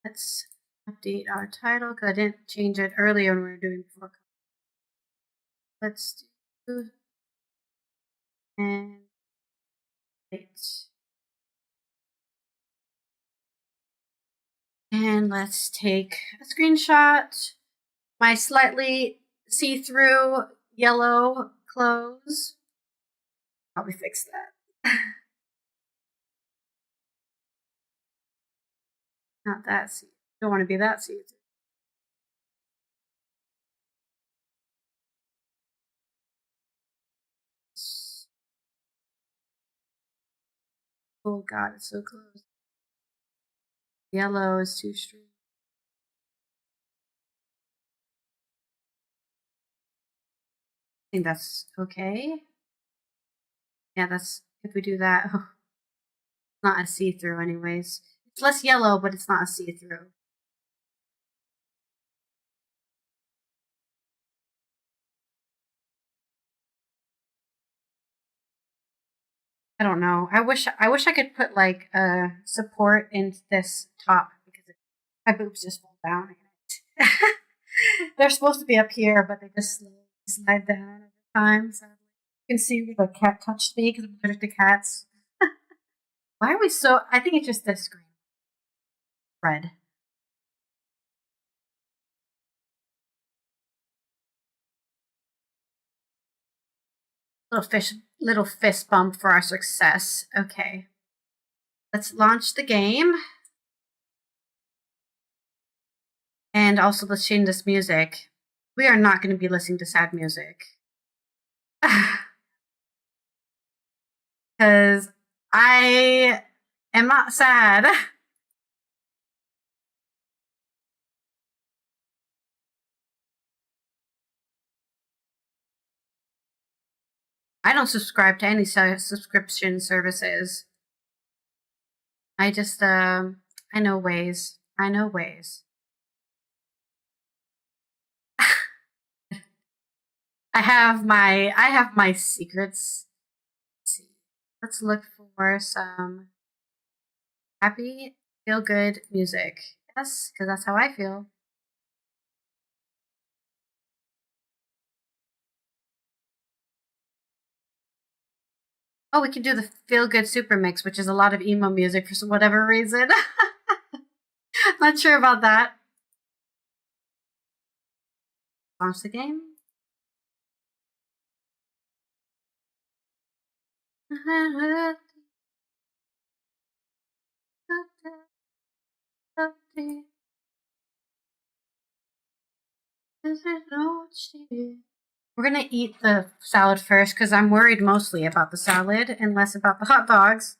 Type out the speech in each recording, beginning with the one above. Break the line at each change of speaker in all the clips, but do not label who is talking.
Let's update our title because I didn't change it earlier when we were doing before. Let's do and wait. And let's take a screenshot. My slightly see-through yellow clothes. Probably fix that. Not that see. Don't want to be that see-through. Oh God, it's so close. Yellow is too strong. I think that's okay. Yeah, that's if we do that. Oh, not a see-through anyways. It's less yellow, but it's not a see-through. I don't know. I wish I could put like support in this top because my boobs just fall down. They're supposed to be up here, but they just slide down over time. So you can see where the cat touched me because I'm allergic to cats. Why are we so? I think it's just this screen. Red. Little fist bump for our success. Okay. Let's launch the game. And also let's change this music. We are not going to be listening to sad music. Because I am not sad. I don't subscribe to any subscription services. I just, I know ways. I know ways. I have my secrets. Let's see. Let's look for some happy, feel good music. Yes, because that's how I feel. Oh, we can do the feel good super mix, which is a lot of emo music for whatever reason. Not sure about that. Launch the game. We're gonna eat the salad first because I'm worried mostly about the salad and less about the hot dogs.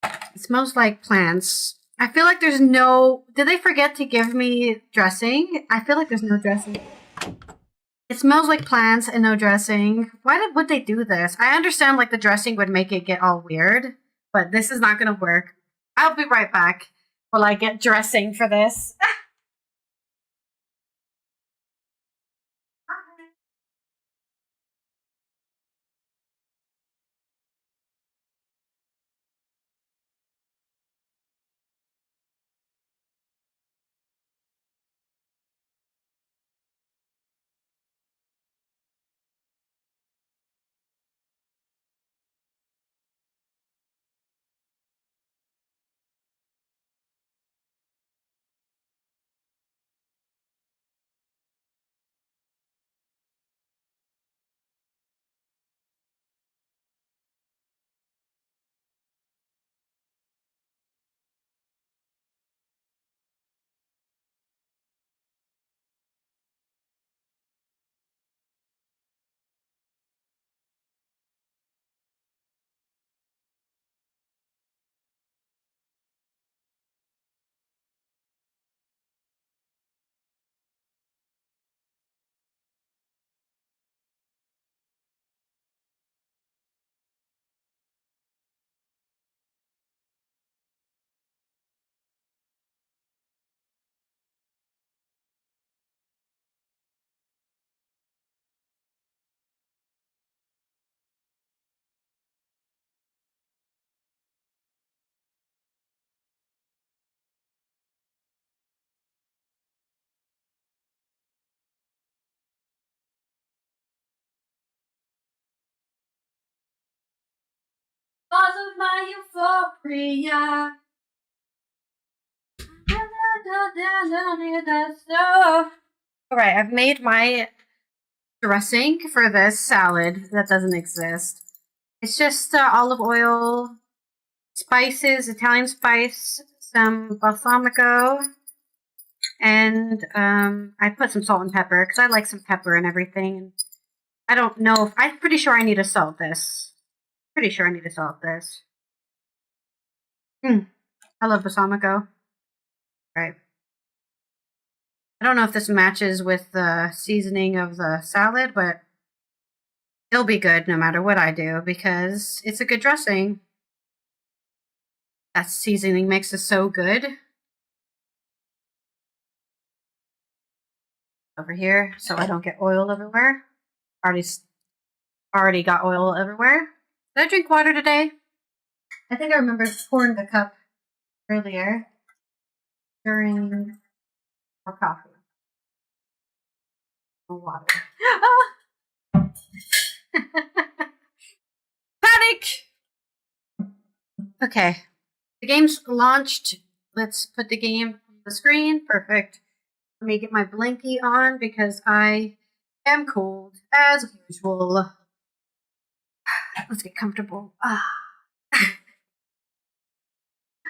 It smells like plants. I feel like there's no. Did they forget to give me dressing? I feel like there's no dressing. It smells like plants and no dressing. Why would they do this? I understand like the dressing would make it get all weird, but this is not gonna work. I'll be right back while I get dressing for this. my euphoria. Alright, I've made my dressing for this salad that doesn't exist. It's just olive oil, spices, Italian spice, some balsamico, and I put some salt and pepper because I like some pepper and everything. I don't know if I'm pretty sure I need to salt this. Pretty sure I need to salt this. I love balsamico. Right. I don't know if this matches with the seasoning of the salad, but it'll be good no matter what I do because it's a good dressing. That seasoning makes it so good. Over here, so I don't get oil everywhere. Already got oil everywhere. Did I drink water today? I think I remember pouring the cup earlier during our coffee. Water. Panic! Okay. The game's launched. Let's put the game on the screen. Perfect. Let me get my blankie on because I am cold as usual. Let's get comfortable.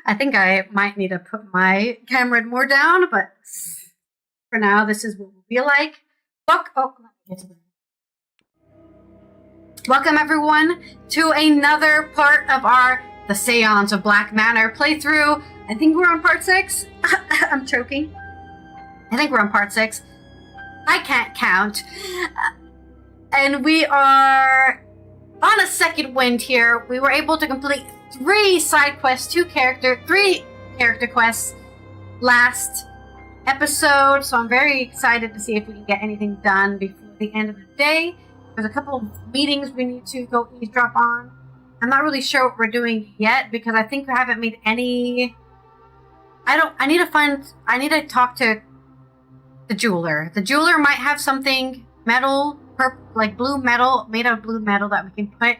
I think I might need to put my camera more down, but for now, this is what we'll be like. Welcome everyone to another part of our The Séance of Blake Manor playthrough. I think we're on part 6. I'm choking. I think we're on part 6. I can't count. And we are on a second wind here. We were able to complete 3 side quests, 3 character quests last episode. So I'm very excited to see if we can get anything done before the end of the day. There's a couple of meetings we need to go eavesdrop on. I'm not really sure what we're doing yet because I think we haven't made any. I need to talk to the jeweler. The jeweler might have something metal, like blue metal, made of blue metal that we can put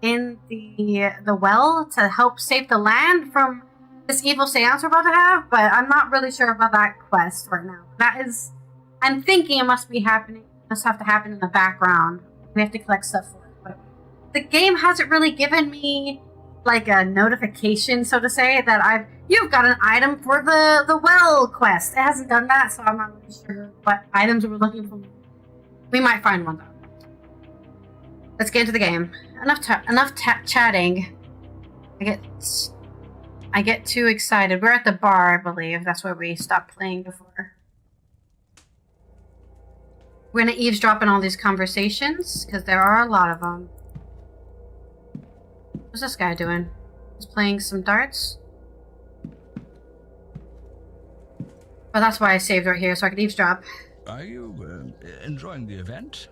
in the well to help save the land from this evil seance we're about to have, but I'm not really sure about that quest right now. I'm thinking it must have to happen in the background. We have to collect stuff for it, but the game hasn't really given me like a notification, so to say, that you've got an item for the well quest. It hasn't done that, so I'm not really sure what items we're looking for. We might find one though. Let's get into the game. Enough chatting. I get too excited. We're at the bar, I believe. That's where we stopped playing before. We're gonna eavesdrop in all these conversations because there are a lot of them. What's this guy doing? He's playing some darts. Oh, that's why I saved right here, so I could eavesdrop.
Are you enjoying the event?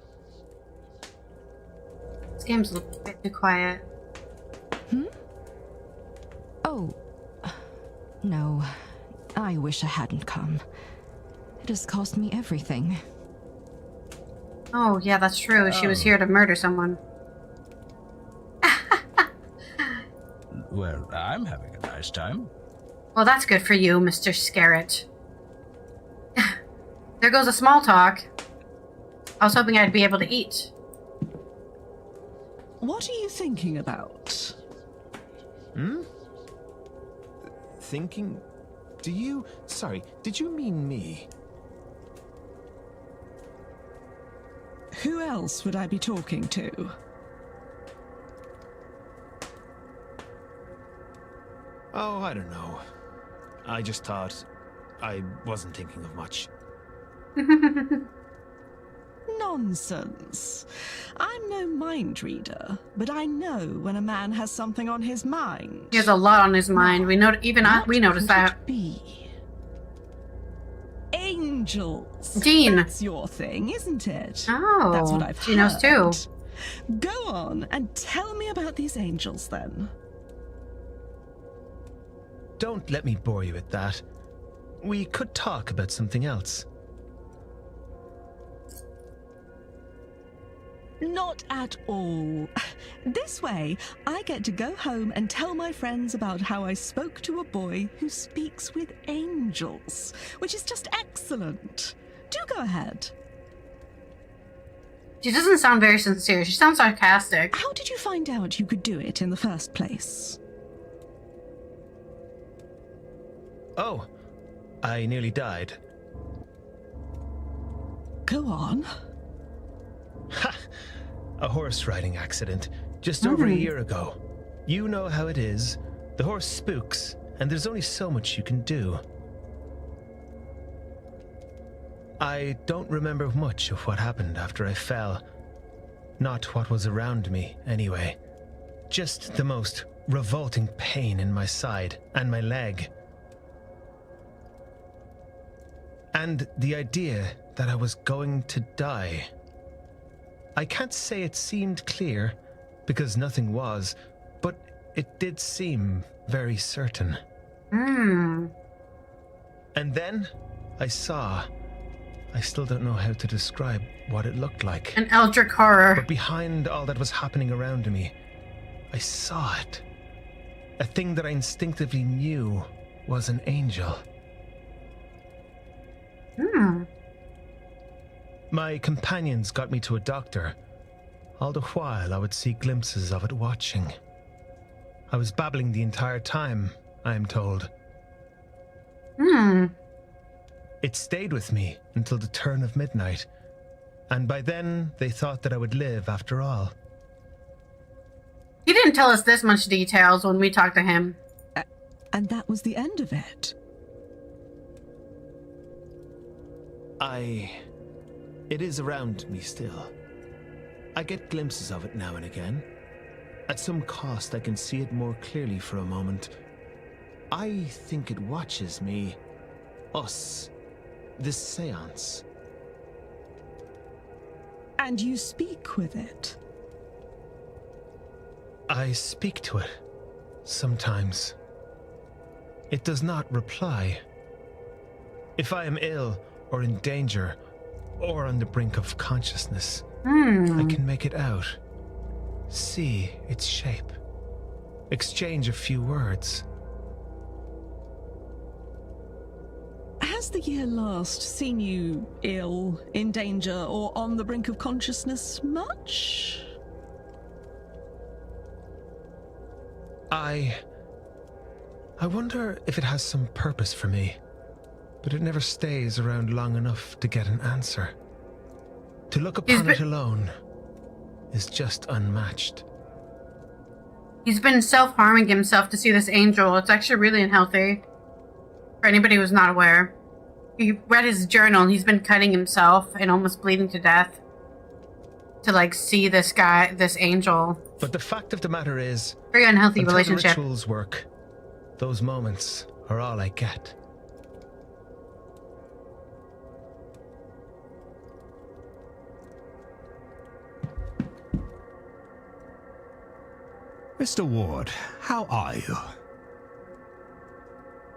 This game's a bit too quiet.
Oh, no. I wish I hadn't come. It has cost me everything.
Oh, yeah, that's true. She was here to murder someone.
Well, I'm having a nice time.
Well, that's good for you, Mr. Scarrett. There goes the small talk. I was hoping I'd be able to eat.
What are you thinking about?
Thinking? Sorry, did you mean me?
Who else would I be talking to?
Oh, I don't know. I just thought I wasn't thinking of much.
Nonsense. I'm no mind reader, but I know when a man has something on his mind.
He has a lot on his mind. We noticed that.
Be angels.
Deane.
That's your thing, isn't it?
Oh,
that's what I've
she knows too.
Go on and tell me about these angels, then.
Don't let me bore you with that. We could talk about something else.
Not at all. This way, I get to go home and tell my friends about how I spoke to a boy who speaks with angels, which is just excellent. Do go ahead.
She doesn't sound very sincere. She sounds sarcastic.
How did you find out you could do it in the first place?
Oh, I nearly died.
Go on.
Ha! A horse riding accident, just over a year ago. You know how it is. The horse spooks, and there's only so much you can do. I don't remember much of what happened after I fell. Not what was around me, anyway. Just the most revolting pain in my side and my leg. And the idea that I was going to die. I can't say it seemed clear, because nothing was, but it did seem very certain. And then I saw. I still don't know how to describe what it looked like.
An eldritch horror.
But behind all that was happening around me, I saw it. A thing that I instinctively knew was an angel. My companions got me to a doctor. All the while, I would see glimpses of it watching. I was babbling the entire time, I am told. It stayed with me until the turn of midnight, and by then they thought that I would live after all.
He didn't tell us this much details when we talked to him.
And that was the end of it.
It is around me still. I get glimpses of it now and again. At some cost, I can see it more clearly for a moment. I think it watches me. Us. This seance.
And you speak with it?
I speak to it. Sometimes. It does not reply. If I am ill, or in danger, or on the brink of consciousness, I can make it out. See its shape. Exchange a few words.
Has the year last seen you ill, in danger, or on the brink of consciousness much?
I wonder if it has some purpose for me, but it never stays around long enough to get an answer. To look upon it alone is just unmatched.
He's been self-harming himself to see this angel. It's actually really unhealthy. For anybody who's not aware. He read his journal and he's been cutting himself and almost bleeding to death to like see this guy, this angel.
But the fact of the matter is,
very unhealthy
until
relationship.
the rituals work, those moments are all I get.
Mr. Ward, how are you?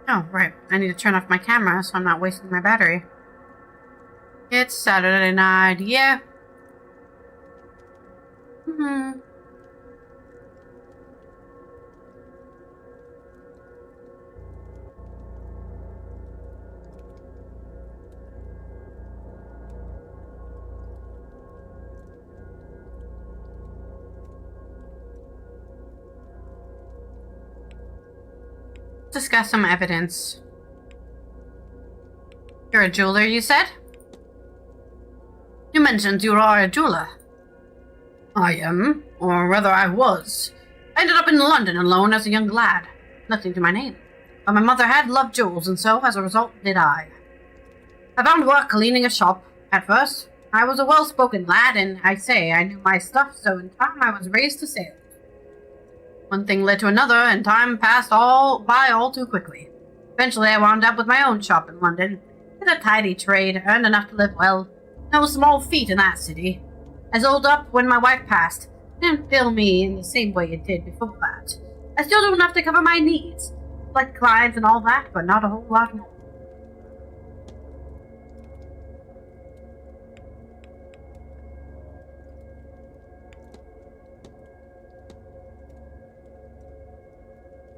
Oh, right. I need to turn off my camera so I'm not wasting my battery. It's Saturday night, yeah. Discuss some evidence. You're a jeweler, you said? You mentioned you are a jeweler. I am, or rather I was. I ended up in London alone as a young lad. Nothing to my name. But my mother had loved jewels, and so, as a result, did I. I found work cleaning a shop. At first, I was a well-spoken lad, and I knew my stuff, so in time I was raised to sales. One thing led to another, and time passed by all too quickly. Eventually, I wound up with my own shop in London. With a tidy trade, earned enough to live well. No small feat in that city. I sold up when my wife passed. It didn't fill me in the same way it did before that. I still do enough to cover my needs, like clients and all that, but not a whole lot more.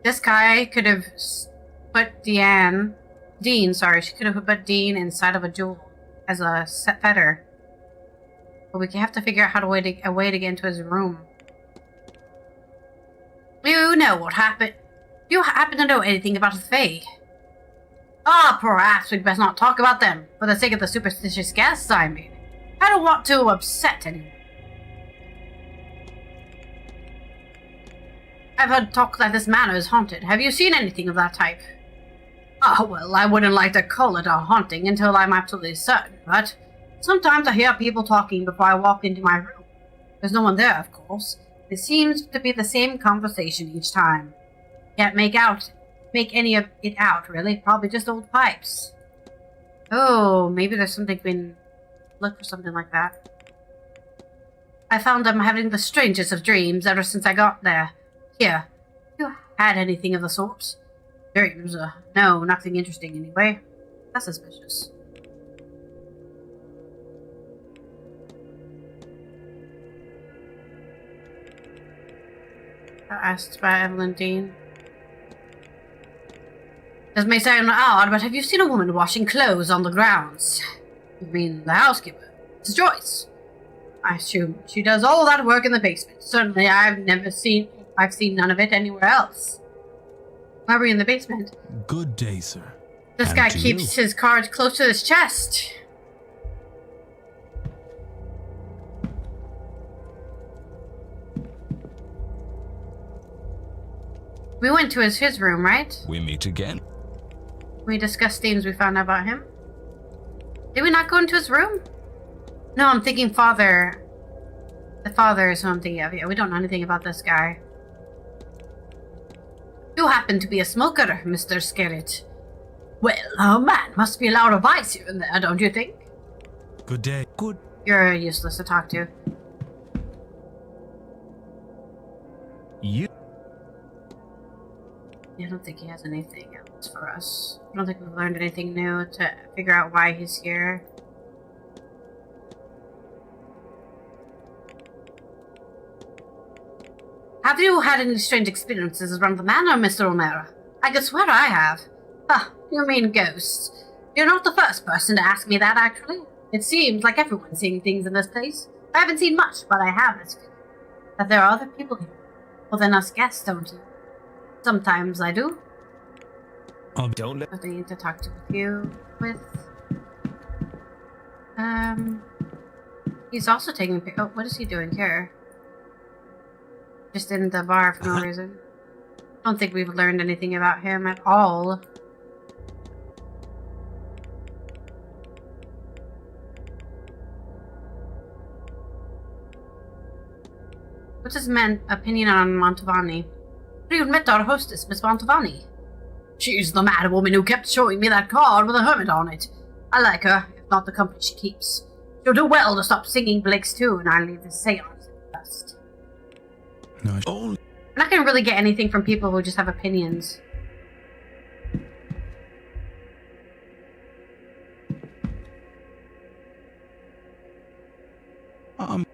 This guy could have put Deane, she could have put Deane inside of a jewel as a set fetter. But we have to figure out a way to get into his room. You know what happened? Do you happen to know anything about the Fae? Perhaps we'd best not talk about them, for the sake of the superstitious guests, I mean. I don't want to upset anyone. I've heard talk that this manor is haunted. Have you seen anything of that type? Well, I wouldn't like to call it a haunting until I'm absolutely certain, but sometimes I hear people talking before I walk into my room. There's no one there, of course. It seems to be the same conversation each time. Can't make any of it out, really. Probably just old pipes. Oh, maybe there's something we can look for something like that. I found I'm having the strangest of dreams ever since I got there. Here, you had anything of the sort? Dreams? No, nothing interesting anyway. That's suspicious. Asked by Evelyn Deane. This may sound odd, but have you seen a woman washing clothes on the grounds? You mean the housekeeper, Mrs. Joyce? I assume she does all that work in the basement. Certainly, I've seen none of it anywhere else. Why were we in the basement?
Good day, sir.
This guy keeps his cards close to his chest. We went to his room, right?
We meet again.
We discussed things we found out about him. Did we not go into his room? No, I'm thinking father. The father is who I'm thinking of. Yeah, we don't know anything about this guy. You happen to be a smoker, Mr. Skerritt. Well, a man must be allowed a vice here and there, don't you think?
Good day. Good.
You're useless to talk to.
You?
I don't think he has anything else for us. I don't think we've learned anything new to figure out why he's here. Have you had any strange experiences around the manor, Mr. O'Mara? I could swear I have. You mean ghosts? You're not the first person to ask me that, actually. It seems like everyone's seeing things in this place. I haven't seen much, but I have this feeling that there are other people here. Well, than us guests, don't you? Sometimes I do.
Don't let...
Nothing to talk to you with. He's also taking... Oh, what is he doing here? Just in the bar for no reason. I don't think we've learned anything about him at all. What's his opinion on Mantovani? You've met our hostess, Miss Mantovani. She's the mad woman who kept showing me that card with a hermit on it. I like her, if not the company she keeps. She'll do well to stop singing Blake's tune. I leave the seance first.
No,
I'm not gonna really get anything from people who just have opinions.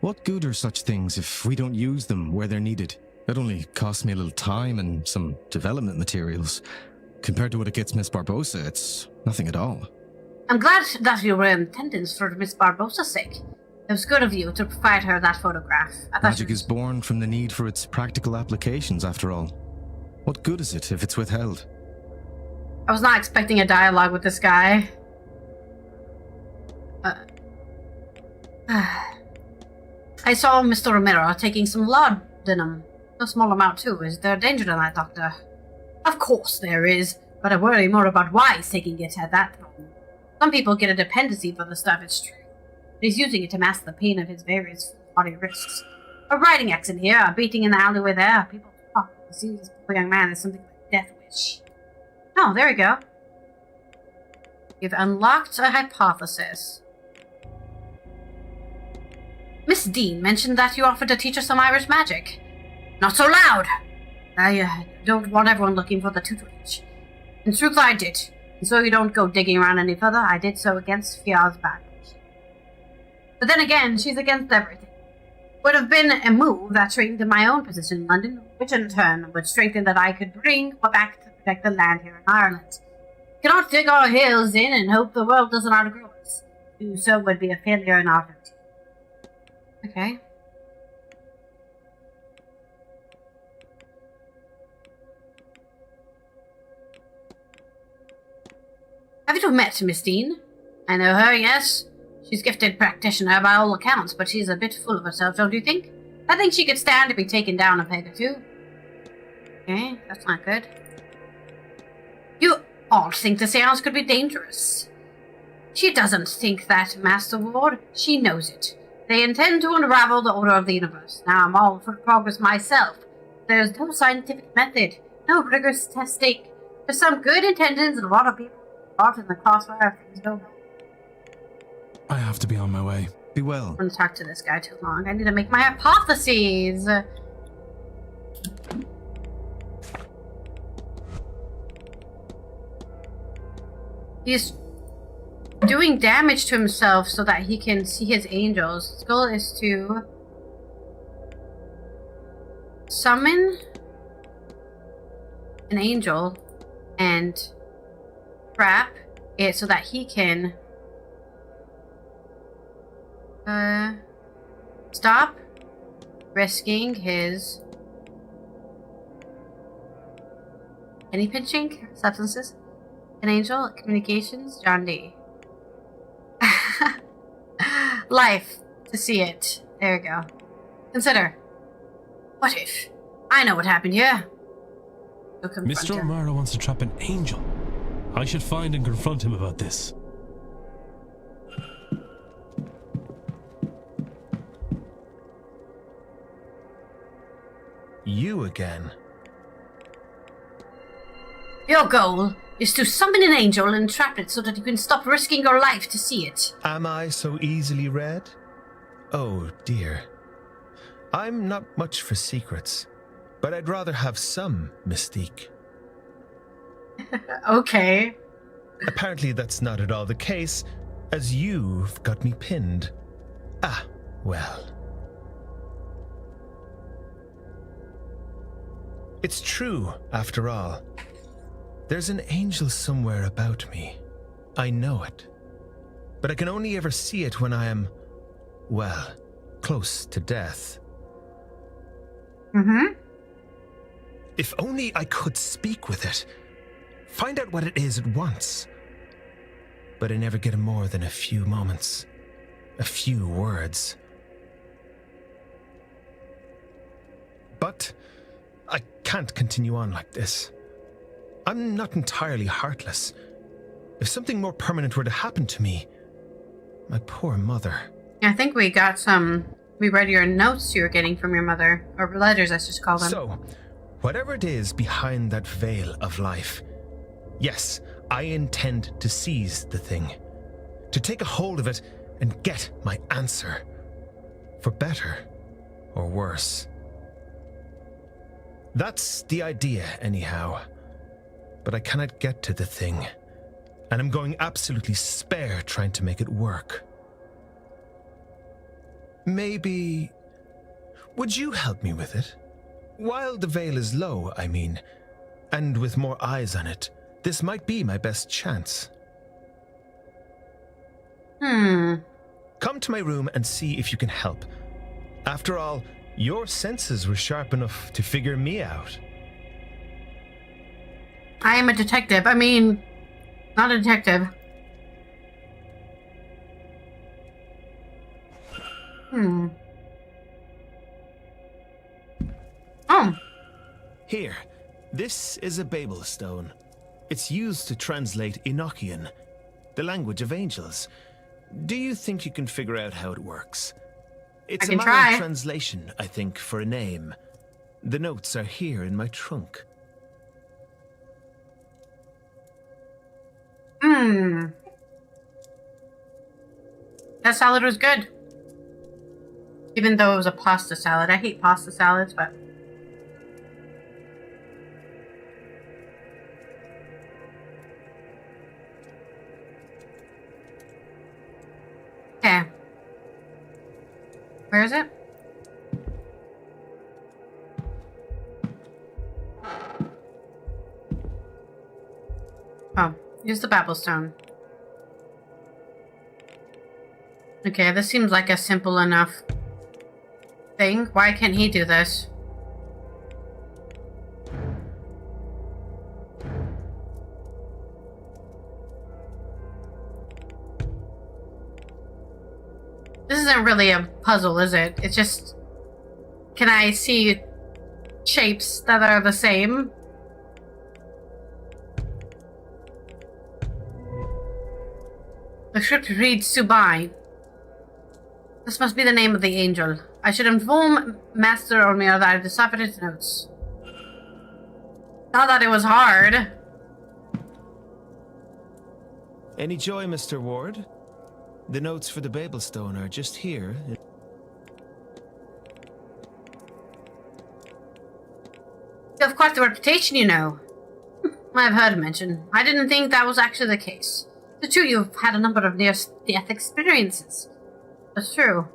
What good are such things if we don't use them where they're needed? It only costs me a little time and some development materials. Compared to what it gets Miss Barbosa, it's nothing at all.
I'm glad that you were in attendance for Miss Barbosa's sake. It was good of you to provide her that photograph.
Magic is born from the need for its practical applications, after all. What good is it if it's withheld?
I was not expecting a dialogue with this guy. I saw Mr. Romero taking some laudanum. No small amount, too. Is there danger in that, Doctor? Of course there is, but I worry more about why he's taking it at that moment. Some people get a dependency for the stuff, it's true. But he's using it to mask the pain of his various body risks. A riding accident here, a beating in the alleyway there. People talk. It seems this poor young man is something like a death wish. Oh, there we go. You've unlocked a hypothesis. Miss Deane mentioned that you offered to teach us some Irish magic. Not so loud! I don't want everyone looking for the tutelage. In truth, I did. And so you don't go digging around any further, I did so against Fia's back. But then again, she's against everything. Would have been a move that straightened in my own position in London, which in turn would strengthen that I could bring back to protect the land here in Ireland. We cannot dig our heels in and hope the world doesn't outgrow us. To do so would be a failure in our duty. Okay. Have you met Miss Deane? I know her, yes. She's a gifted practitioner by all accounts, but she's a bit full of herself, don't you think? I think she could stand to be taken down a peg or two. Okay, that's not good. You all think the seance could be dangerous. She doesn't think that, Master Ward. She knows it. They intend to unravel the order of the universe. Now, I'm all for progress myself. There's no scientific method, no rigorous testing. There's some good intentions and a lot of people caught in the crossfire of things go wrong.
I have to be on my way.
Be well.
I don't talk to this guy too long. I need to make my hypotheses. He's doing damage to himself so that he can see his angels. His goal is to summon an angel and trap it so that he can stop risking his penny pinching substances. An angel, communications, John D. Life, to see it. There you go. Consider. What if? I know what happened here.
Mr. O'Mara wants to trap an angel. I should find and confront him about this.
You again?
Your goal is to summon an angel and trap it so that you can stop risking your life to see it.
Am I so easily read? Oh dear. I'm not much for secrets, but I'd rather have some mystique.
Okay.
Apparently that's not at all the case, as you've got me pinned. Ah, well. It's true, after all. There's an angel somewhere about me. I know it. But I can only ever see it when I am, well, close to death.
Mm-hmm.
If only I could speak with it. Find out what it is at once. But I never get more than a few moments. A few words. But I can't continue on like this. I'm not entirely heartless. If something more permanent were to happen to me, my poor mother.
I think we got some. We read your notes you were getting from your mother, or letters, I should call them.
So, whatever it is behind that veil of life, yes, I intend to seize the thing, to take a hold of it and get my answer, for better or worse. That's the idea, anyhow. But I cannot get to the thing, and I'm going absolutely spare trying to make it work. Maybe... would you help me with it? While the veil is low, I mean, and with more eyes on it, this might be my best chance. Come to my room and see if you can help. After all, your senses were sharp enough to figure me out.
I am a detective. I mean, not a detective. Oh.
Here, this is a Babel stone. It's used to translate Enochian, the language of angels. Do you think you can figure out how it works? It's a matter of translation, I think, for a name. The notes are here in my trunk.
That salad was good. Even though it was a pasta salad. I hate pasta salads, but... Okay. Where is it? Oh, use the Babel Stone. Okay, this seems like a simple enough thing. Why can't he do this? This isn't really a puzzle, is it? It's just... Can I see shapes that are the same? The script reads Subai. This must be the name of the angel. I should inform Master Olmir that I've deciphered its notes. Not that it was hard.
Any joy, Mr. Ward? The notes for the Babel Stone are just here.
You have quite the reputation, you know. I've heard mentioned. I didn't think that was actually the case. The two you've had a number of near-death experiences. That's true.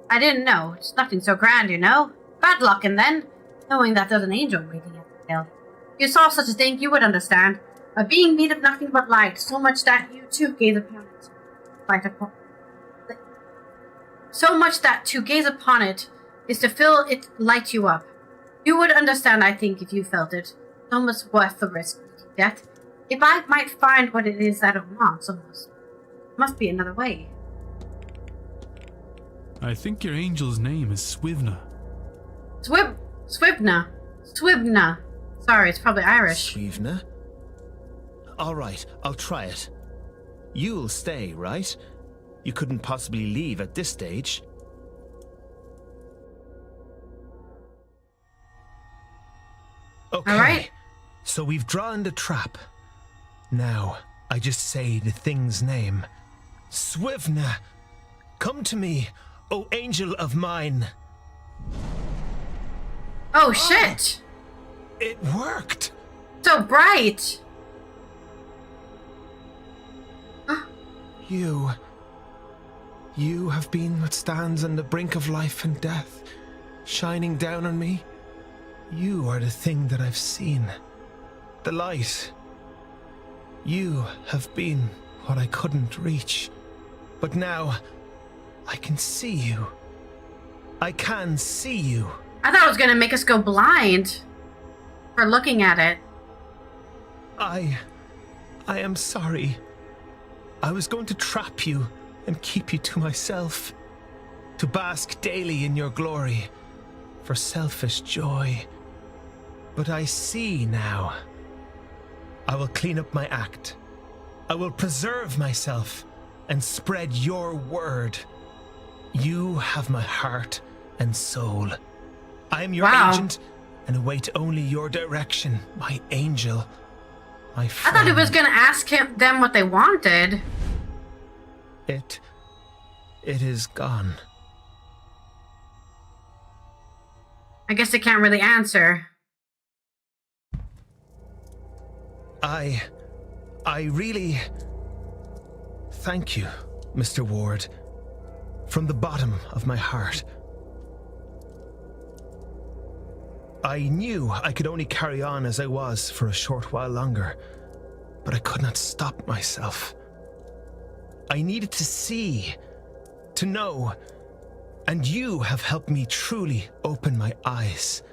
I didn't know. It's nothing so grand, you know. Bad luck, and then, knowing that there's an angel waiting at the hill. If you saw such a thing, you would understand. A being made of nothing but light, so much that you too gaze upon it. So much that to gaze upon it is to feel it light you up. You would understand, I think, if you felt it. It's almost worth the risk of death. If I might find what it is that it wants, almost. Must be another way.
I think your angel's name is Swivna.
Swivna. Sorry, it's probably Irish.
Swivna? All right, I'll try it. You'll stay, right? You couldn't possibly leave at this stage. Okay,
all right.
So we've drawn the trap. Now, I just say the thing's name. Swivna, come to me, O angel of mine.
Oh, shit!
It worked!
So bright!
You have been what stands on the brink of life and death, shining down on me. You are the thing that I've seen. The light. You have been what I couldn't reach. But now, I can see you. I can see you.
I thought it was gonna make us go blind for looking at it.
I am sorry. I was going to trap you and keep you to myself. To bask daily in your glory. For selfish joy. But I see now. I will clean up my act. I will preserve myself and spread your word. You have my heart and soul. I am your agent and await only your direction, my angel, my friend.
I thought he was gonna ask them what they wanted.
It is gone.
I guess they can't really answer.
I really thank you, Mr. Ward, from the bottom of my heart. I knew I could only carry on as I was for a short while longer, but I could not stop myself. I needed to see, to know, and you have helped me truly open my eyes.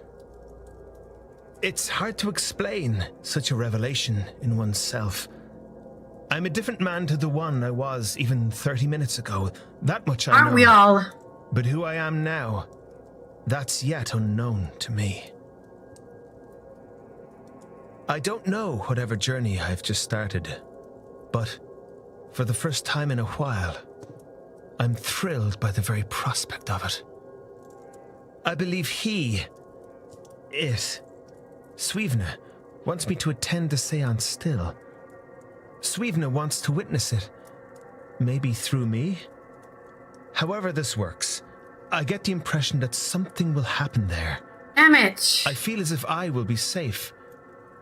It's hard to explain such a revelation in oneself. I'm a different man to the one I was even 30 minutes ago. That much I know.
Aren't we all?
But who I am now, that's yet unknown to me. I don't know whatever journey I've just started, but for the first time in a while, I'm thrilled by the very prospect of it. I believe Swivna, wants me to attend the seance still. Swivna wants to witness it, maybe through me. However this works, I get the impression that something will happen there.
Damn it!
I feel as if I will be safe,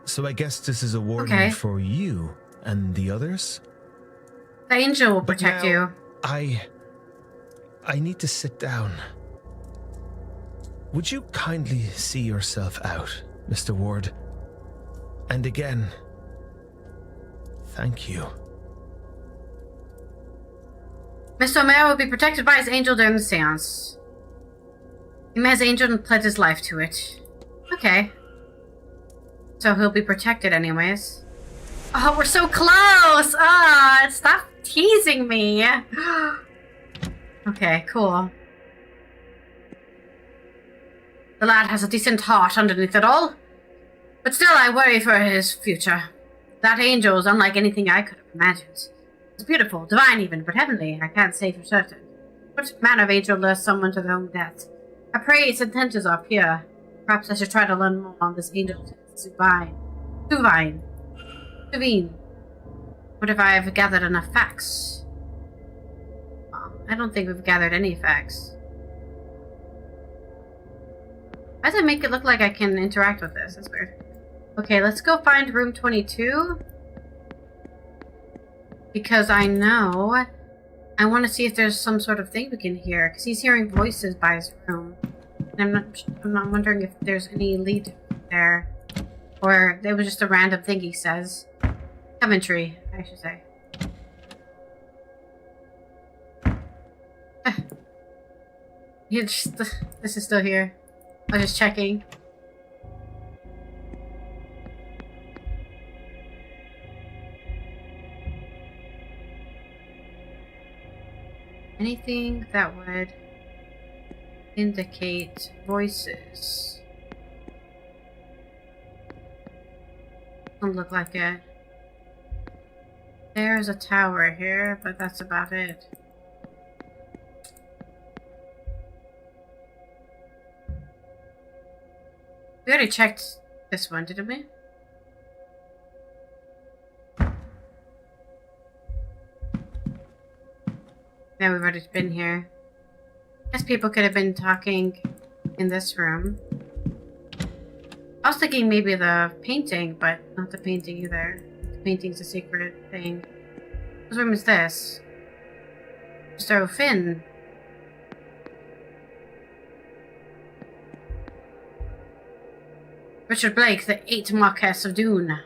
so I guess this is a warning for you and the others.
The angel will protect you.
I need to sit down. Would you kindly see yourself out, Mr. Ward? And again, Thank you.
Mr. O'Mara will be protected by his angel during the seance. He met his angel and pledged his life to it. Okay. So he'll be protected anyways. Oh, we're so close! Ah, stop teasing me! Okay, cool. The lad has a decent heart underneath it all. But still, I worry for his future. That angel is unlike anything I could have imagined. It's beautiful, divine even, but heavenly, I can't say for certain. What manner of angel lures someone to their own death? I pray its intentions are pure. Perhaps I should try to learn more on this angel divine. What if I have gathered enough facts? Well, I don't think we've gathered any facts. Why does it make it look like I can interact with this? That's weird. Okay, let's go find room 22. Because I know I want to see if there's some sort of thing we can hear. Because he's hearing voices by his room. And I'm not wondering if there's any lead there. Or it was just a random thing he says. Commentary, I should say. This is still here. I was just checking. Anything that would indicate voices. Doesn't look like it. There's a tower here, but that's about it. We already checked this one, didn't we? Yeah, we've already been here. Guess people could have been talking in this room. I was thinking maybe the painting, but not the painting either. The painting's a secret thing. Whose room is this? Mr. O'Finn. Richard Blake, the 8th Marquess of Doon. Now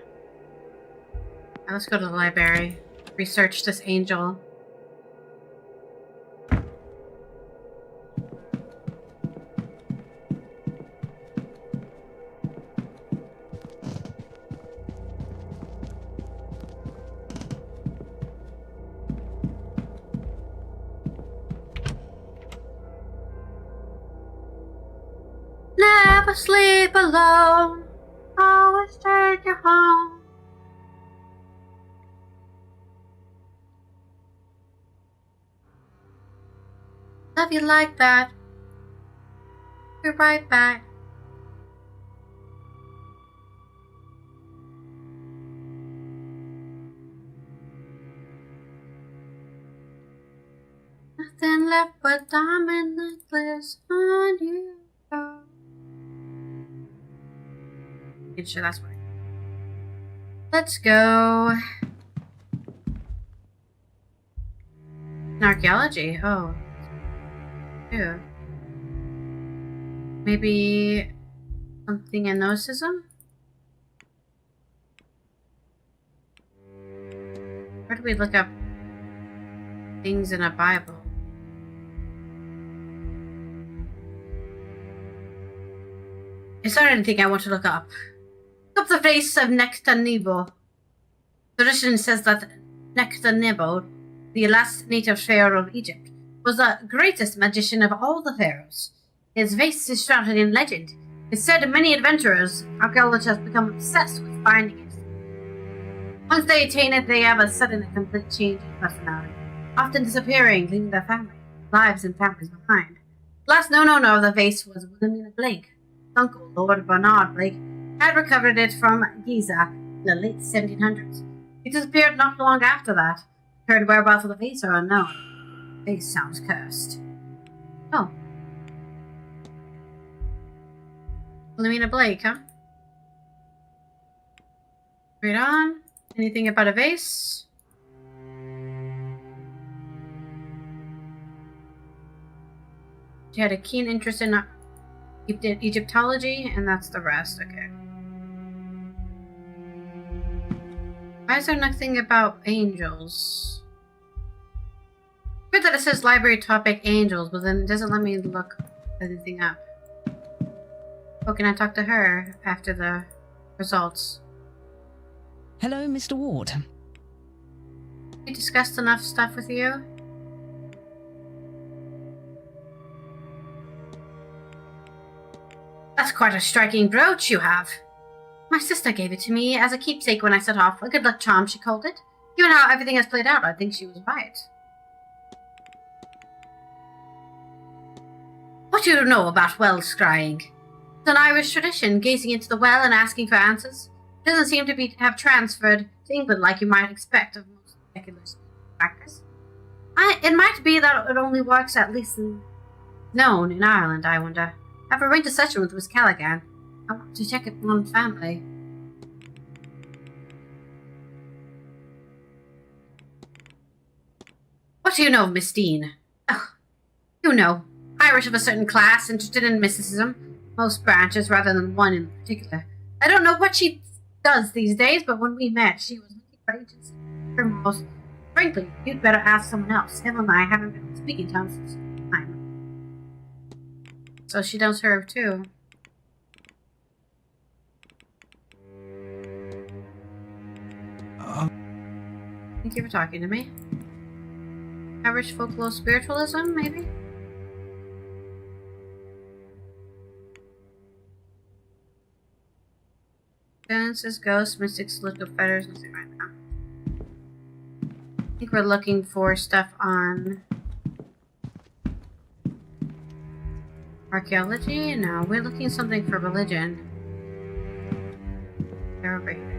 let's go to the library. Research this angel. Never sleep alone. Always take you home. Love you like that. Be right back. Nothing left but diamond necklace on you. Sure, that's right. Let's go. In archaeology. Oh. Ew. Maybe something in Gnosticism? Where do we look up things in a Bible? Is there anything I want to look up? Up the face of Nectanebo. Tradition says that Nectanebo, the last native pharaoh of Egypt, was the greatest magician of all the pharaohs. His face is shrouded in legend. It's said many adventurers, archaeologists, become obsessed with finding it. Once they attain it, they have a sudden and complete change in personality, often disappearing, leaving their lives and families behind. The last known owner of the vase was William Blake. His uncle, Lord Bernard Blake, had recovered it from Giza in the late 1700s. He disappeared not long after that. Current whereabouts of the vase are unknown. The vase sounds cursed. Oh. Wilhelmina Blake, huh? Read on. Anything about a vase? She had a keen interest in Egyptology, and that's the rest. Okay. Why is there nothing about angels? Good that it says library topic angels, but then it doesn't let me look anything up. Oh, can I talk to her after the results?
Hello, Mr. Ward.
We discussed enough stuff with you? That's quite a striking brooch you have. My sister gave it to me as a keepsake when I set off. A good luck charm, she called it. Given how everything has played out, I think she was right. What do you know about well scrying? It's an Irish tradition, gazing into the well and asking for answers. It doesn't seem to have transferred to England like you might expect of most secular practice. It might be that it only works at least known in Ireland, I wonder. I've arranged a session with Miss Callaghan. I want to check it on family. What do you know of Miss Deane? Oh, you know, Irish of a certain class, interested in mysticism. Most branches rather than one in particular. I don't know what she does these days, but when we met, she was looking for agency. Most frankly, you'd better ask someone else. Evelyn and I haven't been speaking to her since time. So she does her too. Thank you for talking to me. Irish folklore spiritualism, maybe? Genesis, ghosts, mystics, little feathers, nothing right now. I think we're looking for stuff on archaeology? No, we're looking something for religion. They're over here.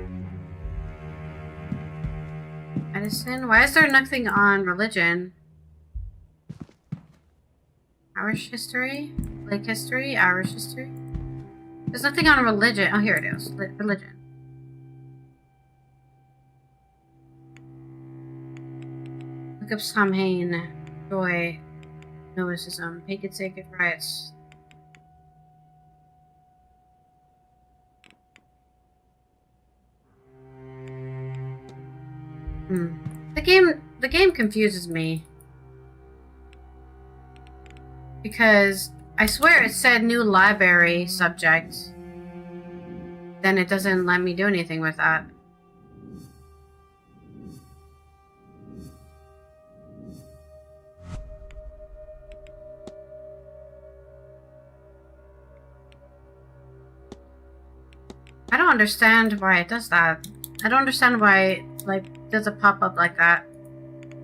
Medicine? Why is there nothing on religion? Irish history? Blake history? Irish history? There's nothing on religion. Oh, here it is. Religion. Look up Samhain. Joy. Novicism. Pagan sacred rites. The game confuses me. Because I swear it said new library subject. Then it doesn't let me do anything with that. I don't understand why it does that. I don't understand why it does a pop-up like that.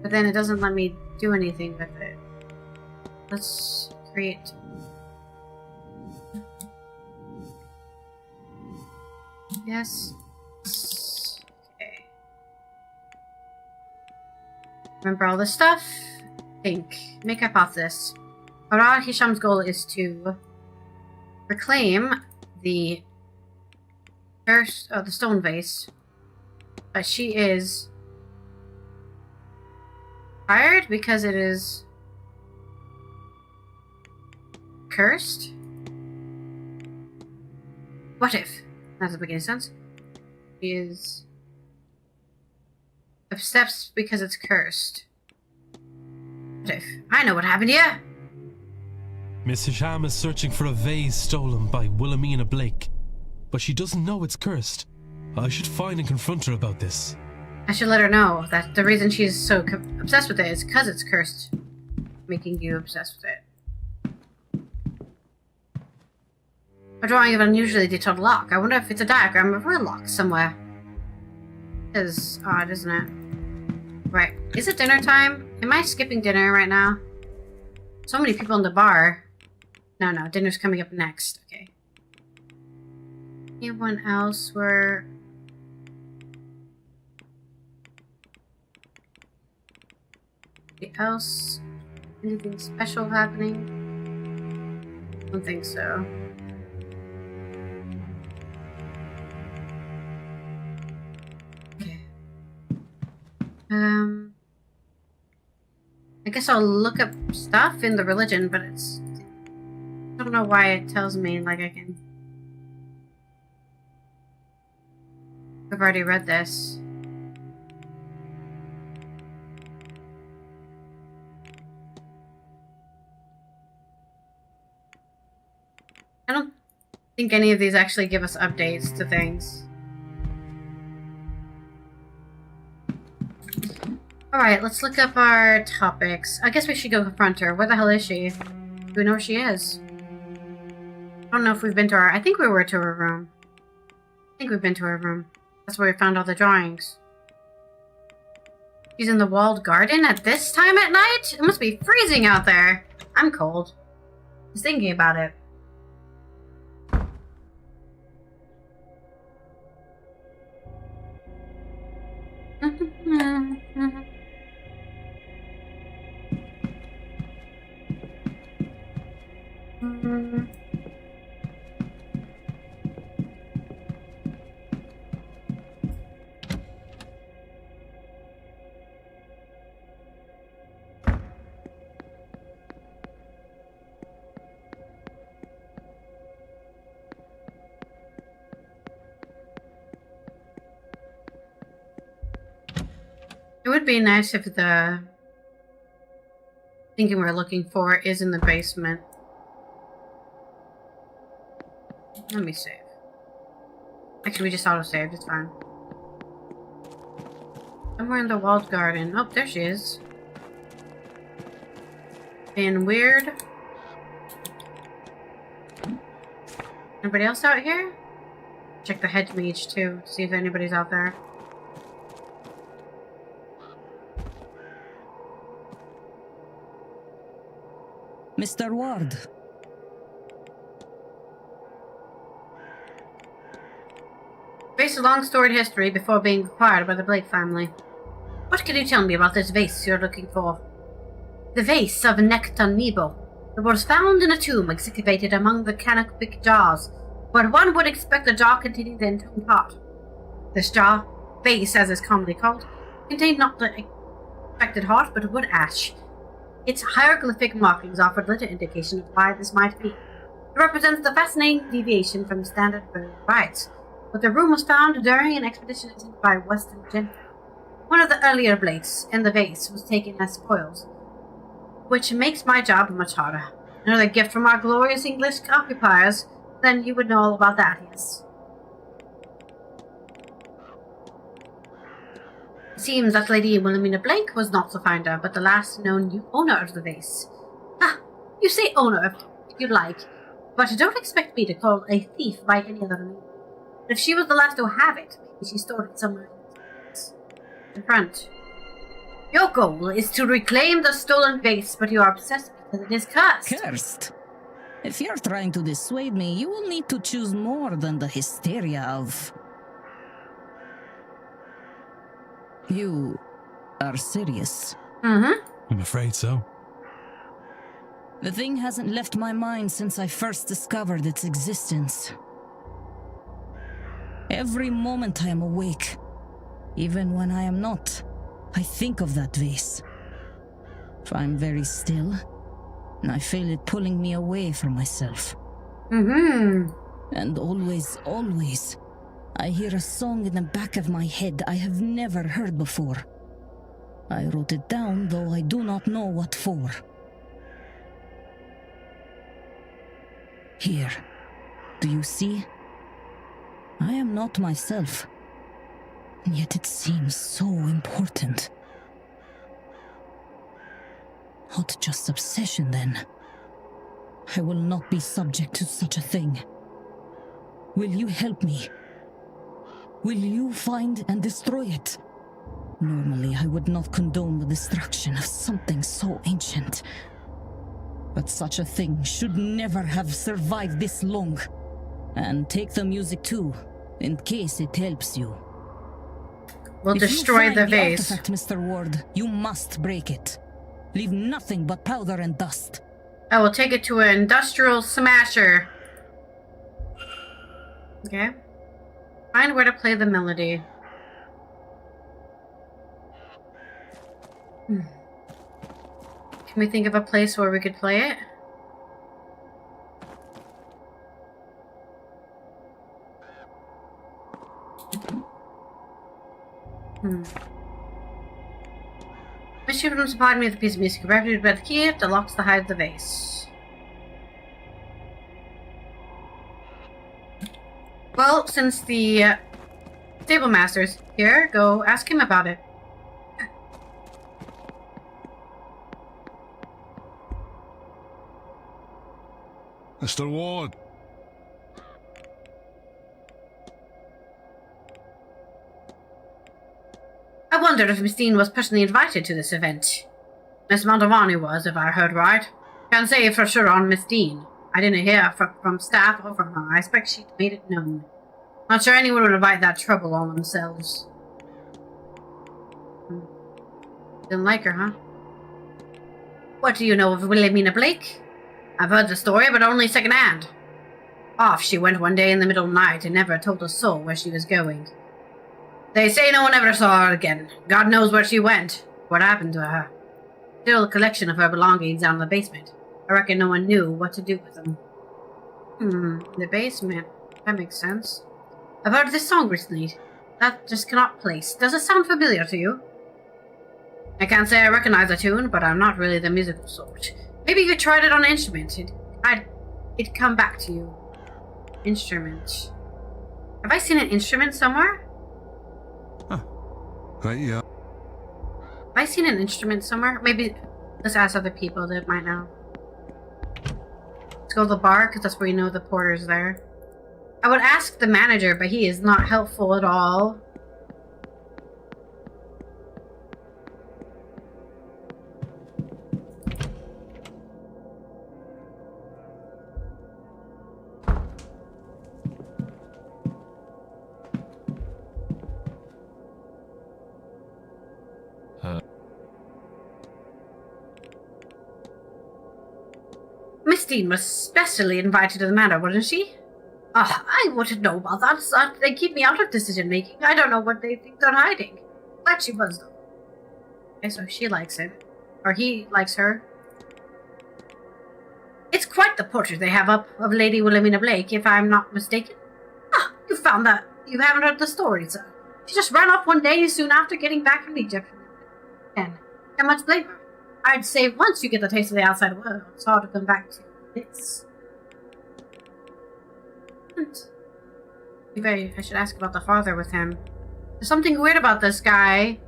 But then it doesn't let me do anything with it. Let's create. Yes. Okay. Remember all this stuff? Think. Make hypothesis. Arad Hisham's goal is to reclaim the first, the stone vase. But she is tired because it is cursed? What if? That doesn't make any sense. She is obsessed because it's cursed. What if? I know what happened here!
Miss Hisham is searching for a vase stolen by Wilhelmina Blake, but she doesn't know it's cursed. I should find and confront her about this.
I should let her know that the reason she's so obsessed with it is because it's cursed, making you obsessed with it. A drawing of an unusually detailed lock. I wonder if it's a diagram of a lock somewhere. It is odd, isn't it? Right. Is it dinner time? Am I skipping dinner right now? So many people in the bar. No, dinner's coming up next. Okay. Anyone else where... else? Anything special happening? I don't think so. Okay. I guess I'll look up stuff in the religion, but it's... I don't know why it tells me, like, I can... I've already read this. think any of these actually give us updates to things. Alright, let's look up our topics. I guess we should go confront her. Where the hell is she? Do we know where she is? I don't know if we've been to her. I think we were to her room. I think we've been to her room. That's where we found all the drawings. She's in the walled garden at this time at night? It must be freezing out there. I'm cold. Just thinking about it. It would be nice if the thinking we're looking for is in the basement. Let me save. Actually, we just auto-saved. It's fine. Somewhere in the walled garden. Oh, there she is. Being weird. Anybody else out here? Check the head mage too, to see if anybody's out there.
Mr. Ward.
Face a long storied history before being acquired by the Blake family. What can you tell me about this vase you're looking for? The vase of Necton Nebo. It was found in a tomb excavated among the canopic jars, where one would expect a jar containing the entombed heart. This jar, vase as is commonly called, contained not the expected heart but wood ash. Its hieroglyphic markings offered little indication of why this might be. It represents the fascinating deviation from standard burial rites, but the room was found during an expedition attended by Western Gentile. One of the earlier Blakes, and the vase was taken as spoils, which makes my job much harder. Another gift from our glorious English occupiers, then you would know all about that, yes. It seems that Lady Wilhelmina Blake was not the finder, but the last known owner of the vase. Ah, you say owner, if you like, but don't expect me to call a thief by any other name. If she was the last to have it, maybe she stored it somewhere in front. Your goal is to reclaim the stolen vase, but you are obsessed because it is cursed.
Cursed? If you're trying to dissuade me, you will need to choose more than the hysteria of... You are serious?
Mm-hmm.
I'm afraid so.
The thing hasn't left my mind since I first discovered its existence. Every moment I am awake, even when I am not, I think of that vase. If I'm very still, I feel it pulling me away from myself.
Mm-hmm.
And always, I hear a song in the back of my head I have never heard before. I wrote it down, though I do not know what for. Here, do you see? I am not myself, and yet it seems so important. Not just obsession, then. I will not be subject to such a thing. Will you help me? Will you find and destroy it? Normally, I would not condone the destruction of something so ancient. But such a thing should never have survived this long. And take the music too, in case it helps you.
We'll destroy the
If you find
vase.
the artifact, Mr. Ward, you must break it. Leave nothing but powder and dust.
I will take it to an industrial smasher. Okay. Find where to play the melody. Can we think of a place where we could play it? Wish you would supply me with a piece of music. Reviewed by the key that locks the hide of the vase. Well, since the stable master's here, go ask him about it.
Mr. Ward.
I wondered if Miss Deane was personally invited to this event. Miss Mantovani was, if I heard right. Can't say for sure on Miss Deane. I didn't hear from staff or from her. I expect she'd made it known. Not sure anyone would invite that trouble on themselves. Didn't like her, huh? What do you know of Wilhelmina Blake? I've heard the story, but only secondhand. Off she went one day in the middle of the night and never told a soul where she was going. They say no one ever saw her again. God knows where she went. What happened to her? Still a collection of her belongings down in the basement. I reckon no one knew what to do with them. The basement. That makes sense. I've heard this song recently. That just cannot place. Does it sound familiar to you? I can't say I recognize the tune, but I'm not really the musical sort. Maybe if you tried it on an instrument, it'd come back to you. Instrument. Have I seen an instrument somewhere?
Right, yeah.
Have I seen an instrument somewhere? Maybe let's ask other people that might know. Let's go to the bar, because that's where you know the porter's there. I would ask the manager, but he is not helpful at all. Miss Deane was specially invited to the manor, wasn't she? I wouldn't know about that. They keep me out of decision-making. I don't know what they think they're hiding. Glad she was, though. Okay, so she likes him. Or he likes her. It's quite the portrait they have up of Lady Wilhelmina Blake, if I'm not mistaken. You found that. You haven't heard the story, sir. She just ran off one day soon after getting back from Egypt. And how much blame her? I'd say once you get the taste of the outside world, it's hard to come back to this. I should ask about the father with him. There's something weird about this guy.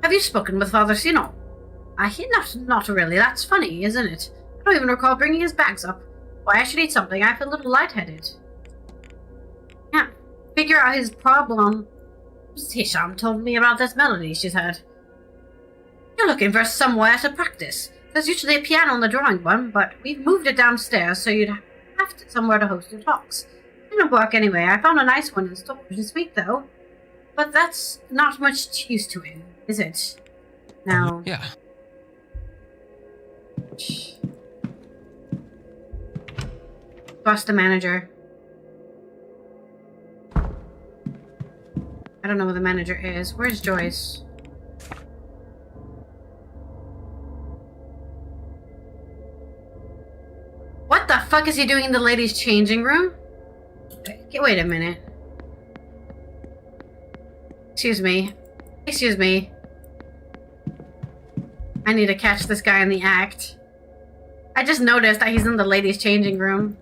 Have you spoken with Father Sino? Not really. That's funny, isn't it? I don't even recall bringing his bags up. Why, I should eat something. I feel a little lightheaded. Can't figure out his problem. Hisham told me about this melody she's heard. You're looking for somewhere to practice. There's usually a piano in the drawing room, but we've moved it downstairs, so you'd have somewhere to host your talks. It didn't work anyway. I found a nice one in storage this week, though. But that's not much use to him, is it? Now...
Yeah.
Trust the manager. I don't know where the manager is. Where's Joyce? What the fuck is he doing in the ladies' changing room? Wait a minute. Excuse me. Excuse me. I need to catch this guy in the act. I just noticed that he's in the ladies' changing room.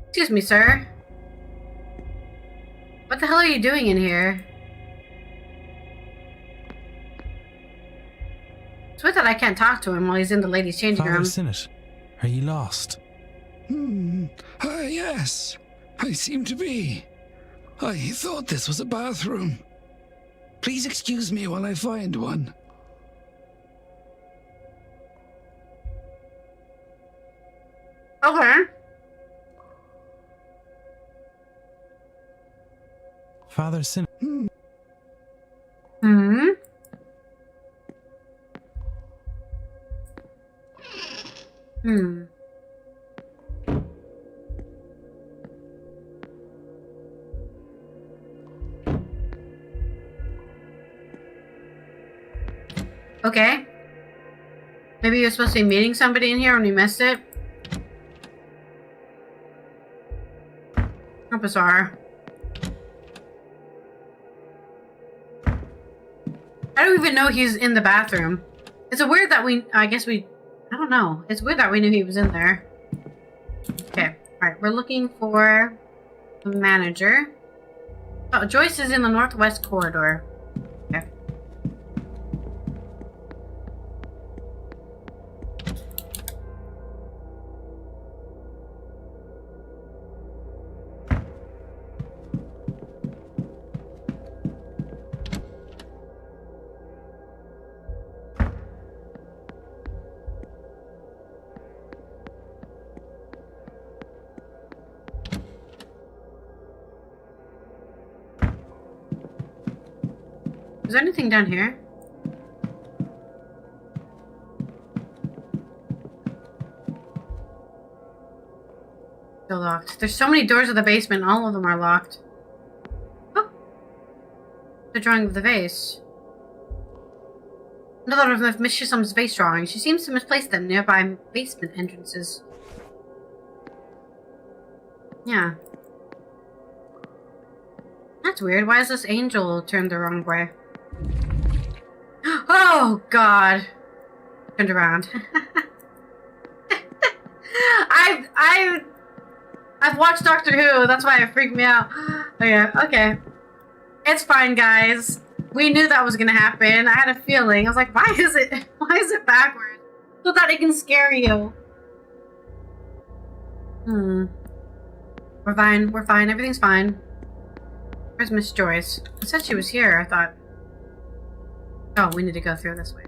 Excuse me, sir. What the hell are you doing in here? It's weird that I can't talk to him while he's in the ladies' changing room.
Father Sinnott, are you lost?
Yes. I seem to be. I thought this was a bathroom. Please excuse me while I find one.
Okay.
Father Sinnott.
Hmm? Hmm. Okay. Maybe you're supposed to be meeting somebody in here and you missed it? How bizarre. I don't even know he's in the bathroom. It's weird that I don't know. It's weird that we knew he was in there. Okay, alright, we're looking for a manager. Oh, Joyce is in the northwest corridor. Okay. Is there anything down here? Still locked. There's so many doors to the basement, all of them are locked. Oh! The drawing of the vase. Another of Miss Chisholm's vase drawings. She seems to misplace them nearby basement entrances. Yeah. That's weird. Why is this angel turned the wrong way? Oh, God. Turned around. I've watched Doctor Who. That's why it freaked me out. Okay. It's fine, guys. We knew that was going to happen. I had a feeling. I was like, why is it backwards? So that it can scare you. We're fine. We're fine. Everything's fine. Where's Miss Joyce? I said she was here. I thought... Oh, we need to go through this way.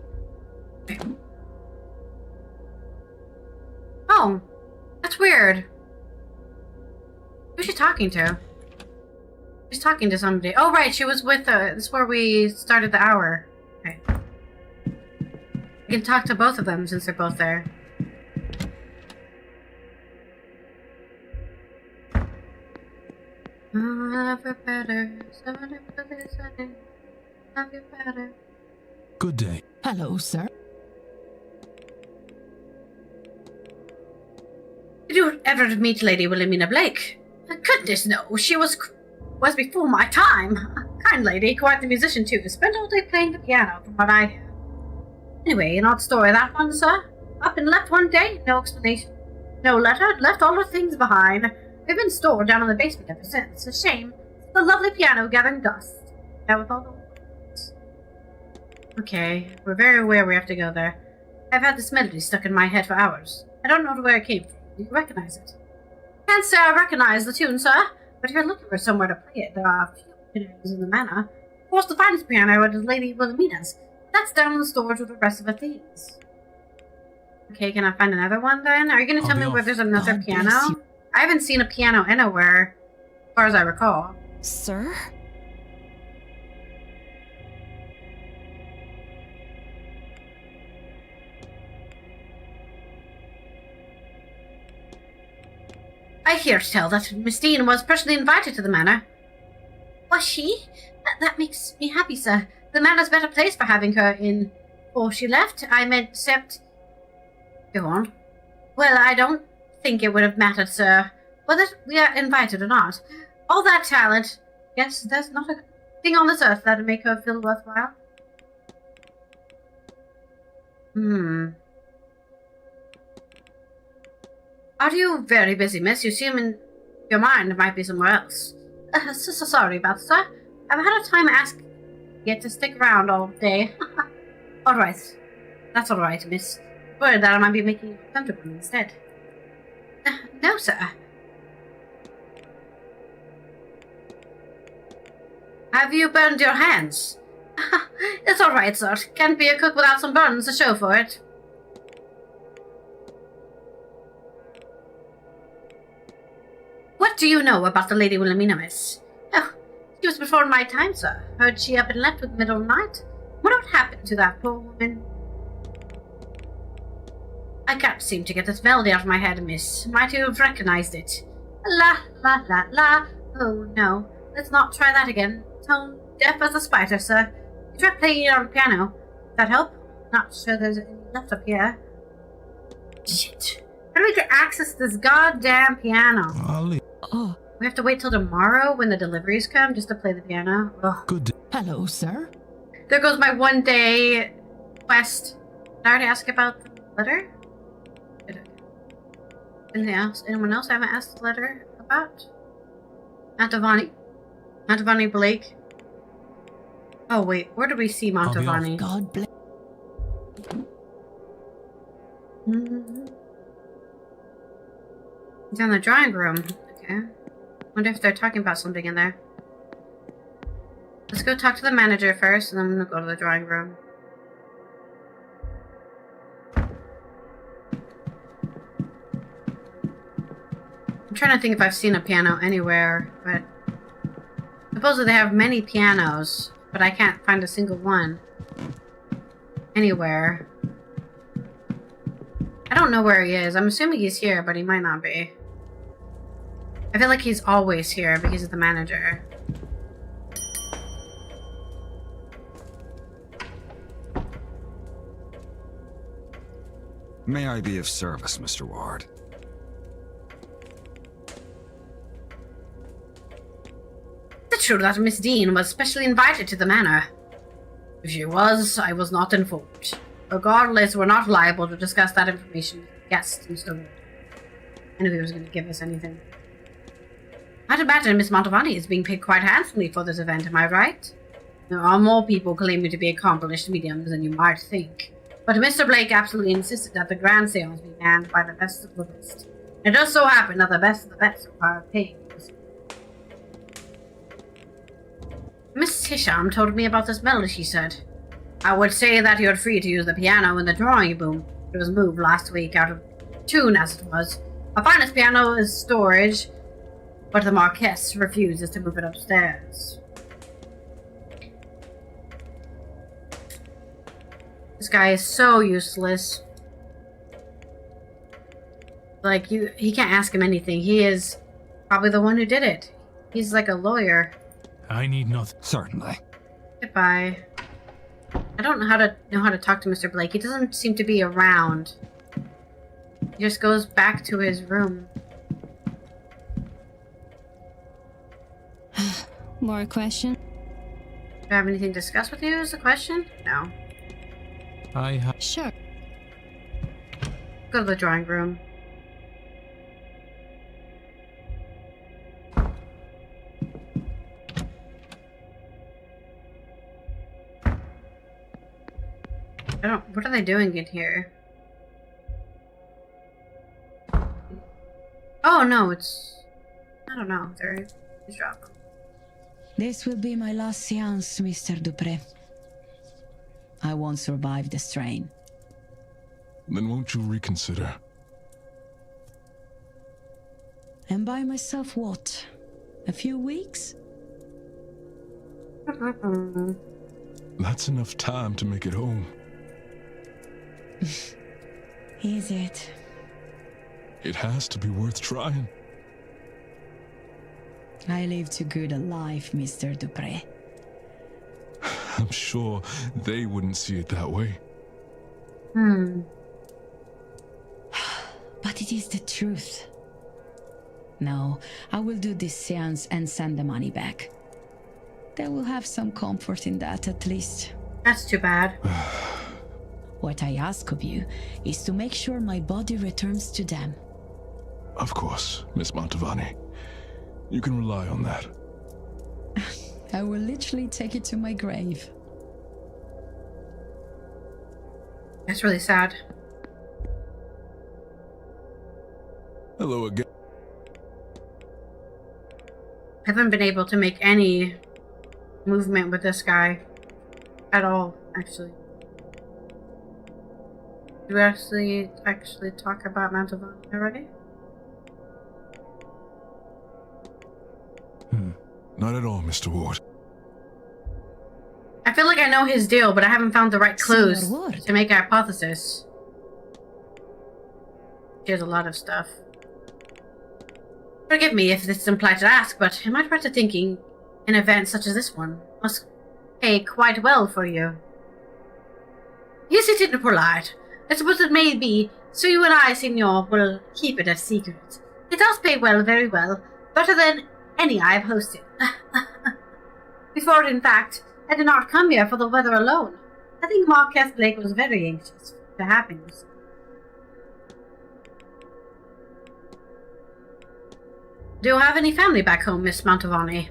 Okay. Oh, that's weird. Who's she talking to? She's talking to somebody. Oh, right, she was with this is where we started the hour. Okay. We can talk to both of them since they're both there.
Good day.
Hello, sir.
Did you ever meet Lady Wilhelmina Blake? Goodness, no. She was before my time. Kind lady, quite the musician too. Spent all day playing the piano, from what I hear. Anyway, an odd story that one, sir. Up and left one day, no explanation. No letter, left all her things behind. They've been stored down in the basement ever since. A shame. The lovely piano gathering dust. Now with all the... Okay, we're very aware we have to go there. I've had this melody stuck in my head for hours. I don't know where it came from. Do you recognize it? Can't say I recognize the tune, sir, but if you're looking for somewhere to play it, there are a few pianos in the manor. Of course, the finest piano is Lady Wilhelmina's. That's down in the storage with the rest of the things. Okay, can I find another one then? Are you going to tell me where there's another
God
piano?
bless you.
I haven't seen a piano anywhere, as far as I recall.
Sir?
I hear tell that Miss Deane was personally invited to the manor. Was she? That makes me happy, sir. The manor's better place for having her in. Before she left, I meant except... Go on. Well, I don't think it would have mattered, sir, whether we are invited or not. All that talent. Yes, there's not a thing on this earth that'd make her feel worthwhile. Are you very busy, miss? You seem your mind might be somewhere else. So sorry about that, sir. I've had a time asking you to stick around all day. Alright. That's alright, miss. Worried that I might be making you comfortable instead. No, sir. Have you burned your hands? It's alright, sir. Can't be a cook without some burns to show for it. What do you know about the Lady Wilhelmina, miss? Oh, she was before my time, sir. Heard she up and left with the middle of the night. What happened to that poor woman? I can't seem to get this melody out of my head, miss. Might you have recognized it? La, la, la, la. Oh, no. Let's not try that again. Tone deaf as a spider, sir. You try playing it on the piano. Does that help? Not sure there's any left up here. Shit. How do we get access to this goddamn piano?
I'll leave.
Oh,
We have to wait till tomorrow when the deliveries come just to play the piano? Ugh.
Good day.
hello, sir.
There goes my 1 day quest. Did I already ask about the letter? Anything else? Anyone else I haven't asked the letter about? Mantovani Blake. Oh wait, where do we see
I'll be
Mantovani?
God bless.
He's in the drawing room. Okay. Wonder if they're talking about something in there. Let's go talk to the manager first, and then I'm gonna go to the drawing room. I'm trying to think if I've seen a piano anywhere, but supposedly they have many pianos, but I can't find a single one anywhere. I don't know where he is. I'm assuming he's here, but he might not be. I feel like he's always here because he's the manager.
May I be of service, Mr. Ward?
Is it true that Miss Deane was specially invited to the manor? If she was, I was not informed. Regardless, we're not liable to discuss that information with the guest, Mr. Wood. I knew he was going to give us anything. I'd imagine Miss Mantovani is being paid quite handsomely for this event, am I right? There are more people claiming to be accomplished mediums than you might think. But Mr. Blake absolutely insisted that the grand seance be manned by the best of the best. It does so happen that the best of the best require paying. Miss Hisham told me about this melody, she said. I would say that you're free to use the piano in the drawing room. It was moved last week out of tune, as it was. Our finest piano is storage, but the Marquess refuses to move it upstairs. This guy is so useless. Like, he can't ask him anything. He is probably the one who did it. He's like a lawyer.
I need nothing.
Certainly.
Goodbye. I don't know how to talk to Mr. Blake. He doesn't seem to be around. He just goes back to his room.
More question?
Do I have anything to discuss with you is the question? No.
I have.
Sure.
Go to the drawing room. What are they doing in here? Oh no, it's... I don't know. They're his job.
This will be my last seance, Mr. Dupré. I won't survive the strain.
Then won't you reconsider?
And by myself what? A few weeks?
That's enough time to make it home.
Is it?
It has to be worth trying.
I live too good a life, Mr. Dupré.
I'm sure they wouldn't see it that way.
But it is the truth. No, I will do this seance and send the money back. They will have some comfort in that, at least.
That's too bad.
What I ask of you is to make sure my body returns to them.
Of course, Miss Mantovani. You can rely on that.
I will literally take it to my grave.
That's really sad.
Hello again.
I haven't been able to make any movement with this guy at all, actually. Do we actually talk about Mantovani already?
Not at all, Mr. Ward.
I feel like I know his deal, but I haven't found the right clues
Senor Ward.
to make a hypothesis. Here's a lot of stuff. Forgive me if this is implied to ask, but am I right to thinking an event such as this one must pay quite well for you? Yes, it isn't polite. I suppose it may be So you and I, Signor, will keep it a secret. It does pay well, very well. Better than any I've hosted. Before, in fact, I did not come here for the weather alone. I think Marquess Blake was very anxious to have news. Do you have any family back home, Miss Mantovani?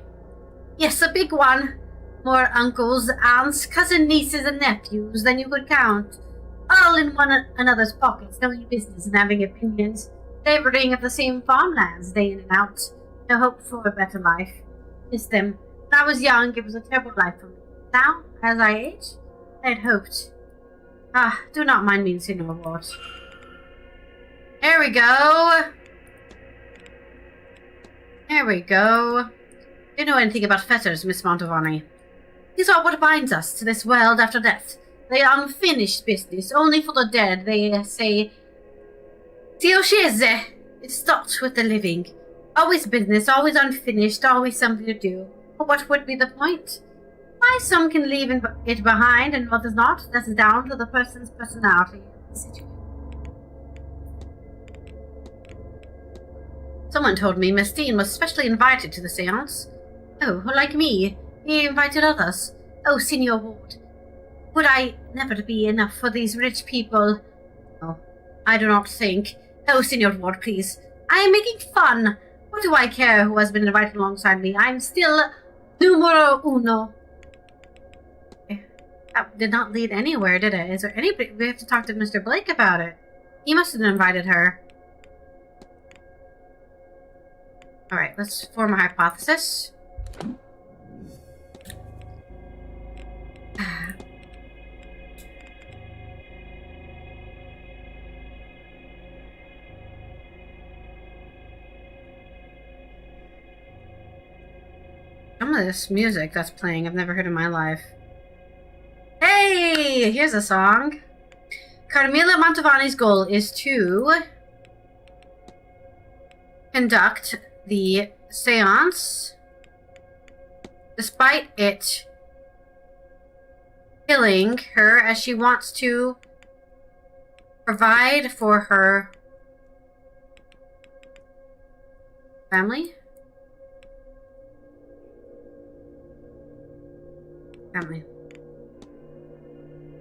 Yes, a big one. More uncles, aunts, cousin nieces, and nephews than you could count. All in one another's pockets, knowing business and having opinions. Laboring at the same farmlands, day in and out. No hope for a better life. Miss them. When I was young, it was a terrible life for me. Now, as I age, I had hoped. Do not mind me, Signor Ward. There we go. There we go. Do you know anything about fetters, Miss Mantovani? These are what binds us to this world after death. They are unfinished business, only for the dead, they say. Tioscese! It stopped with the living. Always business, always unfinished, always something to do. But what would be the point? Why some can leave it behind and others not, that's down to the person's personality. Someone told me Miss Deane was specially invited to the seance. Oh, like me, he invited others. Oh, Signor Ward, would I never be enough for these rich people? Oh, I do not think. Oh, Signor Ward, please. I am making fun. What do I care who has been invited alongside me? I'm still numero uno. That did not lead anywhere, did it? Is there anybody? We have to talk to Mr. Blake about it. He must have invited her. Alright, let's form a hypothesis. Some of this music that's playing I've never heard in my life. Hey! Here's a song. Carmilla Mantovani's goal is to conduct the seance despite it killing her, as she wants to provide for her family.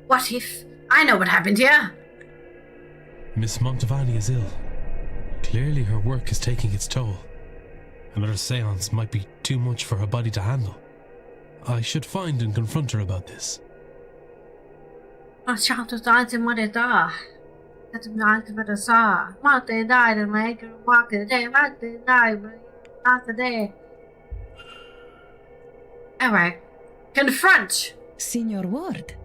What if? I know what happened here.
Miss Mantovani is ill. Clearly her work is taking its toll. Another seance might be too much for her body to handle. I should find and confront her about this.
Chapter dancing what it are. That's not what I saw. What they died and make her walk the day. What they died, not the day. Alright. Confront!
Signor Ward.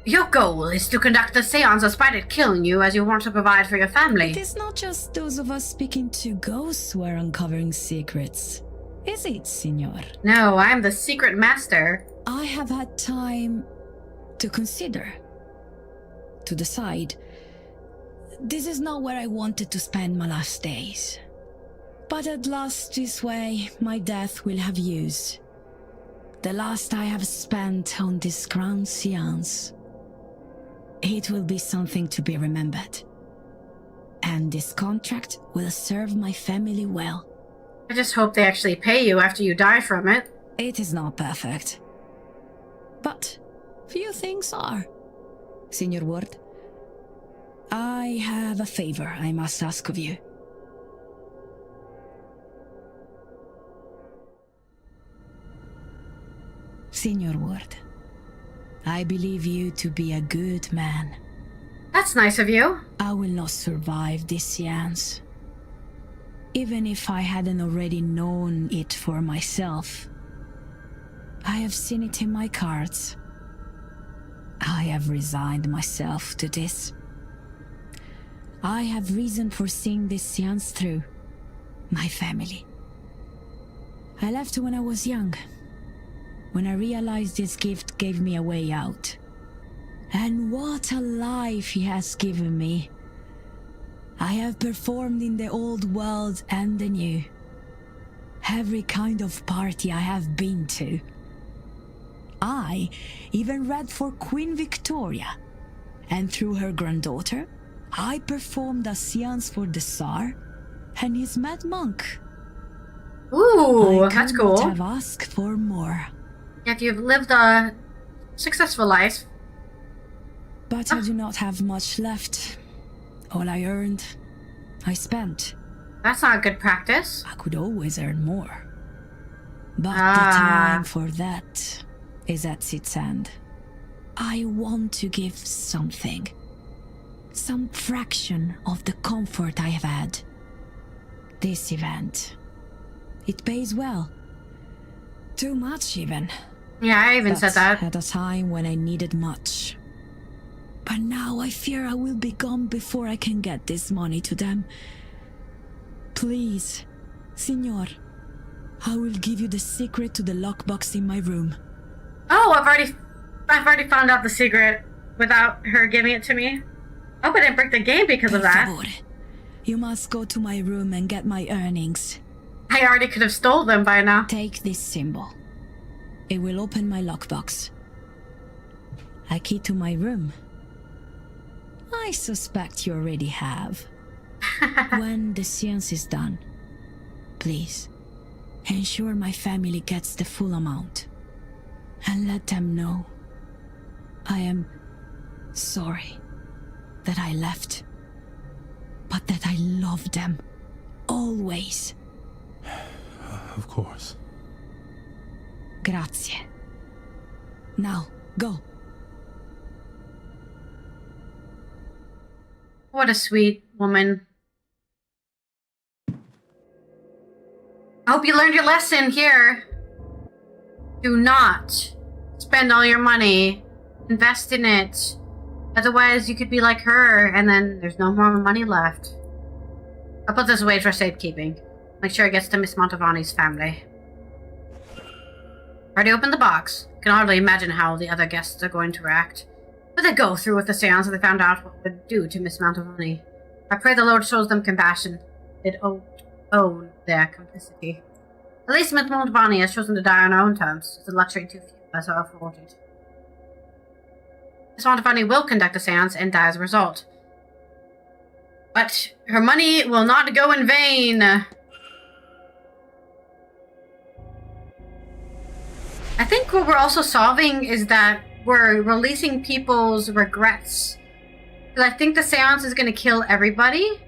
Your goal is to conduct the seance despite it killing you, as you want to provide for your family.
It is not just those of us speaking to ghosts who are uncovering secrets. Is it, Signor?
No, I'm the secret master.
I have had time to consider, to decide. This is not where I wanted to spend my last days. But at last this way, my death will have used. The last I have spent on this grand seance. It will be something to be remembered. And this contract will serve my family well.
I just hope they actually pay you after you die from it.
It is not perfect. But few things are. Signor Ward, I have a favor I must ask of you. Signor Ward, I believe you to be a good man.
That's nice of you.
I will not survive this seance. Even if I hadn't already known it for myself. I have seen it in my cards. I have resigned myself to this. I have reason for seeing this seance through. My family. I left when I was young. When I realized this gift gave me a way out. And what a life he has given me. I have performed in the old world and the new. Every kind of party I have been to. I even read for Queen Victoria And through her granddaughter, I performed a seance for the Tsar and his mad monk.
Ooh,
I
that's
could
cool.
not have asked for more.
If you've lived a successful life.
But I do not have much left. All I earned, I spent.
That's not good practice.
I could always earn more. But the time for that is at its end. I want to give something. Some fraction of the comfort I have had. This event. It pays well. Too much even.
Yeah, I even said that.
At a time when I needed much. But now I fear I will be gone before I can get this money to them. Please, Signor, I will give you the secret to the lockbox in my room.
Oh, I've already found out the secret without her giving it to me. I hope I didn't break the game because of that.
Favor. You must go to my room and get my earnings.
I already could have stole them by now.
Take this symbol. It will open my lockbox. A key to my room. I suspect you already have. When the seance is done, please, ensure my family gets the full amount. And let them know I am sorry that I left, but that I love them always.
Of course.
Grazie. Now, go.
What a sweet woman. I hope you learned your lesson here. Do not spend all your money. Invest in it. Otherwise, you could be like her, and then there's no more money left. I'll put this away for safekeeping. Make sure it gets to Miss Montavani's family. Already opened the box. Can hardly imagine how the other guests are going to react. But they go through with the seance if they found out what it would do to Miss Montavani. I pray the Lord shows them compassion. They'd own their complicity. At least Miss Montavani has chosen to die on her own terms. It's a luxury too few of us are afforded. Miss Montavani will conduct a seance and die as a result. But her money will not go in vain. I think what we're also solving is that we're releasing people's regrets. Because I think the seance is going to kill everybody.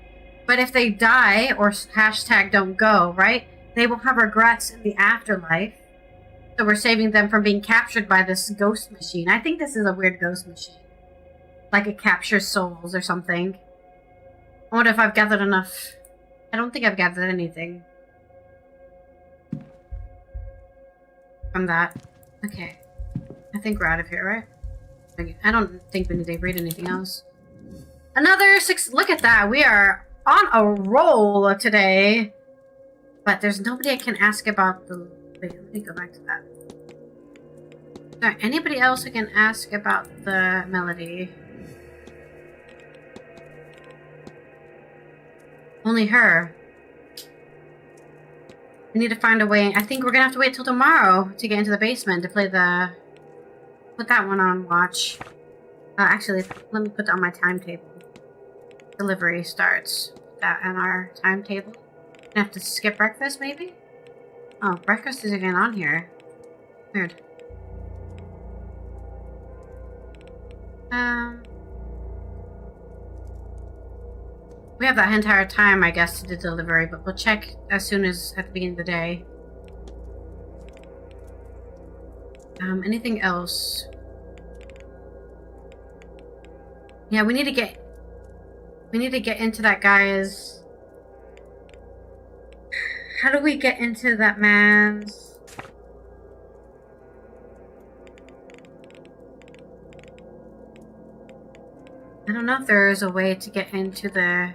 But if they die, or hashtag don't go, right? They will have regrets in the afterlife. So we're saving them from being captured by this ghost machine. I think this is a weird ghost machine. Like it captures souls or something. I wonder if I've gathered enough. I don't think I've gathered anything from that. Okay. I think we're out of here, right? I don't think we need to read anything else. Another 6. Look at that. We are on a roll today. But there's nobody I can ask about the... Wait, let me go back to that. Is there anybody else I can ask about the melody? Only her. We need to find a way. I think we're gonna have to wait till tomorrow to get into the basement to play the... Put that one on watch. Actually, let me put that on my timetable. Delivery starts. Put that on our timetable. I have to skip breakfast, maybe? Oh, breakfast is again on here. Weird. We have that entire time, I guess, to do delivery, but we'll check as soon as at the beginning of the day. Anything else? Yeah, we need to get into that guy's... How do we get into that man's... I don't know if there is a way to get into the...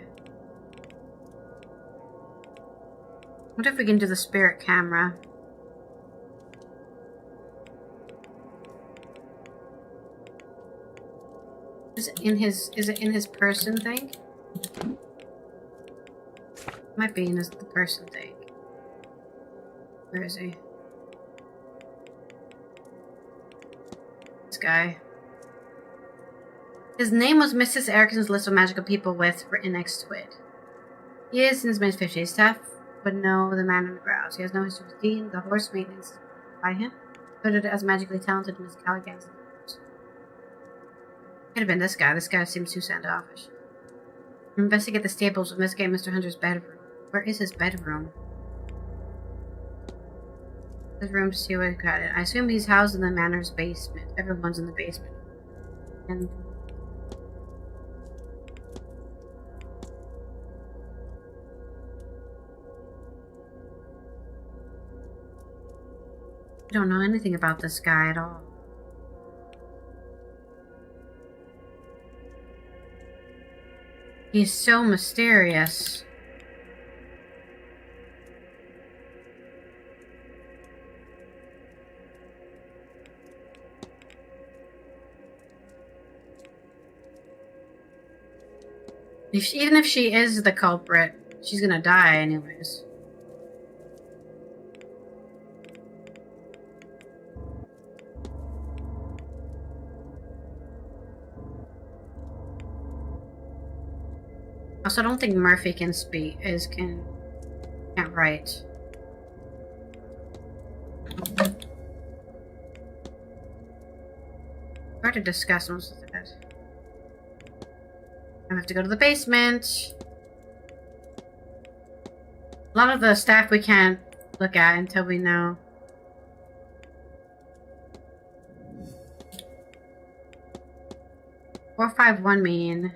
What if we can do the spirit camera? Is it in his person thing? Might be in the person thing. Where is he? This guy. His name was Mrs. Erickson's list of magical people with written next to it. He is in his mid-50s. Staff would know the man in the grouse. He has no history with Deane. The horse maintenance is by him. Noted as magically talented Miss Callaghan's. Could have been this guy. This guy seems too standoffish. Investigate the stables. Investigate Mr. Hunter's bedroom. Where is his bedroom? His room to see what he got it. I assume he's housed in the manor's basement. Everyone's in the basement. And I don't know anything about this guy at all. He's so mysterious. Even if she is the culprit, she's gonna die anyways. Also, I don't think Murphy can can't write. Hard to discuss most of that. I have to go to the basement. A lot of the staff we can't look at until we know. $451 mean.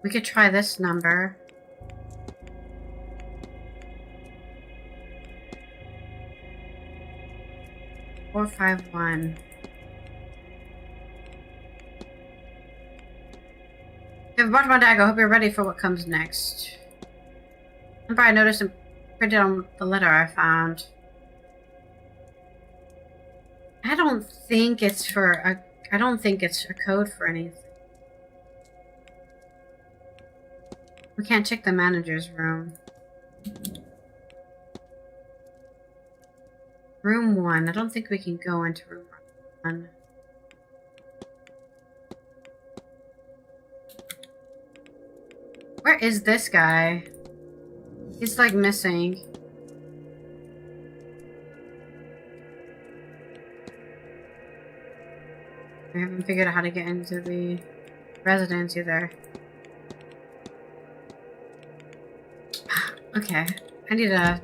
We could try this number. $451. I've brought my dagger. I hope you're ready for what comes next. Remember, I noticed and printed on the letter I found. I don't think it's a code for anything. We can't check the manager's room. Room 1. I don't think we can go into room 1. Where is this guy? He's like missing. I haven't figured out how to get into the residence either. Okay, I need to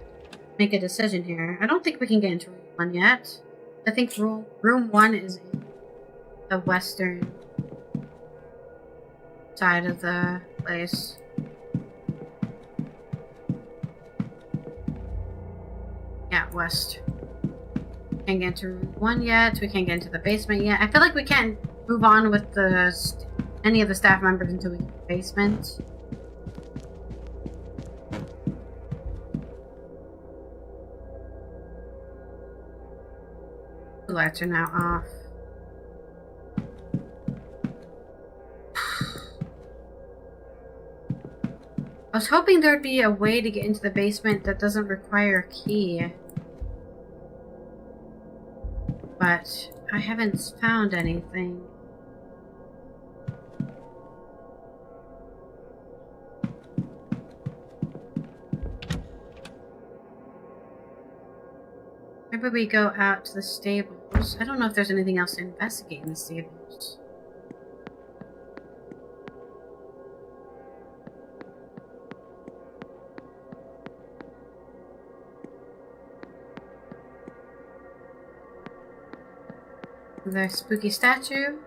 make a decision here. I don't think we can get into room 1 yet. I think room 1 is in the western side of the place. Yeah, west. Can't get into room 1 yet. We can't get into the basement yet. I feel like we can't move on with any of the staff members until we get to the basement. The lights are now off. I was hoping there'd be a way to get into the basement that doesn't require a key. But I haven't found anything. Maybe we go out to the stables. I don't know if there's anything else to investigate in the stables. The spooky statue.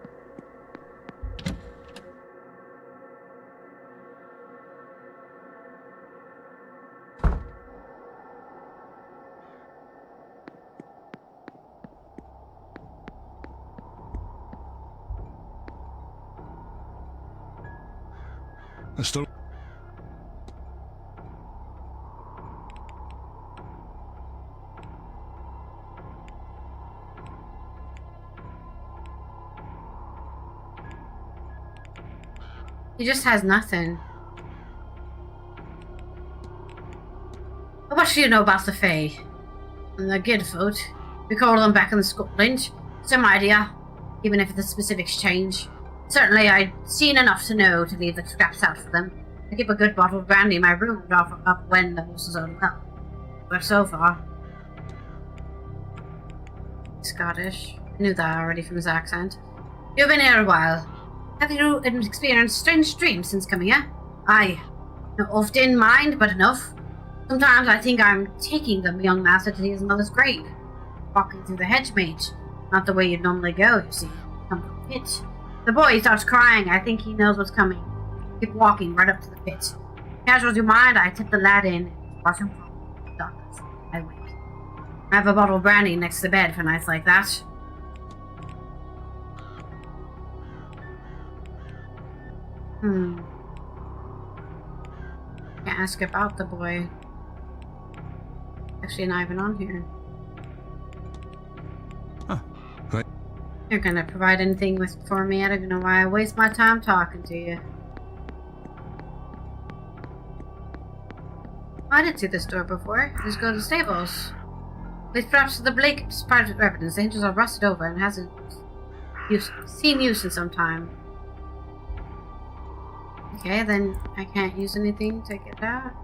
I still...
He just has nothing. What do you know about the Fae? And the good foot? We call them back in Scotland. Some idea, even if the specifics change. Certainly, I'd seen enough to know to leave the scraps out for them. I keep a good bottle of brandy in my room to offer up when the horses are well. But so far... Scottish. I knew that already from his accent. You've been here a while. Have you experienced strange dreams since coming here? Aye. Not often mind, but enough. Sometimes I think I'm taking the young master to his mother's grave. Walking through the hedge mate. Not the way you'd normally go, you see. Come to the pit. The boy starts crying. I think he knows what's coming. Keep walking right up to the pit. Casual as you mind, I tip the lad in. Watch him from the darkness. I wait. I have a bottle of brandy next to the bed for nights like that. Can't ask about the boy. Actually, not even on here.
Huh. Right.
You're gonna provide anything for me? I don't even know why I waste my time talking to you. I didn't see this door before. Just go to the stables. At least perhaps the Blake's private residence. The hinges are rusted over and hasn't seen use in some time. Okay, then I can't use anything to get that.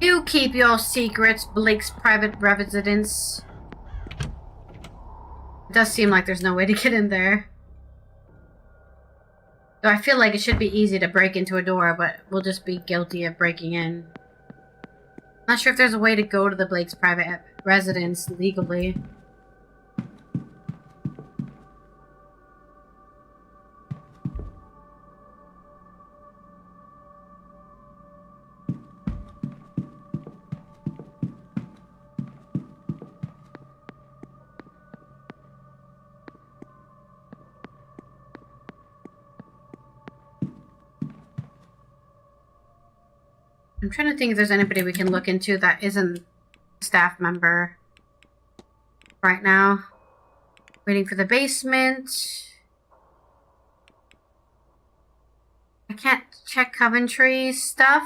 You keep your secrets, Blake's private residence. It does seem like there's no way to get in there. Though I feel like it should be easy to break into a door, but we'll just be guilty of breaking in. Not sure if there's a way to go to the Blake's private residence legally. I'm trying to think if there's anybody we can look into that isn't a staff member right now. Waiting for the basement. I can't check Coventry stuff.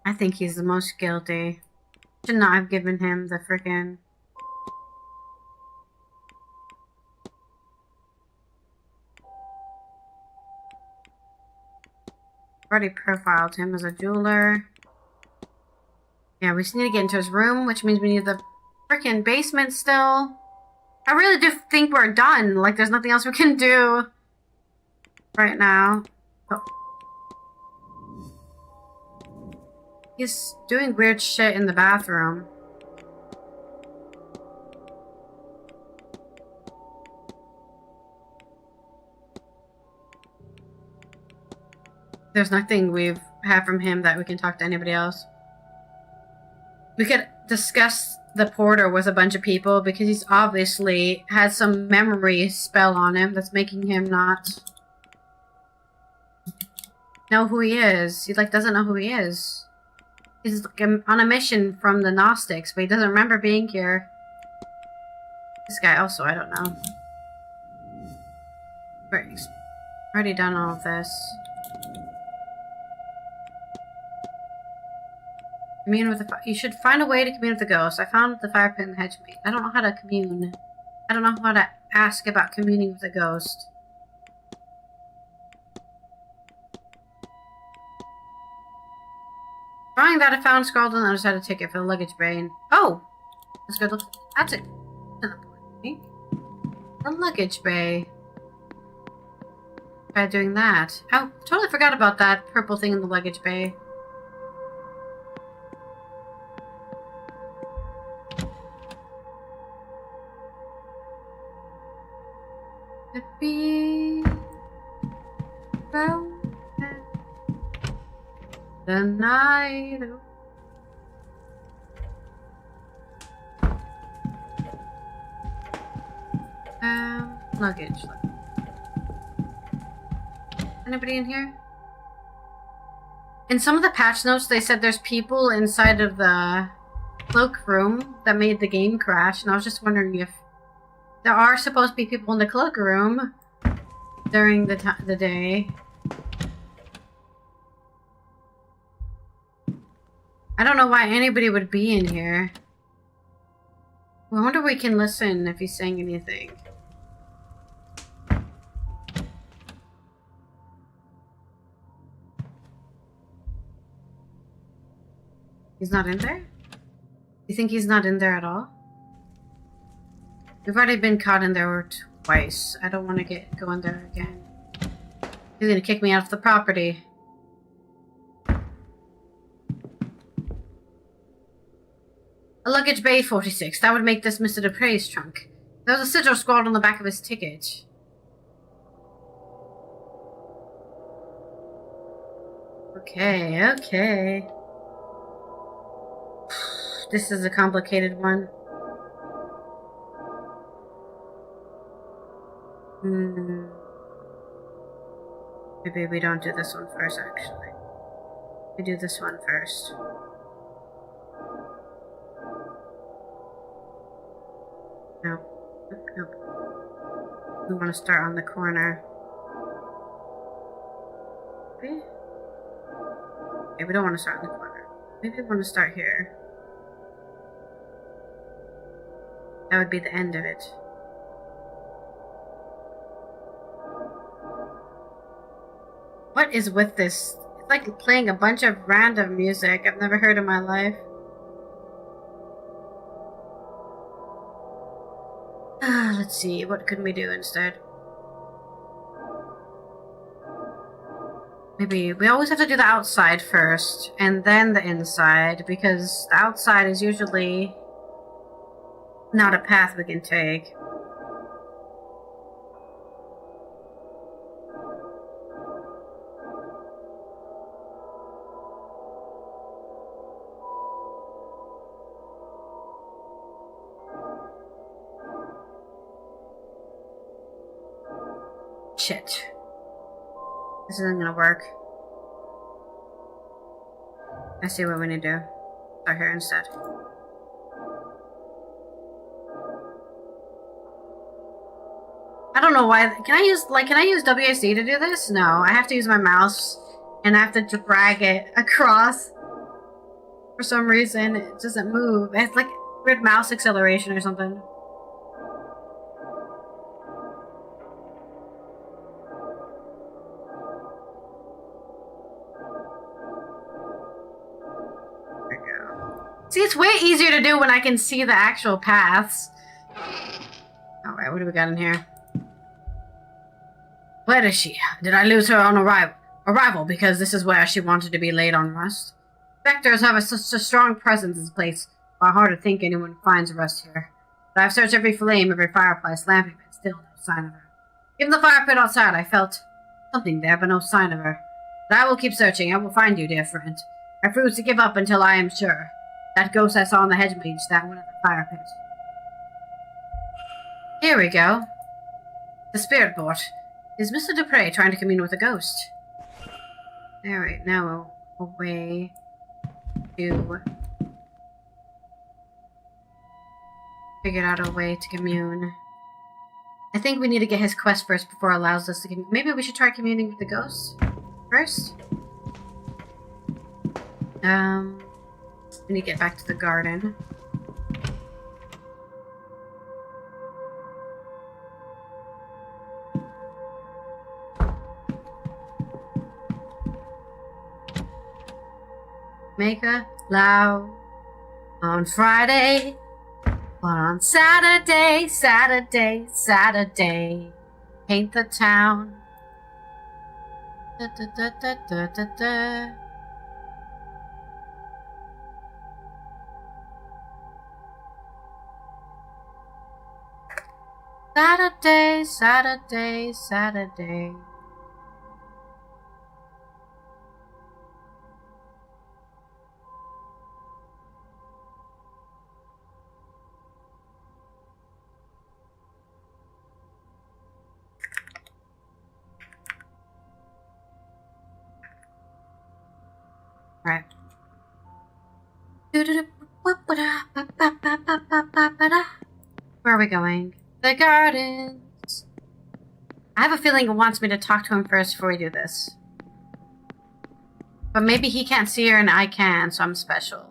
I think he's the most guilty. Should not have given him the frickin'... Already profiled him as a jeweler. Yeah, we just need to get into his room, which means we need the freaking basement still. I really do think we're done. Like, there's nothing else we can do right now. Oh. He's doing weird shit in the bathroom. There's nothing we've had from him that we can talk to anybody else. We could discuss the porter with a bunch of people because he's obviously had some memory spell on him that's making him not know who he is. He like doesn't know who he is. He's like on a mission from the Gnostics, but he doesn't remember being here. This guy also, I don't know. He's already done all of this. Commune with the you should find a way to commune with the ghost. I found the fire pit in the hedge mate. I don't know how to commune. I don't know how to ask about communing with a ghost. Drawing that I found scrawled on the other side of the ticket for the luggage bay. Oh! Let's go look. That's it. The luggage bay. Try doing that. Oh, totally forgot about that purple thing in the luggage bay. Be the night. Luggage. Anybody in here? In some of the patch notes, they said there's people inside of the cloakroom that made the game crash, and I was just wondering if there are supposed to be people in the cloakroom during the day. I don't know why anybody would be in here. I wonder if we can listen if he's saying anything. He's not in there? You think he's not in there at all? We've already been caught in there twice. I don't want to go in there again. He's gonna kick me out of the property. A luggage bay 46. That would make this Mr. Dupre's trunk. There was a sigil scrawled on the back of his ticket. Okay, okay. This is a complicated one. Maybe we don't do this one first, actually. We do this one first. Nope. Nope. We want to start on the corner. Maybe? Okay, we don't want to start on the corner. Maybe we want to start here. That would be the end of it. What is with this? It's like playing a bunch of random music I've never heard in my life. Let's see, what could we do instead? Maybe we always have to do the outside first, and then the inside, because the outside is usually not a path we can take. Shit. This isn't gonna work. I see what we need to do. Start here instead. I don't know why. Can I use WASD to do this? No, I have to use my mouse and I have to drag it across. For some reason, it doesn't move. It's like weird mouse acceleration or something. See, it's way easier to do when I can see the actual paths. Alright, what do we got in here? Where is she? Did I lose her on arrival because this is where she wanted to be laid on rest? Spectres have such a strong presence in this place, but hard to think anyone finds rest here. But I've searched every flame, every fireplace, lamp, but still no sign of her. Even the fire pit outside, I felt something there, but no sign of her. But I will keep searching. I will find you, dear friend. I refuse to give up until I am sure. That ghost I saw on the hedge mage, that one at the fire pit. Here we go. The spirit board. Is Mr. Dupre trying to commune with a ghost? Alright, now a way to figure out a way to commune. I think we need to get his quest first before it allows us to commune. Maybe we should try communing with the ghost first? We need to get back to the garden. Make a loud on Friday, but on Saturday, paint the town. Da, da, da, da, da, da, da. Saturday. Right. Where are we going? The gardens. I have a feeling it wants me to talk to him first before we do this. But maybe he can't see her and I can, so I'm special.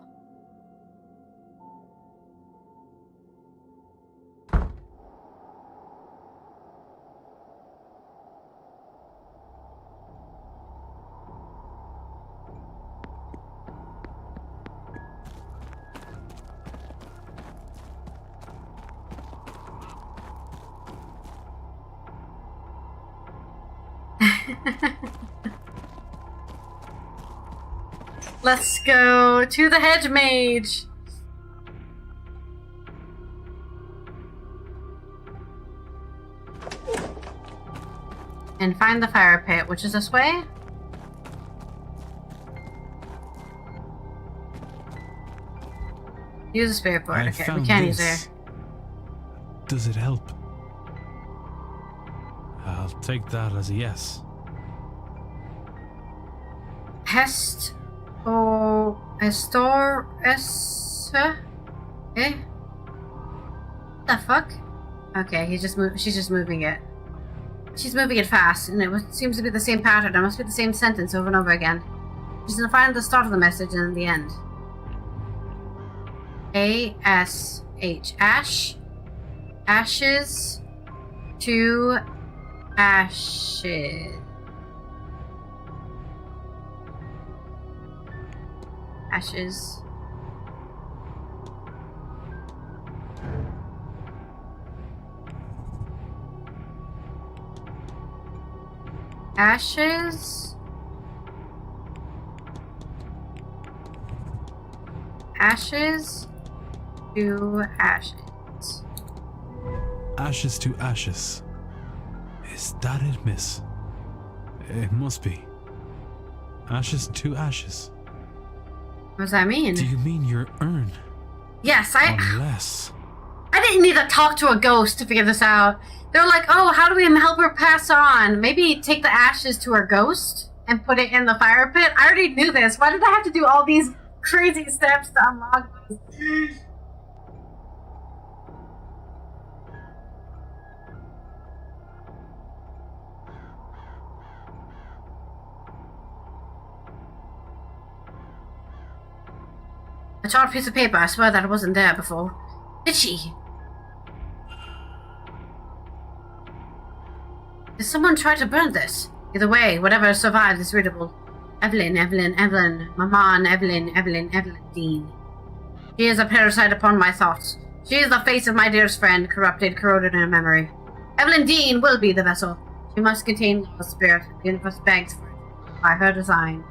Let's go to the hedge mage. And find the fire pit, which is this way. Use a spirit board. Okay, we can't use it.
Does it help? I'll take that as a yes.
Hest or Estor Eh? What the fuck? Okay, she's just moving it. She's moving it fast, and it seems to be the same pattern. It must be the same sentence over and over again. She's gonna find the start of the message and then the end. A-S-H. Ash. Ashes. To ashes. Ashes. Ashes. Ashes to ashes.
Ashes to ashes. Is that it, miss? It must be. Ashes to ashes.
What does that mean?
Do you mean your urn?
Yes,
Unless...
I didn't need to talk to a ghost to figure this out. They're like, oh, how do we help her pass on? Maybe take the ashes to her ghost and put it in the fire pit? I already knew this. Why did I have to do all these crazy steps to unlock this? A charred piece of paper. I swear that it wasn't there before. Did she? Did someone try to burn this? Either way, whatever survived is readable. Evelyn. Maman, Evelyn Deane. She is a parasite upon my thoughts. She is the face of my dearest friend, corrupted, corroded in her memory. Evelyn Deane will be the vessel. She must contain the spirit. The universe begs for it. By her design.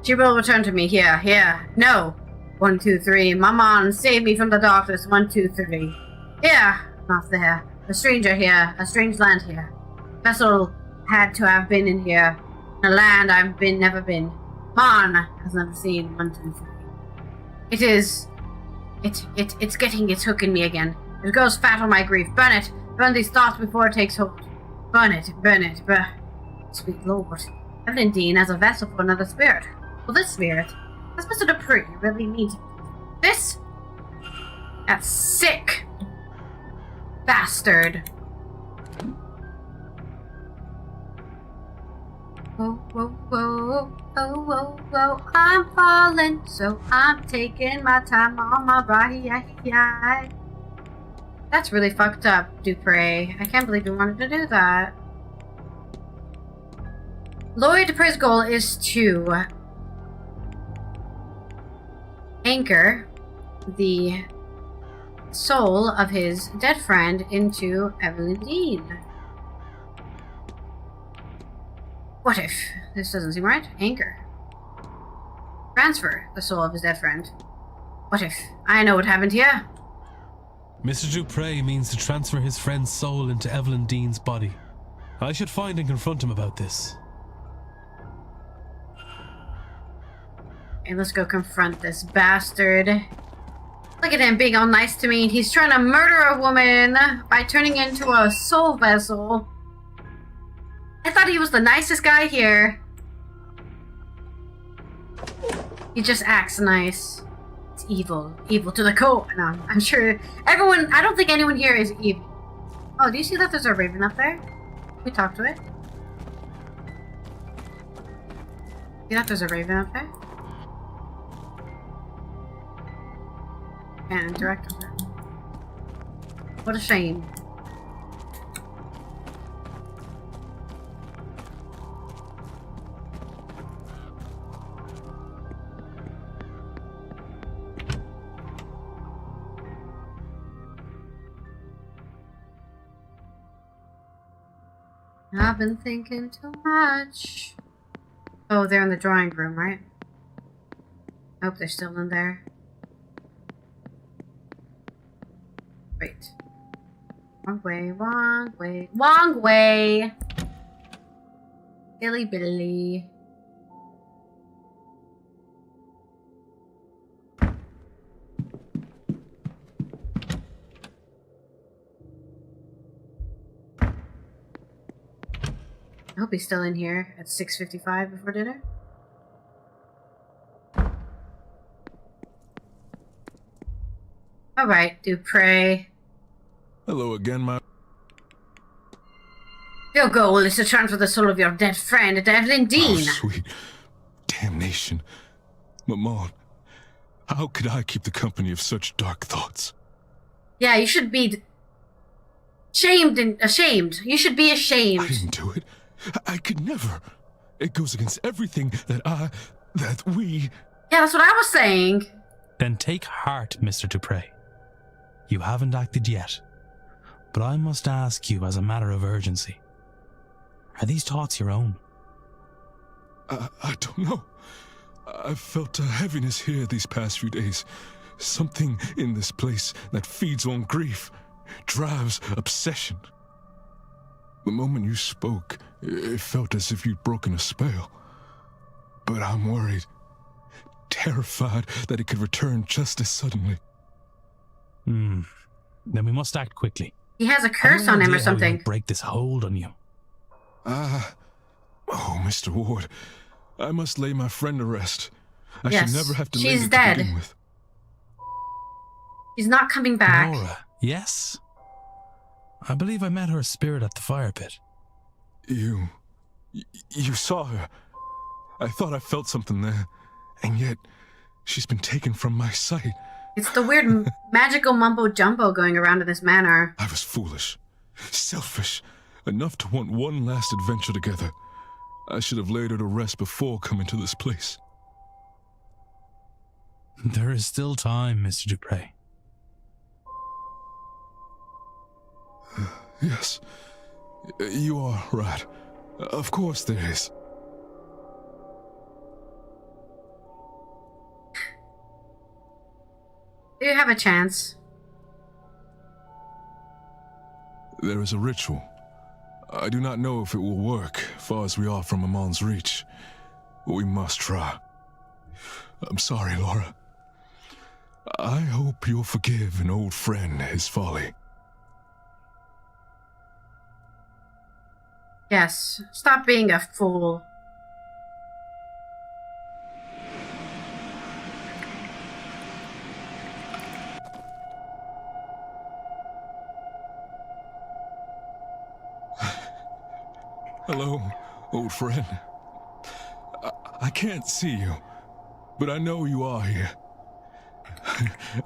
She will return to me. Here. No. 1, 2, 3. Maman, save me from the darkness. 1, 2, 3. Here. Not there. A stranger here. A strange land here. Vessel had to have been in here. In a land I've never been. Man has never seen. 1, 2, 3. It is. It's getting its hook in me again. It goes fat on my grief. Burn it. Burn these thoughts before it takes hold. Burn it. Sweet Lord. Evelyn Deane as a vessel for another spirit. Well, this spirit. Does Mr. Dupree really need this? That sick bastard. Whoa, I'm falling, so I'm taking my time on my ride. That's really fucked up, Dupree. I can't believe you wanted to do that. Lloyd Dupree's goal is to anchor the soul of his dead friend into Evelyn Deane. What if? This doesn't seem right. Anchor. Transfer the soul of his dead friend. What if? I know what happened here.
Mr. Dupree means to transfer his friend's soul into Evelyn Deane's body. I should find and confront him about this.
Okay, let's go confront this bastard. Look at him being all nice to me. He's trying to murder a woman by turning into a soul vessel. I thought he was the nicest guy here. He just acts nice. It's evil. Evil to the core. No, I'm sure everyone... I don't think anyone here is evil. Oh, do you see that there's a raven up there? Can we talk to it? See that there's a raven up there? Can't interact with her. What a shame. I've been thinking too much. Oh, they're in the drawing room, right? I hope they're still in there. Wait. Wrong way, wrong way, wrong way! Billy Billy. I hope he's still in here at 6:55 before dinner. Alright, Dupre.
Hello again, my...
Your goal is to transfer the soul of your dead friend to Evelyn Deane.
Oh, sweet damnation. Maman, how could I keep the company of such dark thoughts?
Yeah, you should be shamed and ashamed. You should be ashamed.
I didn't do it. I could never. It goes against everything that we...
Yeah, that's what I was saying.
Then take heart, Mr. Dupre. You haven't acted yet. But I must ask you as a matter of urgency. Are these thoughts your own?
I don't know. I've felt a heaviness here these past few days. Something in this place that feeds on grief, drives obsession. The moment you spoke, it felt as if you'd broken a spell. But I'm worried, terrified that it could return just as suddenly.
Then we must act quickly.
He has a curse on him or something.
Break this hold on you.
Oh, Mr. Ward, I must lay my friend to rest. I
Yes,
should never have to
she's
leave
dead.
to begin with.
He's not coming back.
Nora, yes? I believe I met her spirit at the fire pit.
You saw her. I thought I felt something there, and yet she's been taken from my sight.
It's the weird magical mumbo-jumbo going around in this manor.
I was foolish, selfish, enough to want one last adventure together. I should have laid her to rest before coming to this place.
There is still time, Mr. Dupre.
Yes, you are right. Of course there is.
Do you have a chance?
There is a ritual. I do not know if it will work, far as we are from Amon's reach. But we must try. I'm sorry, Laura. I hope you'll forgive an old friend his folly.
Yes. Stop being a fool.
Hello, old friend. I can't see you, but I know you are here.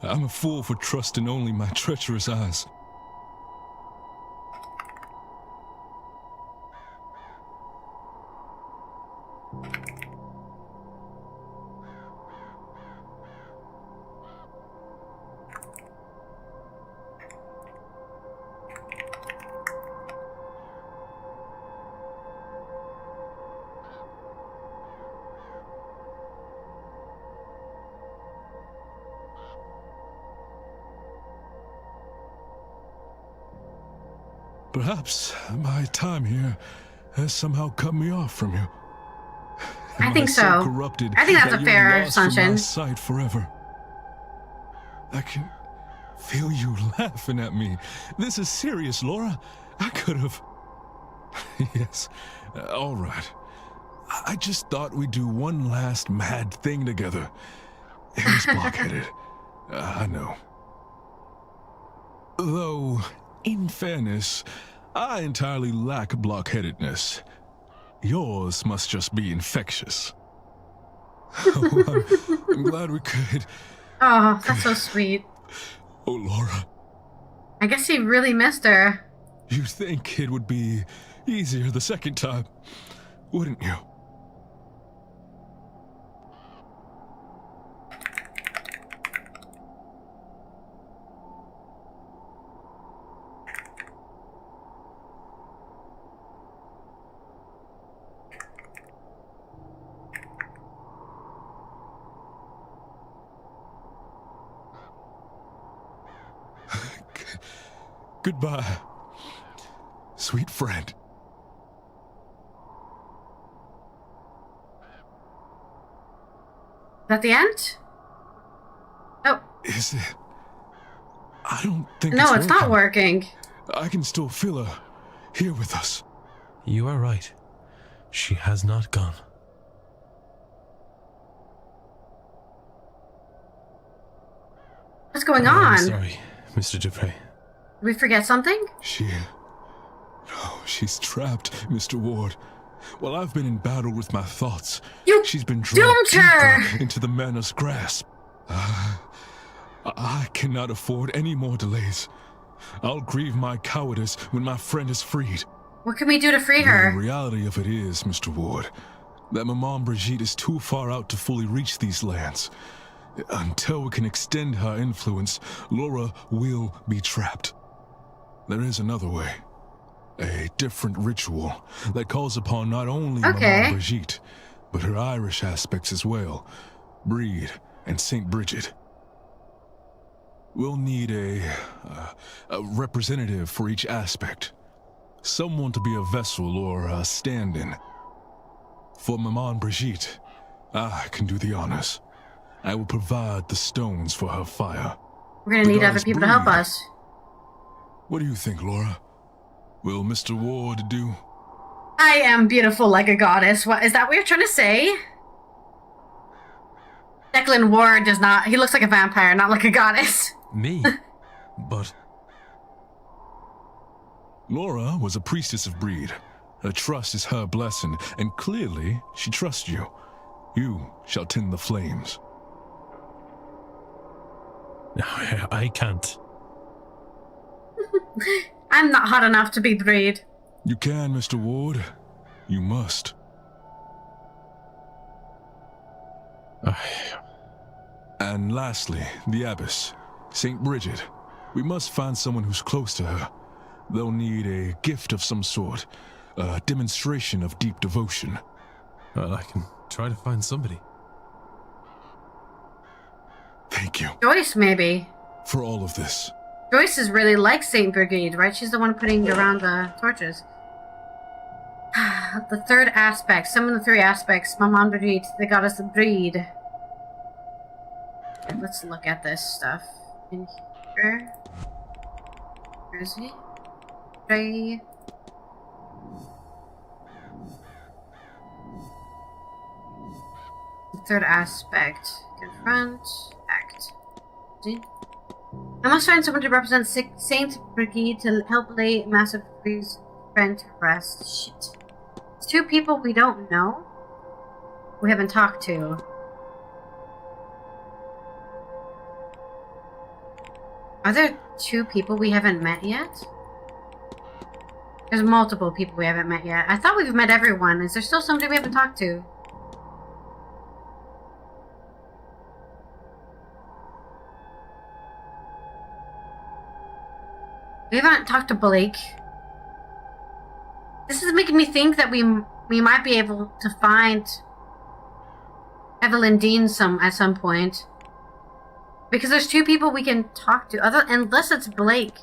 I'm a fool for trusting only my treacherous eyes. Perhaps my time here has somehow cut me off from you.
I think so.
Corrupted
I think that's
that
a fair
you're lost from
assumption.
my sight forever. I can feel you laughing at me. This is serious, Laura. I could have... Yes, all right. I just thought we'd do one last mad thing together. It was blockheaded. I know. Though, in fairness, I entirely lack blockheadedness. Yours must just be infectious. Oh, I'm glad we could.
Oh, that's so sweet.
Oh, Laura.
I guess he really missed her.
You'd think it would be easier the second time, wouldn't you? Goodbye, sweet friend.
Is that the end? Oh.
Is it? I don't think
No, it's not working.
I can still feel her here with us.
You are right. She has not gone.
What's going
I'm
on?
sorry, Mr. Dupre.
Did we forget something?
She's trapped, Mr. Ward. While I've been in battle with my thoughts, she's been
doomed
dragged deeper into the Manor's grasp. I cannot afford any more delays. I'll grieve my cowardice when my friend is freed.
What can we do to free her?
The reality of it is, Mr. Ward, that Maman Brigitte is too far out to fully reach these lands. Until we can extend her influence, Laura will be trapped. There is another way. A different ritual that calls upon not only Maman Brigitte, but her Irish aspects as well, Breed and St. Bridget. We'll need a representative for each aspect. Someone to be a vessel or a stand-in. For Maman Brigitte, I can do the honors. I will provide the stones for her fire.
We're gonna need other people to help us.
What do you think, Laura? Will Mr. Ward do?
I am beautiful like a goddess. What is that what you're trying to say? Declan Ward does not. He looks like a vampire, not like a goddess.
Me? But...
Laura was a priestess of Breed. Her trust is her blessing, and clearly she trusts you. You shall tend the flames.
I can't.
I'm not hot enough to be Breed.
You can, Mr. Ward. You must. And lastly, the Abbess, St. Bridget. We must find someone who's close to her. They'll need a gift of some sort, a demonstration of deep devotion.
Well, I can try to find somebody.
Thank you.
Joyce, maybe.
For all of this.
Joyce is really like St. Brigade, right? She's the one putting around the torches. The third aspect. Some of the three aspects. Maman Brigitte. They got us a breed. Okay, let's look at this stuff. In here. Where is he? Three. The third aspect. Confront. Act. See? I must find someone to represent Saint Brigade to help lay Master Brigide's friend to rest. Shit. It's two people we don't know. We haven't talked to. Are there two people we haven't met yet? There's multiple people we haven't met yet. I thought we've met everyone. Is there still somebody we haven't talked to? We haven't talked to Blake. This is making me think that we might be able to find Evelyn Deane at some point. Because there's two people we can talk to, unless it's Blake.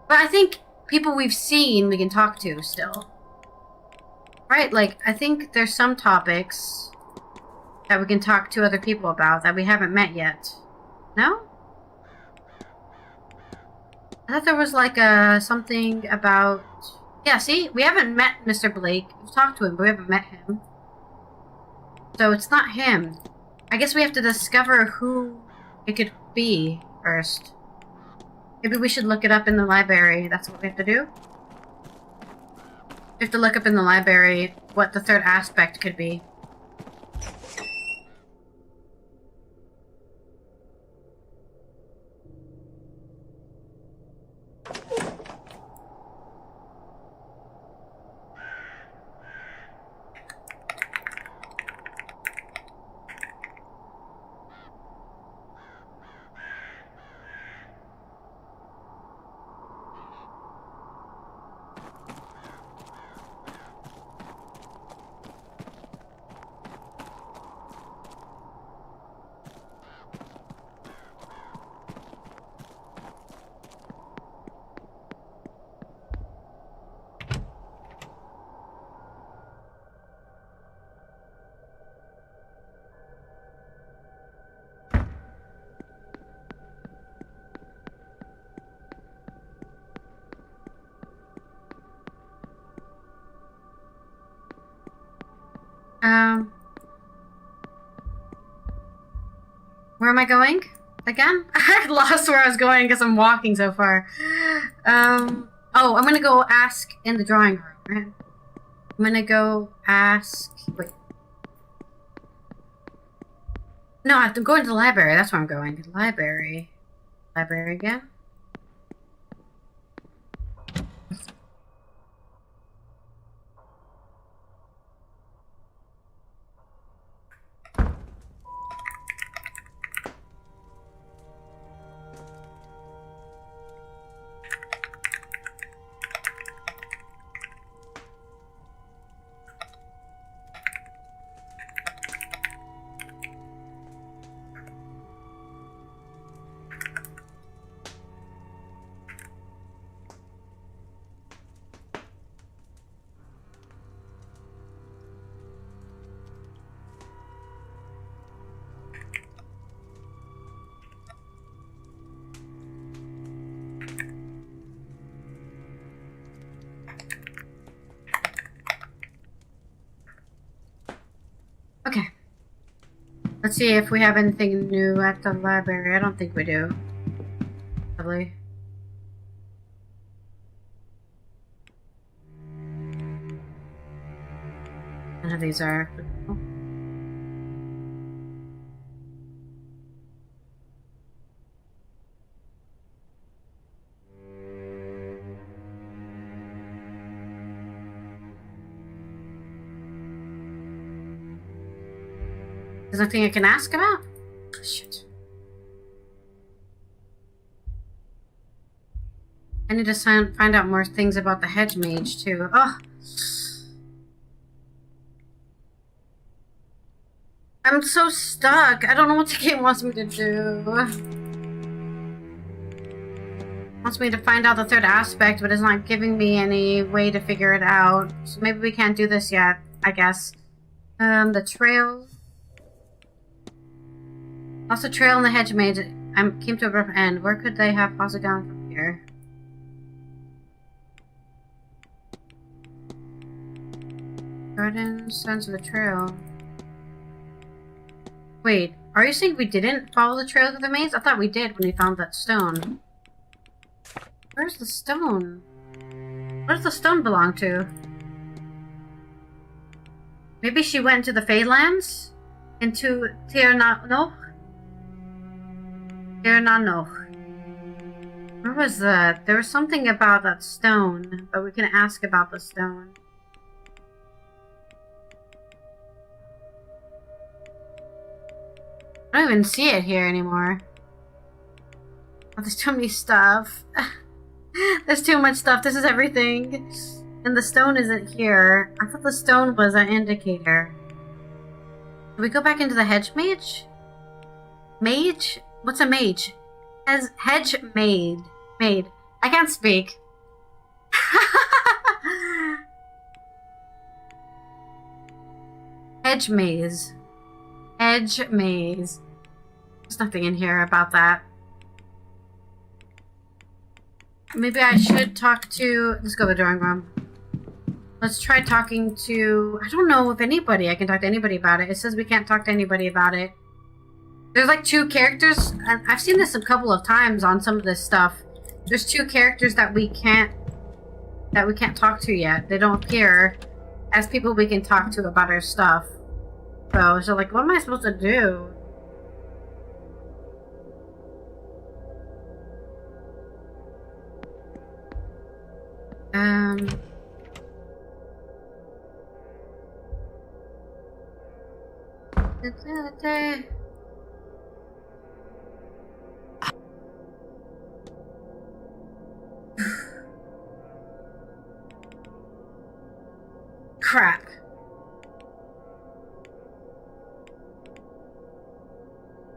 But I think people we've seen we can talk to still. Right, like, I think there's some topics that we can talk to other people about that we haven't met yet. No? I thought there was like something about... Yeah, see? We haven't met Mr. Blake. We've talked to him, but we haven't met him. So it's not him. I guess we have to discover who it could be first. Maybe we should look it up in the library. That's what we have to do? We have to look up in the library what the third aspect could be. Where am I going? Again? I lost where I was going because I'm walking so far. Oh, I'm gonna go ask in the drawing room, right? I'm gonna go ask... Wait. No, I have to go into the library. That's where I'm going. The library. Library again? Okay. Let's see if we have anything new at the library. I don't think we do. Probably. None of these are. There's nothing I can ask about? Shit. I need to find out more things about the hedge mage, too. Oh! I'm so stuck. I don't know what the game wants me to do. It wants me to find out the third aspect, but it's not giving me any way to figure it out. So maybe we can't do this yet, I guess. The trail... Lost a trail in the hedge mage. I came to a rough end. Where could they have possibly gone from here? Garden, Sons of the Trail. Wait, are you saying we didn't follow the trail to the maze? I thought we did when we found that stone. Where's the stone? What does the stone belong to? Maybe she went into the Feylands? Into Tirnanoch? Tirnanoch. Where was that? There was something about that stone, but we can ask about the stone. I don't even see it here anymore. Oh, there's too many stuff. There's too much stuff. This is everything. And the stone isn't here. I thought the stone was an indicator. Did we go back into the hedge mage? Mage? What's a mage? Hedge maid. Maid. I can't speak. Hedge maze. Hedge maze. There's nothing in here about that. Maybe I should talk to... Let's go to the drawing room. Let's try talking to... I don't know if anybody... I can talk to anybody about it. It says we can't talk to anybody about it. There's like two characters... I've seen this a couple of times on some of this stuff. There's two characters that we can't talk to yet. They don't appear as people we can talk to about our stuff. So like, what am I supposed to do? Crap.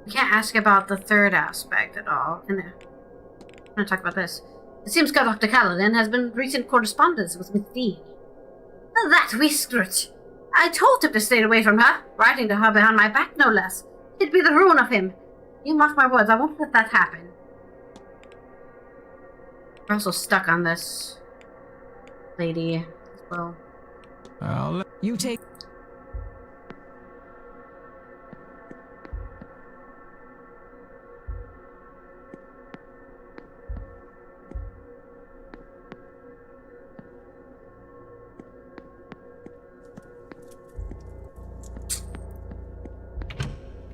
We can't ask about the third aspect at all. I'm going to talk about this. It seems Dr. Kaladin has been in recent correspondence with Miss Deane. That Whiskret! I told him to stay away from her, writing to her behind my back, no less. It'd be the ruin of him. You mark my words, I won't let that happen. We're also stuck on this lady as well.
You take...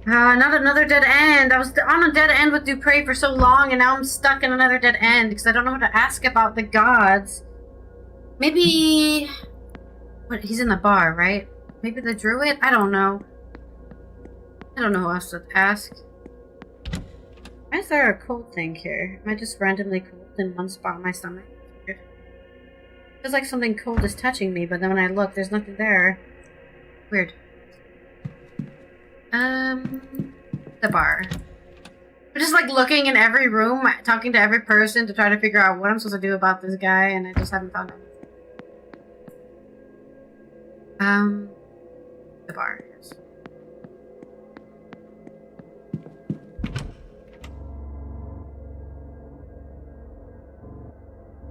Not another dead end. I was on a dead end with Dupree for so long, and now I'm stuck in another dead end because I don't know what to ask about the gods. Maybe... What, he's in the bar, right? Maybe the druid? I don't know. I don't know who else to ask. Why is there a cold thing here? Am I just randomly cold in one spot on my stomach? Weird. Feels like something cold is touching me, but then when I look, there's nothing there. Weird. The bar. I'm just like looking in every room, talking to every person to try to figure out what I'm supposed to do about this guy, and I just haven't found anything. The bar, yes.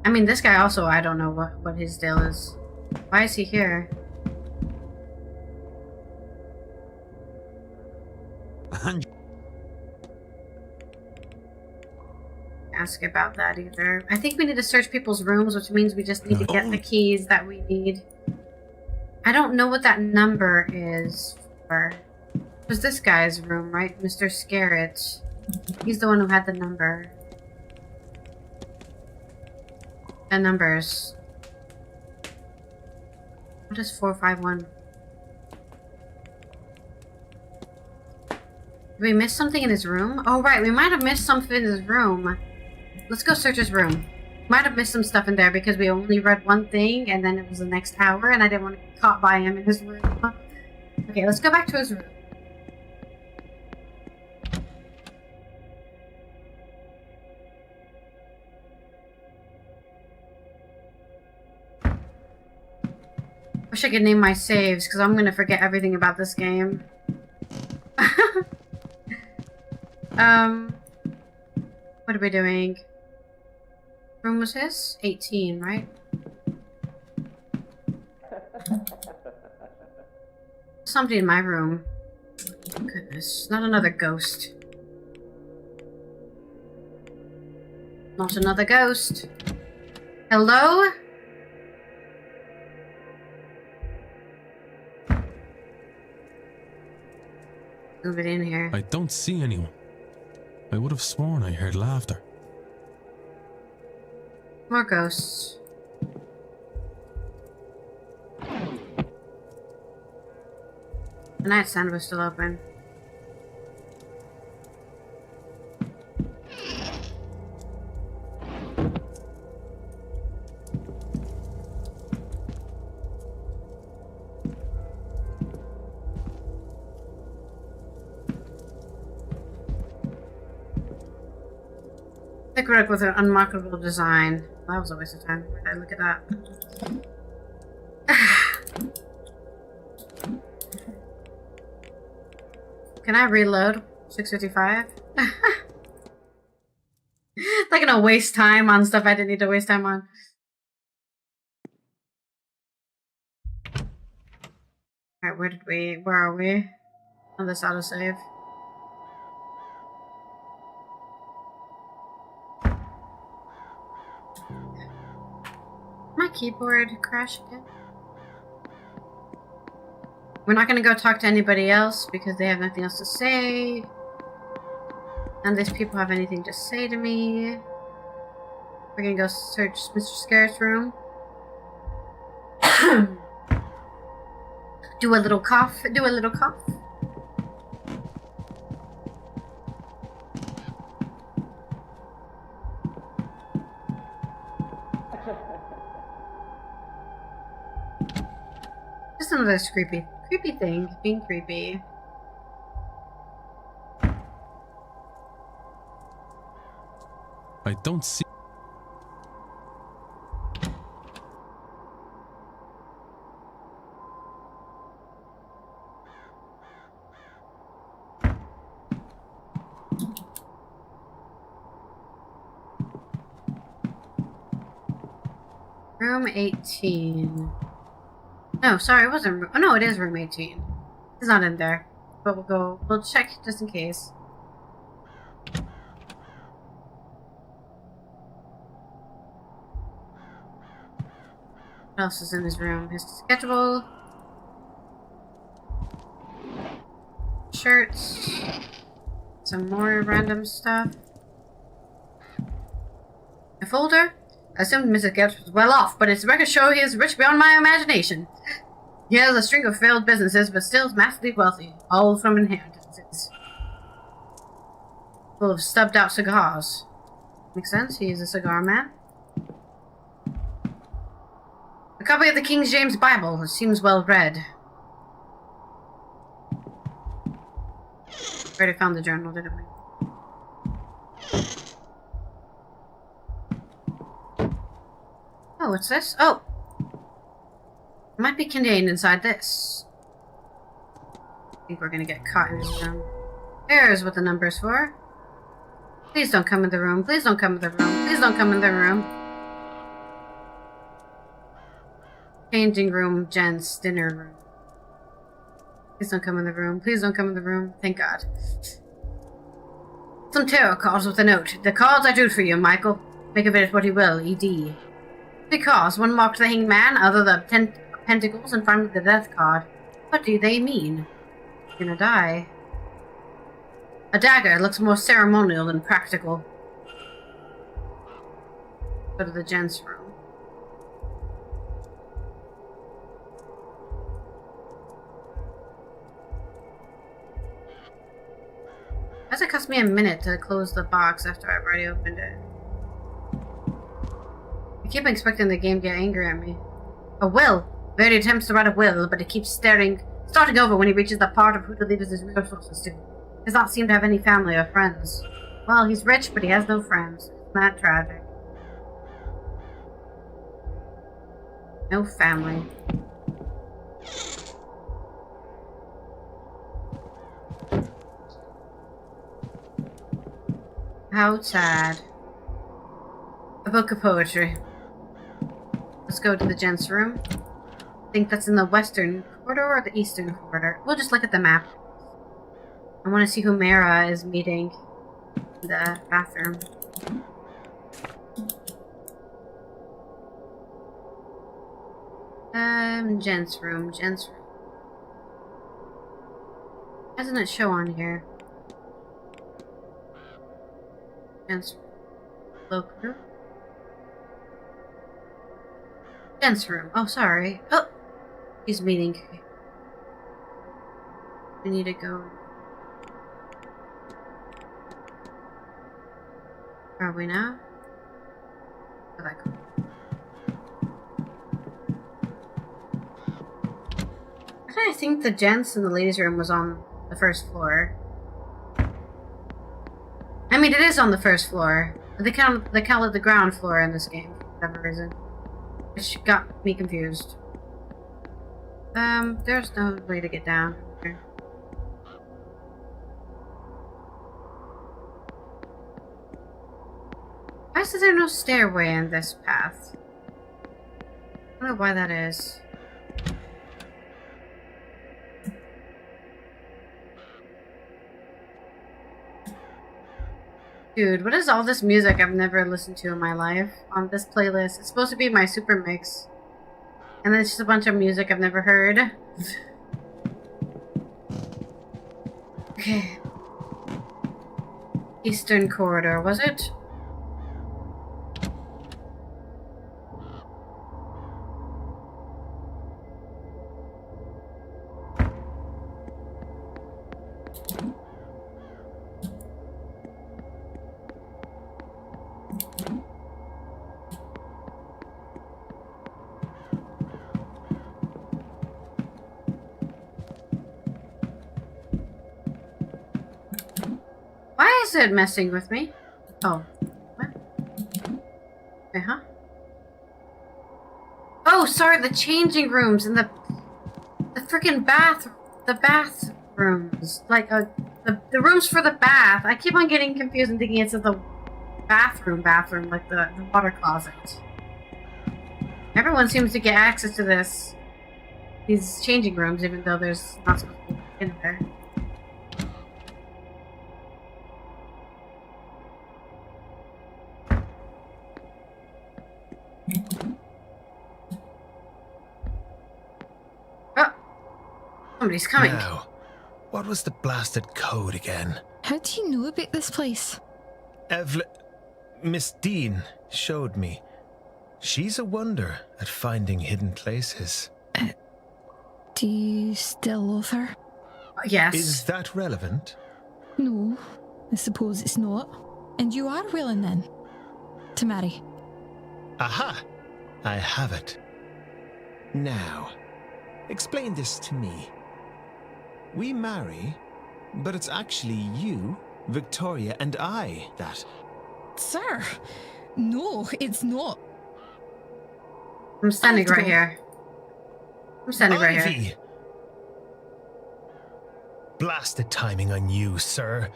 I mean, this guy also, I don't know what his deal is. Why is he here? Ask about that either. I think we need to search people's rooms, which means we just need to get the keys that we need. I don't know what that number is for. It was this guy's room, right? Mr. Scarrett. He's the one who had the number. The numbers. What is 451? Did we miss something in his room? Oh, right. We might have missed something in his room. Let's go search his room. Might have missed some stuff in there because we only read one thing and then it was the next hour and I didn't want to get caught by him in his room. Okay, let's go back to his room. Wish I could name my saves because I'm going to forget everything about this game. What are we doing? Room was his? 18, right? Somebody in my room. Goodness, not another ghost. Not another ghost. Hello? Nobody in here.
I don't see anyone. I would have sworn I heard laughter.
More ghosts. The nightstand was still open. Thick rug with an unmarketable design. That was a waste of time. Where did I look at that? Can I reload? 655? Like gonna waste time on stuff I didn't need to waste time on. Alright, where are we? On this autosave. My keyboard crash again. We're not gonna go talk to anybody else because they have nothing else to say. None of these people have anything to say to me. We're gonna go search Mr. Scare's room. Do a little cough. Do a little cough. Just another creepy thing. Being creepy.
I don't see.
Room 18. No, sorry, it wasn't room. Oh, no, it is room 18. It's not in there. But we'll check just in case. What else is in his room? His schedule. shirts. Some more random stuff. A folder? I assumed Mrs. Getz was well off, but its records show he is rich beyond my imagination. He has a string of failed businesses, but still is massively wealthy, all from inheritances. Full of stubbed out cigars. Makes sense, he is a cigar man. A copy of the King James Bible. It seems well read. Already found the journal, didn't we? Oh, what's this? Oh! It might be contained inside this. I think we're gonna get caught in this room. There's what the number's for. Please don't come in the room. Please don't come in the room. Please don't come in the room. Changing room, gents, dinner room. Please don't come in the room. Please don't come in the room. Thank God. Some tarot cards with a note. The cards I drew for you, Michael. Make of it what you will, E.D. Because one marked the hanged man, other the pentacles in front of the death card. What do they mean? You're gonna die. A dagger looks more ceremonial than practical. Go to the gents' room. Why does it cost me a minute to close the box after I've already opened it? I keep expecting the game to get angry at me. A will! Verdi attempts to write a will, but it keeps starting over when he reaches the part of who to leave his resources to. Does not seem to have any family or friends. Well, he's rich, but he has no friends. Isn't that tragic? No family. How sad. A book of poetry. Let's go to the gents' room. I think that's in the western corridor or the eastern corridor. We'll just look at the map. I want to see who Mara is meeting in the bathroom. Gents' room. Why doesn't it show on here? Gents' room. Gents' room. Oh, sorry. Oh! He's meeting. We need to go. Where are we now? Where'd I go? I think the gents and the ladies' room was on the first floor. I mean, it is on the first floor. But they call it the ground floor in this game, for whatever reason. Which got me confused. There's no way to get down here. Why is there no stairway in this path? I don't know why that is. Dude, what is all this music I've never listened to in my life on this playlist? It's supposed to be my super mix. And then it's just a bunch of music I've never heard. Okay. Eastern Corridor, was it? Why is it messing with me? Oh. What? Wait, huh? Oh, sorry, the changing rooms and the freaking bathrooms. Like, the rooms for the bath. I keep on getting confused and thinking it's the bathroom, like the water closet. Everyone seems to get access to these changing rooms, even though there's not supposed to be in there. Oh! Somebody's coming.
Now, What was the blasted code again?
How do you know about this place?
Evelyn... Miss Deane showed me. She's a wonder at finding hidden places.
Do you still love her?
Yes.
Is that relevant?
No, I suppose it's not. And you are willing then to marry?
Aha! I have it. Now, explain this to me. We marry, but it's actually you, Victoria, and I that...
Sir, no, it's not.
I'm standing right here. I'm standing right here.
Ivy! Blasted timing on you, sir.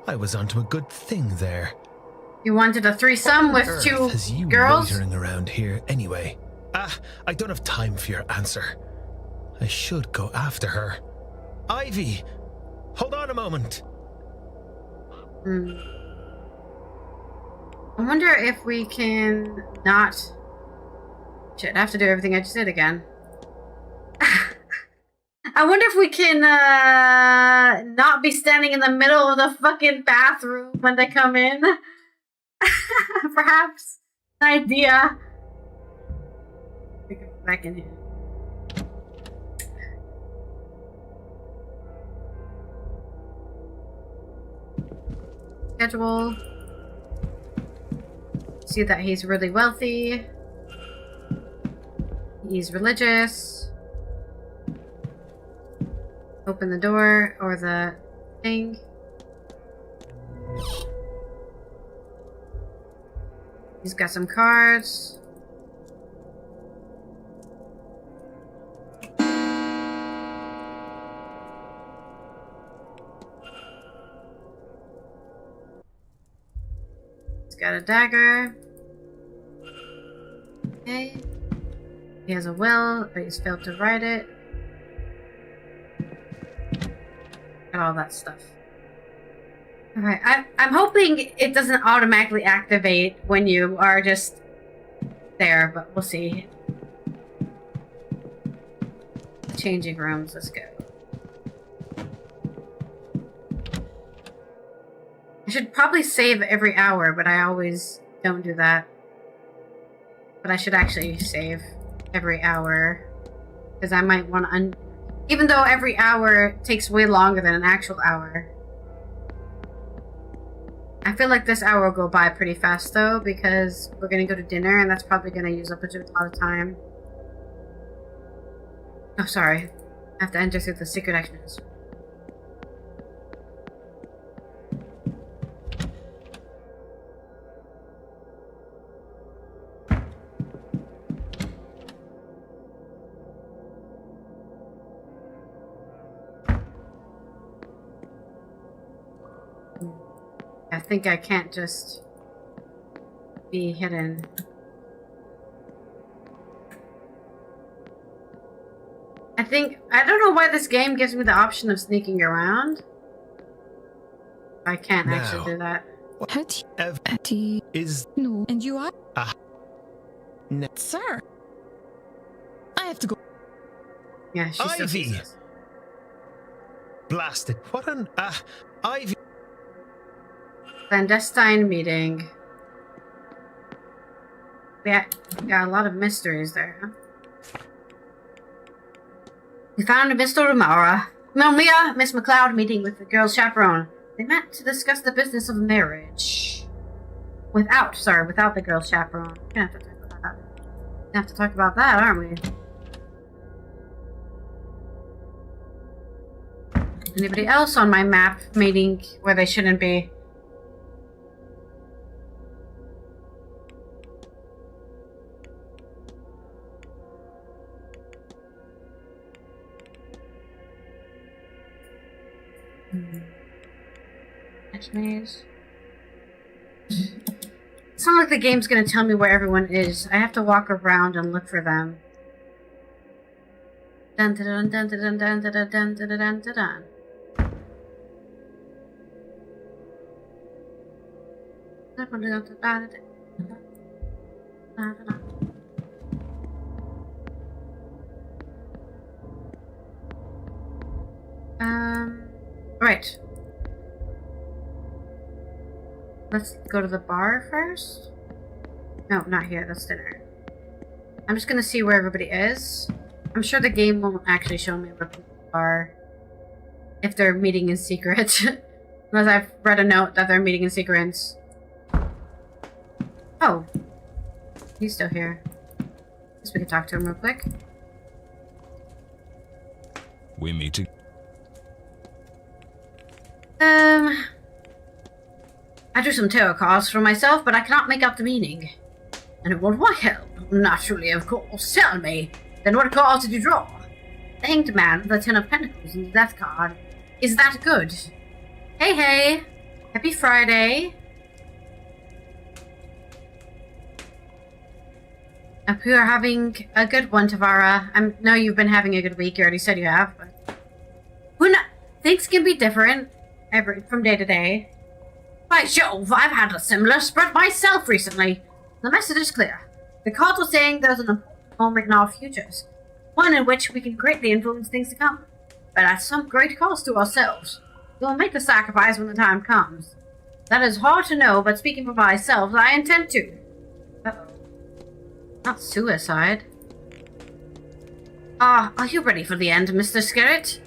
I was onto a good thing there.
You wanted a threesome with
Earth
two
has you
girls?
loitering around here anyway. I don't have time for your answer. I should go after her. Ivy! Hold on a moment.
I wonder if we can not... Shit, I have to do everything I just did again. I wonder if we can not be standing in the middle of the fucking bathroom when they come in. Perhaps an idea. We can go back in here. Schedule. See that he's really wealthy. He's religious. Open the door or the thing. He's got some cards. He's got a dagger. Okay. He has a will, but he's failed to write it. And all that stuff. Alright, I'm hoping it doesn't automatically activate when you are just there, but we'll see. Changing rooms, let's go. I should probably save every hour, but I always don't do that. But I should actually save every hour. Because I might want to... Even though every hour takes way longer than an actual hour. I feel like this hour will go by pretty fast though, because we're going to go to dinner and that's probably going to use up a lot of time. Oh, sorry. I have to enter through the secret actions. I think I can't just be hidden. I don't know why this game gives me the option of sneaking around. I can't actually do that.
How do you...
Is...
No, and you are...
No.
Sir! I have to go...
Yeah, she's still
Ivy!
useless.
Blasted. What an... Ivy...
Clandestine meeting. Yeah, got a lot of mysteries there, huh? We found Mr. Romara. Miss McLeod meeting with the girl's chaperone. They met to discuss the business of marriage. Without the girl's chaperone. We're gonna have to talk about that, aren't we? Anybody else on my map meeting where they shouldn't be? Maze. It's not like the game's gonna tell me where everyone is. I have to walk around and look for them. Dun dun dun dun dun dun dun dun dun dun dun dun. Let's go to the bar first. No, not here. That's dinner. I'm just gonna see where everybody is. I'm sure the game won't actually show me where people are if they're meeting in secret. Unless I've read a note that they're meeting in secret. Oh. He's still here. Guess we can talk to him real quick.
We meeting?
I drew some tarot cards for myself, but I cannot make out the meaning. And it won't help. Naturally, of course. Tell me. Then what cards did you draw? The Hanged Man, the Ten of Pentacles, and the Death card. Is that good? Hey, hey. Happy Friday. I hope you're having a good one, Tavara. I know you've been having a good week. You already said you have, but things can be different from day to day. By Jove, I've had a similar spread myself recently. The message is clear. The cards are saying there's an important moment in our futures, one in which we can greatly influence things to come, but at some great cost to ourselves. We will make the sacrifice when the time comes. That is hard to know, but speaking for myself, I intend to. Uh-oh. Not suicide. Are you ready for the end, Mr. Skerritt?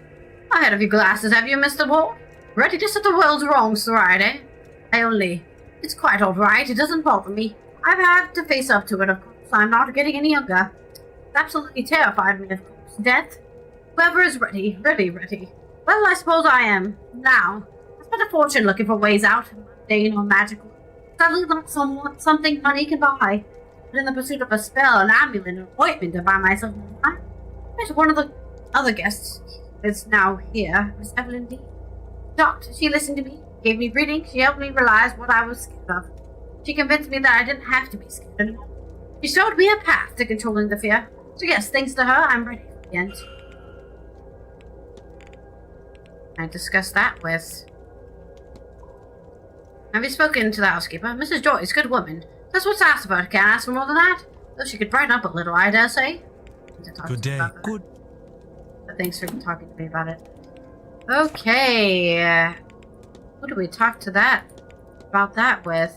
Ahead of your glasses, have you, Mr. Ward? Ready to set the world wrong, Friday? It's quite alright, it doesn't bother me. I've had to face up to it, of course. I'm not getting any younger. It's absolutely terrified me, of course. Death? Whoever is ready. Well, I suppose I am. Now, I spent a fortune looking for ways out, mundane or magical. Sadly not something money can buy. But in the pursuit of a spell, an amulet, an ointment to buy myself more time, I met one of the other guests is now here, Miss Evelyn Deane. Doctor, she listened to me, gave me reading, she helped me realize what I was scared of. She convinced me that I didn't have to be scared anymore. She showed me a path to controlling the fear. So yes, thanks to her, I'm ready for the end. I discussed that with... Have you spoken to the housekeeper? Mrs. Joyce, good woman. That's what's asked of her. Can't ask for more than that. Though she could brighten up a little, I dare say.
Good day. Good.
But thanks for talking to me about it. Okay. Who do we talk to about that with?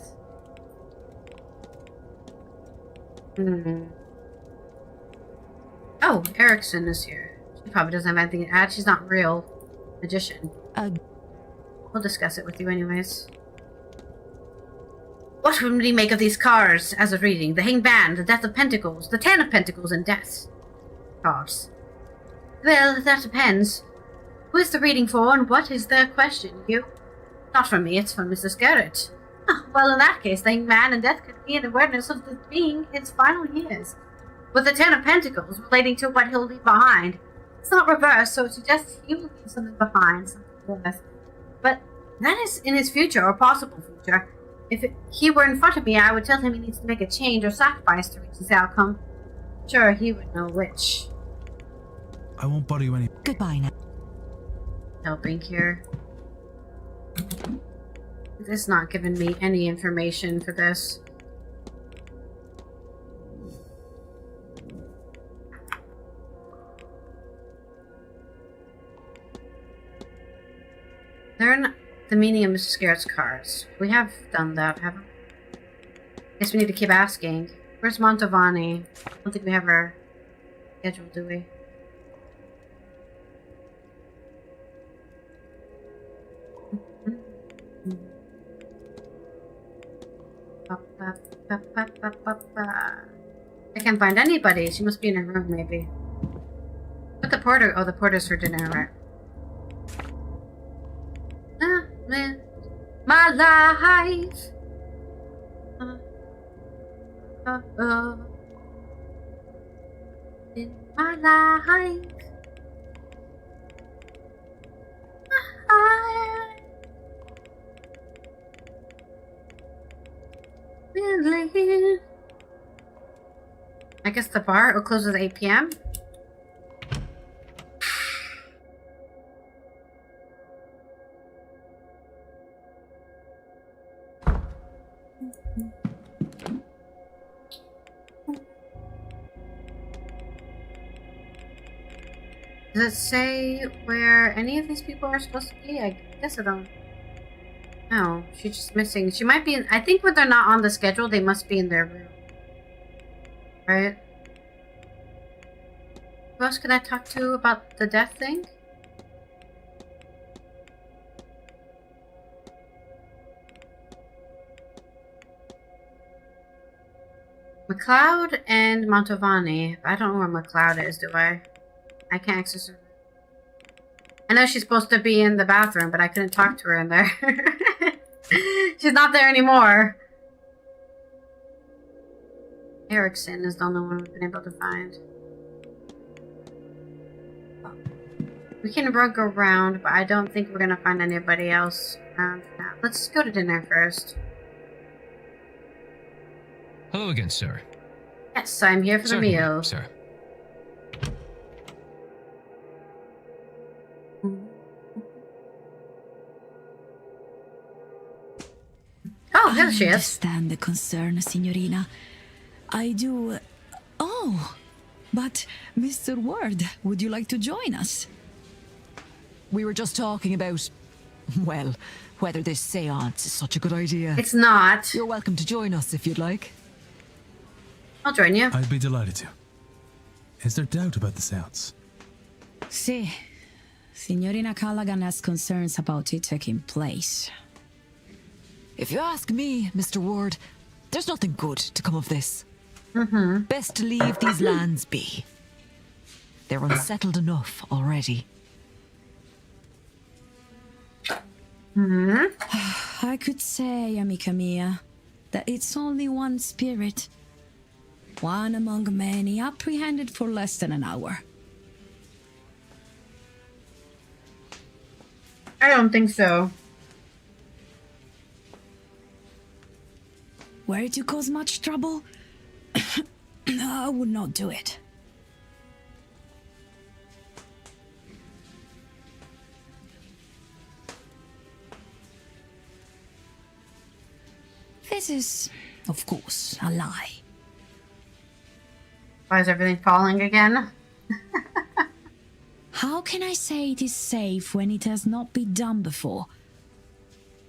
Oh, Erickson is here. She probably doesn't have anything to add. She's not a real magician. We'll discuss it with you anyways. What would we make of these cards as a reading? The Hanged Man, the Death of Pentacles, the Ten of Pentacles, and Death cards. Well, that depends. Who is the reading for, and what is the question? You? Not from me, it's from Mrs. Garrett. Oh, well, in that case, the Hanged Man and Death could be an awareness of the being his final years, with the Ten of Pentacles relating to what he'll leave behind. It's not reversed, so it suggests he will leave something behind, something worth. But that is in his future, or possible future. If he were in front of me, I would tell him he needs to make a change or sacrifice to reach his outcome. Sure, he would know which.
I won't bother you any.
Goodbye now.
Helping here. It's not giving me any information for this. Learn the meaning of Mrs. Garrett's cards. We have done that, haven't we? Guess we need to keep asking. Where's Mantovani? I don't think we have her scheduled, do we? I can't find anybody. She must be in her room, maybe. But the porter... Oh, the porter's for dinner, right? My life. In my life. I guess the bar closes at 8 p.m. Does it say where any of these people are supposed to be? I guess I don't. No, she's just missing. She might be in, I think when they're not on the schedule, they must be in their room. Right? Who else can I talk to about the death thing? McLeod and Mantovani. I don't know where McLeod is, do I? I can't access her. I know she's supposed to be in the bathroom, but I couldn't talk to her in there. She's not there anymore. Erickson is the only one we've been able to find. We can rug around, but I don't think we're gonna find anybody else around for now. Let's go to dinner first.
Hello again, sir.
Yes, I'm here for the
Certainly,
meal.
sir.
Oh, there she
I
is.
understand the concern, Signorina. I do. Oh, but Mr. Ward, would you like to join us?
We were just talking about, well, whether this seance is such a good idea.
It's not.
You're welcome to join us if you'd like.
I'll join you.
I'd be delighted to. Is there doubt about the seance?
Si. Signorina Callaghan has concerns about it taking place.
If you ask me, Mr. Ward, there's nothing good to come of this. Best to leave these lands be. They're unsettled enough already.
I could say, amica mia, that it's only one spirit. One among many, apprehended for less than an hour.
I don't think so.
Were it to cause much trouble, I would not do it. This is, of course, a lie.
Why is everything falling again?
How can I say it is safe when it has not been done before?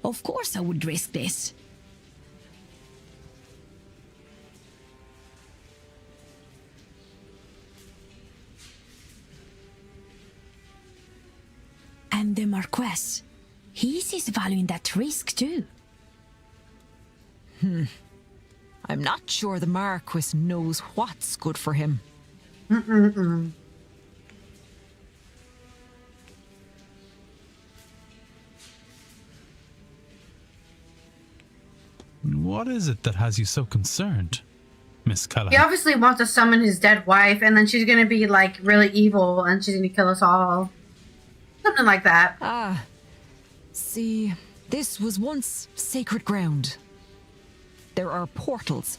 Of course I would risk this. And the Marquess, he sees value in that risk too.
I'm not sure the Marquis knows what's good for him.
What is it that has you so concerned, Miss
He
Callaghan?
obviously wants to summon his dead wife, and then she's gonna be like really evil, and she's gonna kill us all. Something like that.
Ah, see, this was once sacred ground. There are portals,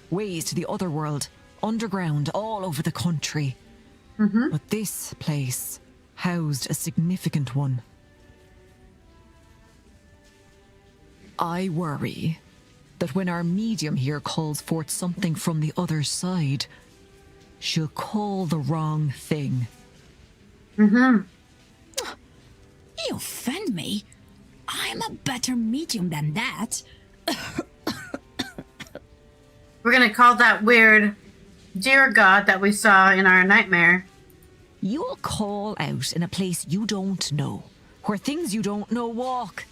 ways to the other world, underground, all over the country. But this place housed a significant one. I worry that when our medium here calls forth something from the other side, she'll call the wrong thing.
You offend me. I'm a better medium than that.
We're gonna call that weird dear God that we saw in our nightmare.
You'll call out in a place you don't know, where things you don't know walk.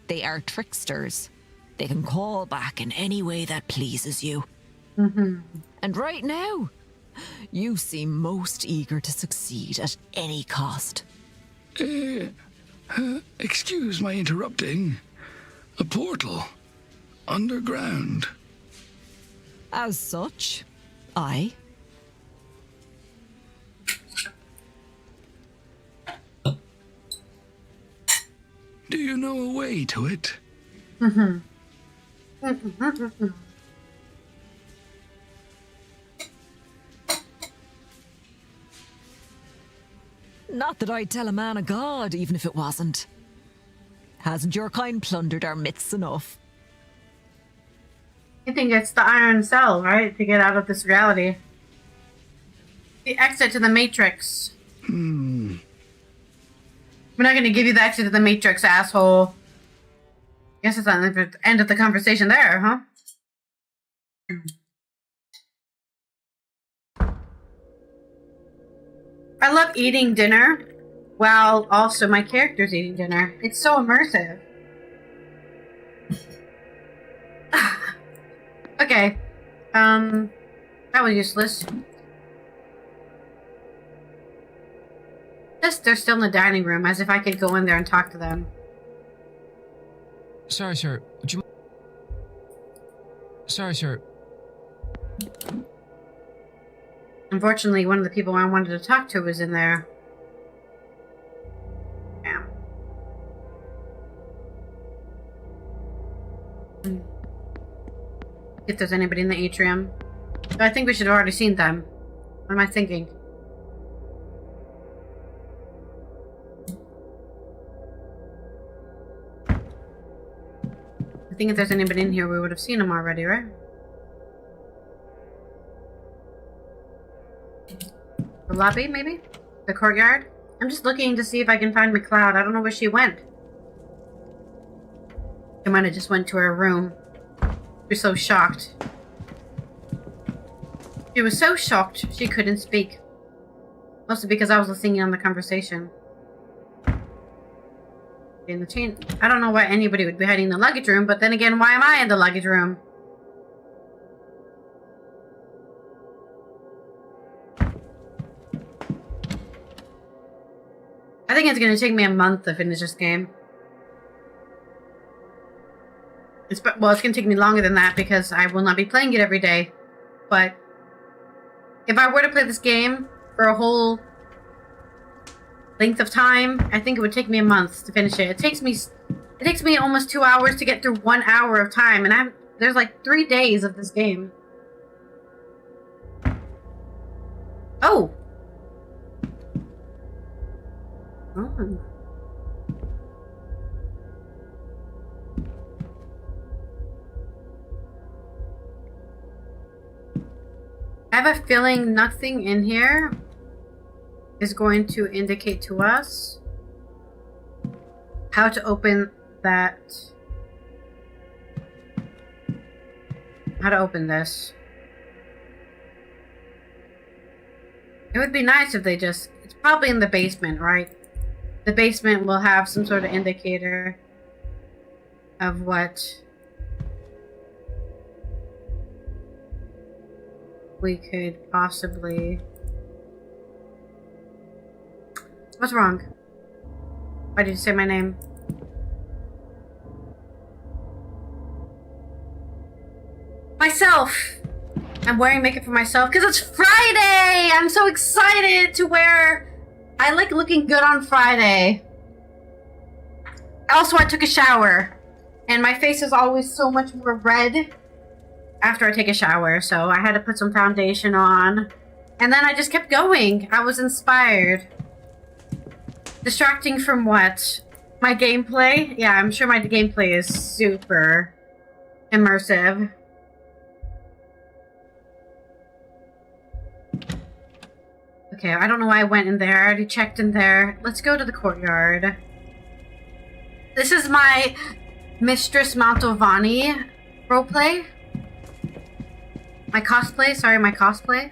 They are tricksters. They can call back in any way that pleases you. And right now, you seem most eager to succeed at any cost.
Excuse my interrupting. A portal. Underground.
As such, aye.
Do you know a way to it?
Not that I'd tell a man of God, even if it wasn't. Hasn't your kind plundered our myths enough?
I think it's the iron cell, right? To get out of this reality. The exit to the Matrix. We're not gonna give you the exit to the Matrix, asshole. Guess it's on the end of the conversation there, huh? I love eating dinner while also my character's eating dinner. It's so immersive. Okay. That was useless. Yes, they're still in the dining room, as if I could go in there and talk to them.
Sorry, sir. Would you... Sorry, sir.
Unfortunately, one of the people I wanted to talk to was in there. Yeah. If there's anybody in the atrium. I think we should have already seen them. What am I thinking? I think if there's anybody in here, we would have seen them already, right? The lobby, maybe? The courtyard? I'm just looking to see if I can find McLeod. I don't know where she went. She might have just went to her room. She was so shocked. She was so shocked she couldn't speak. Mostly because I was listening in on the conversation. In the chain. I don't know why anybody would be hiding in the luggage room, but then again, why am I in the luggage room? I think it's gonna take me a month to finish this game. It's gonna take me longer than that because I will not be playing it every day. But if I were to play this game for a whole length of time, I think it would take me a month to finish it. It takes me almost 2 hours to get through 1 hour of time, and there's like 3 days of this game. Oh. Oh. I have a feeling nothing in here is going to indicate to us how to open that. How to open this. It would be nice if they just... It's probably in the basement, right? The basement will have some sort of indicator of what we could possibly... What's wrong? Why did you say my name? Myself! I'm wearing makeup for myself because it's Friday! I'm so excited to wear... I like looking good on Friday. Also, I took a shower. And my face is always so much more red after I take a shower. So I had to put some foundation on. And then I just kept going. I was inspired. Distracting from what? My gameplay? Yeah, I'm sure my gameplay is super immersive. Okay, I don't know why I went in there. I already checked in there. Let's go to the courtyard. This is my Mistress Mantovani roleplay. My cosplay. Sorry, my cosplay.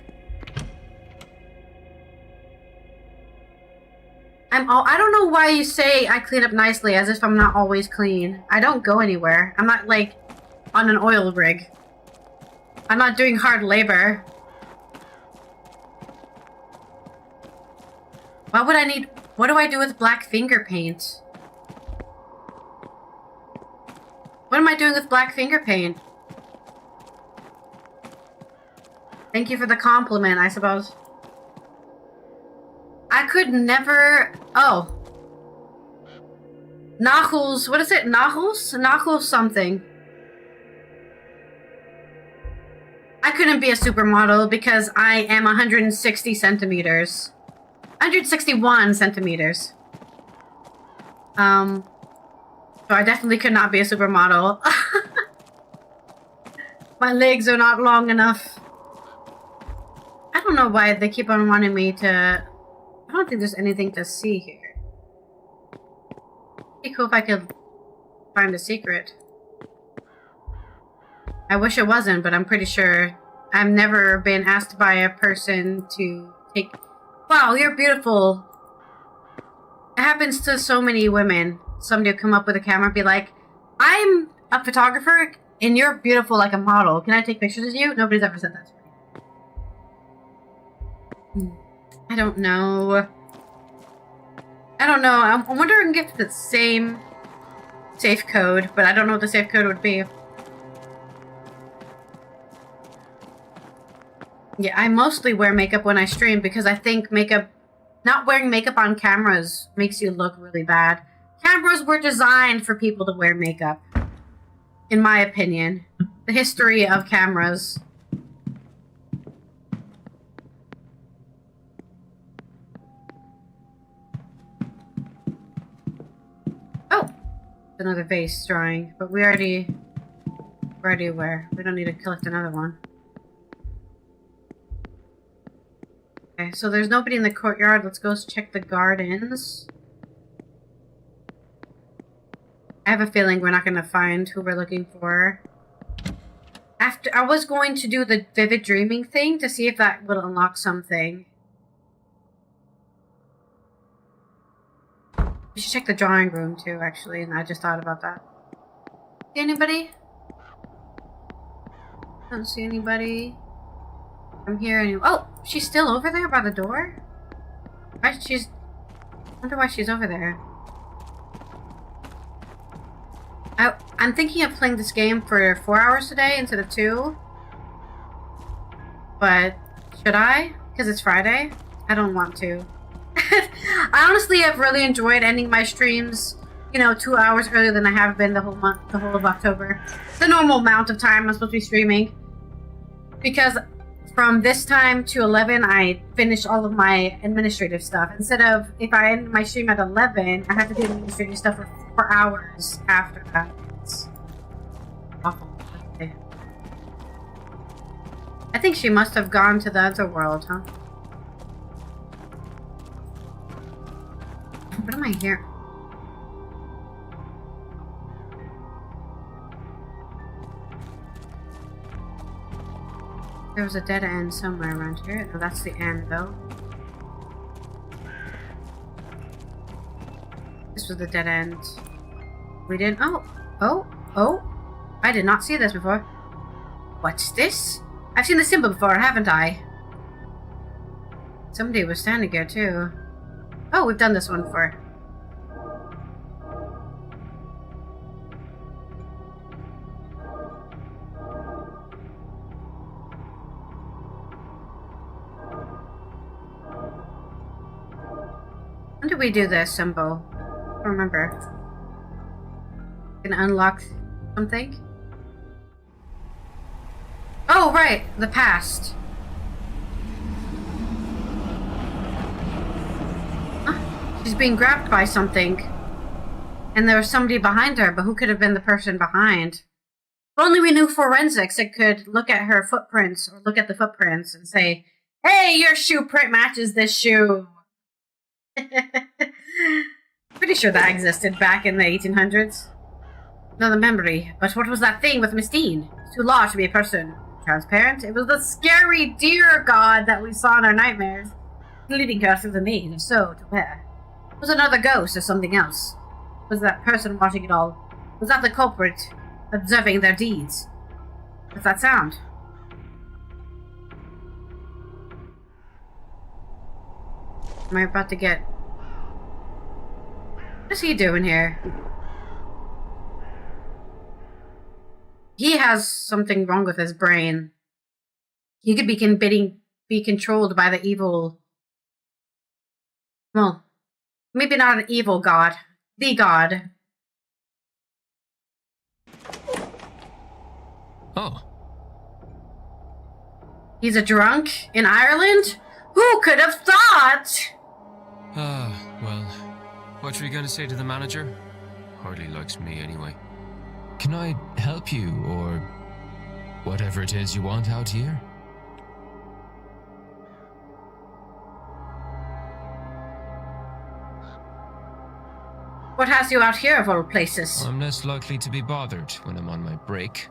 I don't know why you say I clean up nicely as if I'm not always clean. I don't go anywhere. I'm not, like, on an oil rig. I'm not doing hard labor. Why would I need... What do I do with black finger paint? What am I doing with black finger paint? Thank you for the compliment, I suppose. I could never... Oh. Knuckles. What is it? Knuckles? Knuckles something. I couldn't be a supermodel because I am 160 centimeters. 161 centimeters. So I definitely could not be a supermodel. My legs are not long enough. I don't know why they keep on wanting me to... I don't think there's anything to see here. It'd be cool if I could find a secret. I wish it wasn't, but I'm pretty sure I've never been asked by a person to take... Wow, you're beautiful. It happens to so many women. Somebody will come up with a camera and be like, I'm a photographer and you're beautiful like a model. Can I take pictures of you? Nobody's ever said that to me. I don't know. I'm wondering if it's the same safe code, but I don't know what the safe code would be. Yeah, I mostly wear makeup when I stream because I think not wearing makeup on cameras makes you look really bad. Cameras were designed for people to wear makeup, in my opinion. The history of cameras. Oh! Another vase drawing, but we're already aware. We don't need to collect another one. Okay, so there's nobody in the courtyard. Let's go check the gardens. I have a feeling we're not going to find who we're looking for. I was going to do the vivid dreaming thing to see if that would unlock something. We should check the drawing room too, actually, and I just thought about that. See anybody? Don't see anybody. I'm here. Oh, she's still over there by the door? I wonder why she's over there. I'm thinking of playing this game for 4 hours today instead of 2. But should I? Because it's Friday? I don't want to. I honestly have really enjoyed ending my streams, 2 hours earlier than I have been the whole of October. The normal amount of time I'm supposed to be streaming. Because from this time to 11, I finish all of my administrative stuff. Instead of, if I end my stream at 11, I have to do administrative stuff for 4 hours after that. It's awful. Okay. I think she must have gone to the other world, huh? What am I hearing? There was a dead end somewhere around here. Oh, that's the end, though. This was the dead end. We didn't... Oh! I did not see this before. What's this? I've seen the symbol before, haven't I? Somebody was standing here, too. Oh, we've done this one before. When did we do this symbol? I don't remember. Gonna unlock something? Oh, right! The past. She's being grabbed by something. And there was somebody behind her, but who could have been the person behind? If only we knew forensics that could look at her footprints, or look at the footprints and say, hey, your shoe print matches this shoe. Pretty sure that existed back in the 1800s. Another memory. But what was that thing with Miss Deane? It's too large to be a person. Transparent? It was the scary deer god that we saw in our nightmares. Leading her through the maze. If so, to where? Was it another ghost or something else? Was that person watching it all? Was that the culprit observing their deeds? What's that sound? Am I about to get... What is he doing here? He has something wrong with his brain. He could be controlled by the evil... Well, maybe not an evil god. The god.
Oh.
He's a drunk in Ireland? Who could have thought?
Well, what are you going to say to the manager? Hardly likes me anyway. Can I help you, or whatever it is you want out here?
What has you out here of all places?
I'm less likely to be bothered when I'm on my break.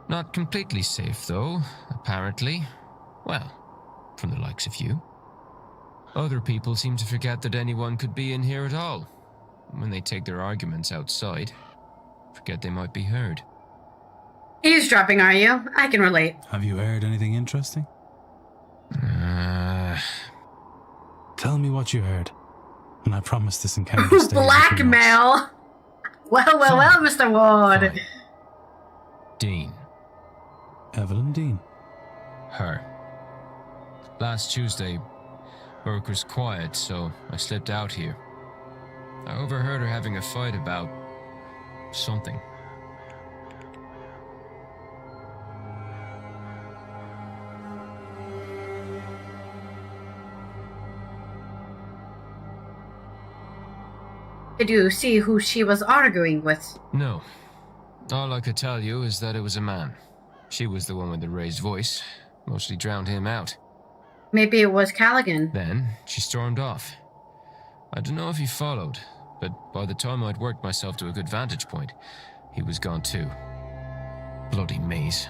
Not completely safe, though, apparently. Well, from the likes of you. Other people seem to forget that anyone could be in here at all. When they take their arguments outside, forget they might be heard.
Eavesdropping, are you? I can relate.
Have you heard anything interesting? Tell me what you heard, and I promise this encounter stays between us.
Blackmail! Well, Mr. Ward.
Fine. Deane.
Evelyn Deane.
Her. Last Tuesday, work was quiet, so I slipped out here. I overheard her having a fight about something.
Did you see who she was arguing with?
No. All I could tell you is that it was a man. She was the one with the raised voice. Mostly drowned him out.
Maybe it was Callaghan.
Then she stormed off. I don't know if he followed, but by the time I'd worked myself to a good vantage point, he was gone too. Bloody maze.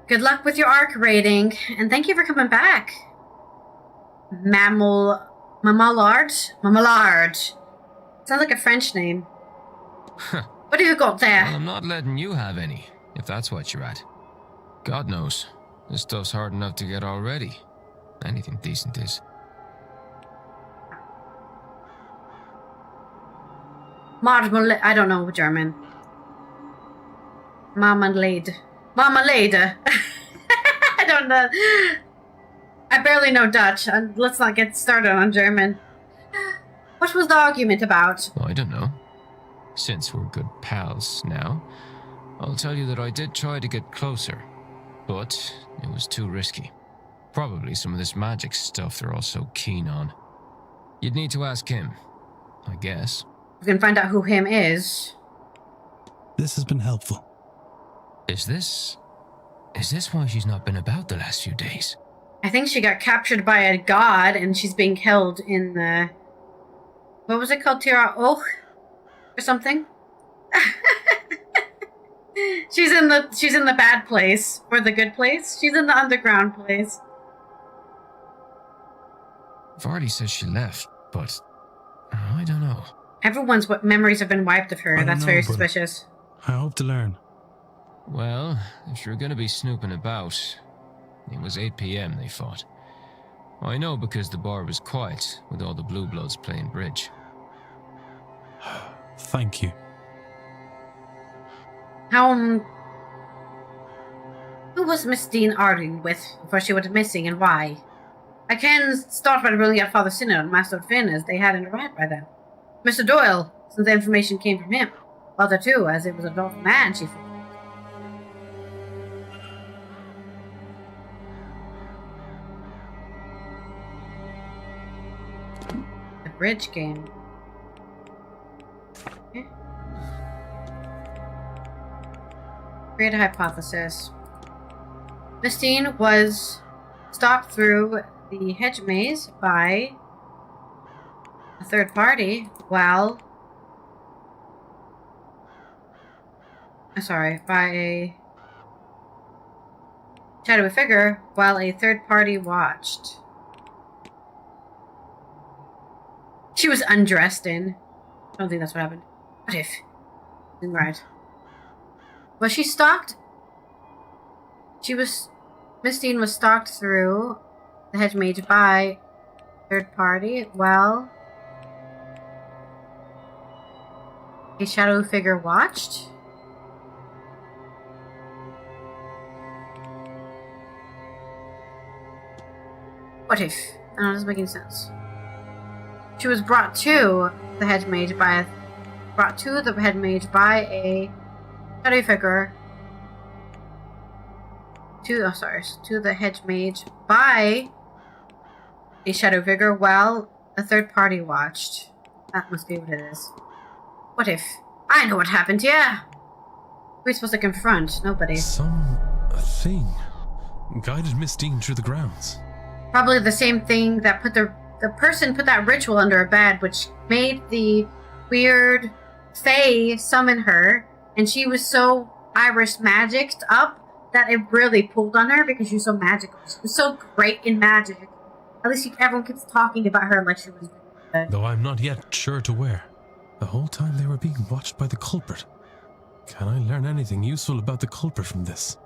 Good luck with your ARC rating, and thank you for coming back. Mammalard? Sounds like a French name. What have you got there?
Well, I'm not letting you have any, if that's what you're at. God knows, this stuff's hard enough to get already. Anything decent is.
Marmalade. I don't know German. Marmalade. Marmalade. I don't know. I barely know Dutch. Let's not get started on German. What was the argument about?
Well, I don't know. Since we're good pals now, I'll tell you that I did try to get closer, but it was too risky. Probably some of this magic stuff they're all so keen on. You'd need to ask him, I guess.
We can find out who him is.
This has been helpful.
Is this why she's not been about the last few days?
I think she got captured by a god and she's being held in the... What was it called? Tira Och? Or something? She's in the bad place. Or the good place. She's in the underground place.
Vardy says she left, but I don't know.
Everyone's memories have been wiped of her. That's very suspicious.
I hope to learn.
Well, if you're gonna be snooping about, it was 8 p.m. they fought. I know because the bar was quiet, with all the Blue Bloods playing bridge.
Thank you.
Who was Miss Deane arguing with before she went missing, and why? I can start by ruling out Father Sinnott and Master Finn, as they hadn't arrived by then. Mr. Doyle, since the information came from him. Father too, as it was a adult man she thought. The bridge game. Okay. Create a hypothesis. Miss Deane was stalked through the hedge maze by a third party while... by a shadowy figure while a third party watched. She was undressed in. I don't think that's what happened. What if? Right. Was she stalked? Miss Deane was stalked through the hedge maze by a third party while a shadow figure watched? What if? I don't know, it doesn't make any sense. She was brought to the hedge maze by a shadowy figure. To the hedge maze by a shadow figure while a third party watched. That must be what it is. What if? I know what happened here! Who are we supposed to confront? Nobody.
A thing guided Miss Deane through the grounds.
Probably the same thing that the person put that ritual under a bed, which made the weird fae summon her, and she was so Irish magicked up that it really pulled on her because she was so magical. She was so great in magic. At least everyone keeps talking about her like she was good.
Though I'm not yet sure to where. The whole time they were being watched by the culprit. Can I learn anything useful about the culprit from this?